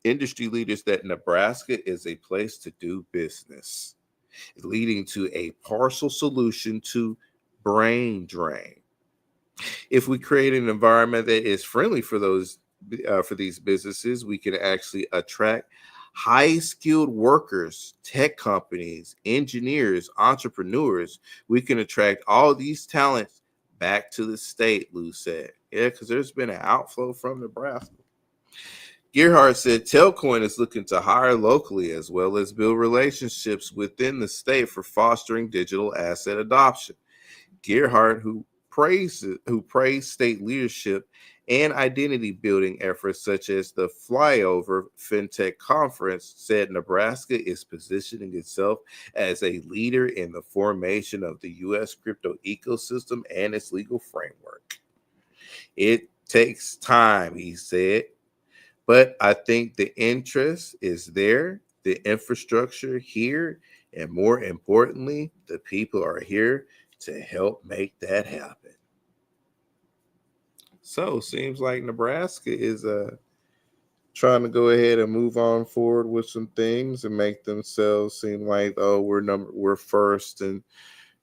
industry leaders that Nebraska is a place to do business, leading to a partial solution to brain drain. If we create an environment that is friendly for these businesses, we can actually attract high-skilled workers, tech companies, engineers, entrepreneurs. We can attract all these talents back to the state, Lou said. Yeah, because there's been an outflow from Nebraska. Gerhardt said Tailcoin is looking to hire locally as well as build relationships within the state for fostering digital asset adoption. Gerhardt, who praised state leadership and identity building efforts such as the Flyover FinTech Conference, said Nebraska is positioning itself as a leader in the formation of the U.S. crypto ecosystem and its legal framework. It takes time, he said, but I think the interest is there, the infrastructure here, and more importantly, the people are here to help make that happen. So seems like Nebraska is trying to go ahead and move on forward with some things and make themselves seem like, oh, we're first and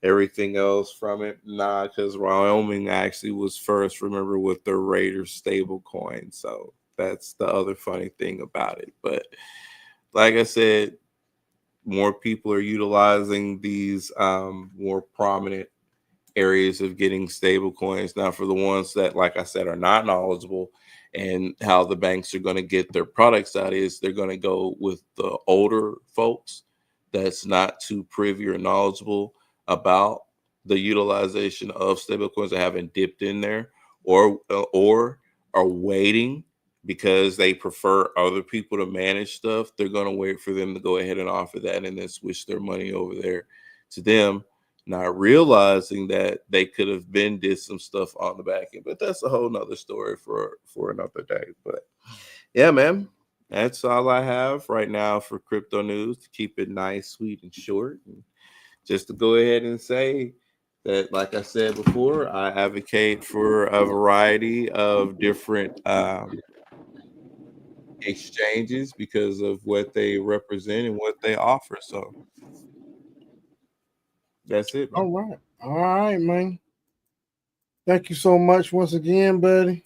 everything else from it. Nah, because Wyoming actually was first, remember, with the Raiders stable coin. So that's the other funny thing about it. But like I said, more people are utilizing these more prominent areas of getting stable coins. Now, for the ones that, like I said, are not knowledgeable and how the banks are going to get their products out is they're going to go with the older folks that's not too privy or knowledgeable about the utilization of stable coins that haven't dipped in there or are waiting because they prefer other people to manage stuff. They're going to wait for them to go ahead and offer that and then switch their money over there to them, not realizing that they could have did some stuff on the back end. But that's a whole nother story for another day. But yeah, man, that's all I have right now for crypto news, to keep it nice, sweet, and short. And just to go ahead and say that, like I said before, I advocate for a variety of different exchanges because of what they represent and what they offer. So that's it, man. All right, man. Thank you so much once again, buddy.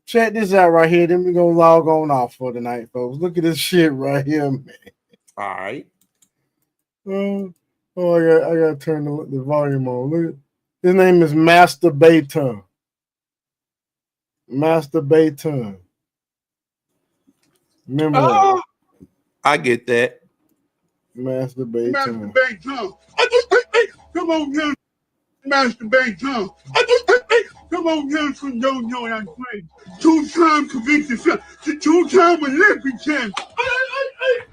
Check this out right here. Then we're gonna log on off for tonight, folks. Look at this shit right here, man. All right. I gotta turn the volume on. Look, his name is Master Bayton. Master Bayton. Remember that. I get that. Master Bayton. Come on, young Master Bayton. Come on, young from don't know what I'm playing. 2-time convicted felon. 2-time Olympic champ.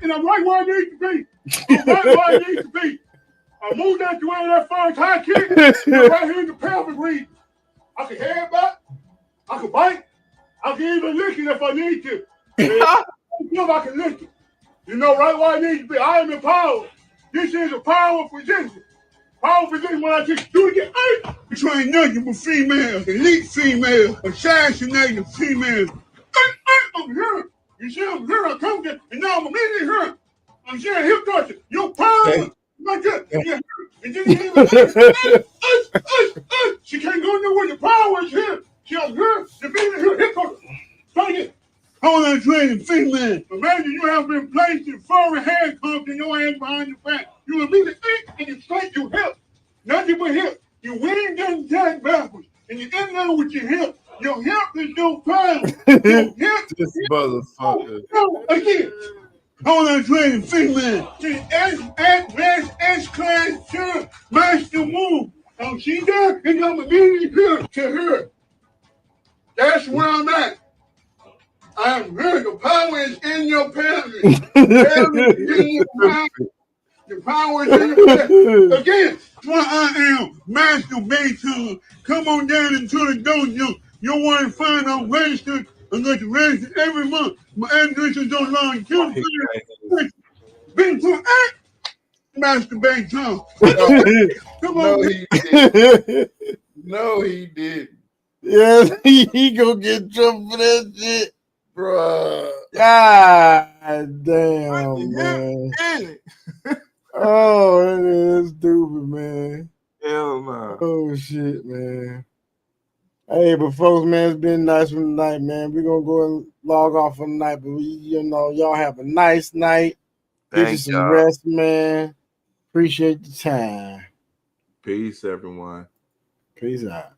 And I'm right where I need to be. I moved out the way of that first high kick. I'm right here in the pelvic region. I can headbutt. I can bite. I can even lick it if I need to. I can lick it. You know right where I need to be. I am empowered. This is a power position. Power position when I just do it again. This ain't nothing but females, elite females, assassinating females. I'm here. You see, I'm here. I come there, and now I'm immediately here. I'm saying hip thrusting. Your power, like that. Yeah. And then she can't go nowhere. The power is here. She up here. The baby here. Hip thrusting. Straight it. Hold on, training, feet man. Imagine you have been placed in foreign handcuffs and your hands behind your back. You immediately think and you straight your hip. Nothing but hip. Your wing doesn't tag backwards. And you end there with your hip. Your hip is no power. Your hip. This motherfucker. No, again. Hold on, training, feet man. S-class, sure. Master move. Now she there and I'm immediately here to her. That's where I'm at. I'm here. The power is in your family. The power is in your family. Again, that's why I am Master Bayton. Come on down into the dojo. You'll want to find out registered. I'm going to register every month. My address is online. Bayton, Master Bayton. Come on. No, he didn't. Yes, he gonna get in trouble for that shit. Bruh. God damn, man. Oh, that is stupid, man. Hell no. Oh, shit, man. Hey, but folks, man, it's been nice for the night, man. We're gonna go and log off for the night, but y'all have a nice night. Get you Thank some y'all. rest, man. Appreciate the time. Peace, everyone. Peace out.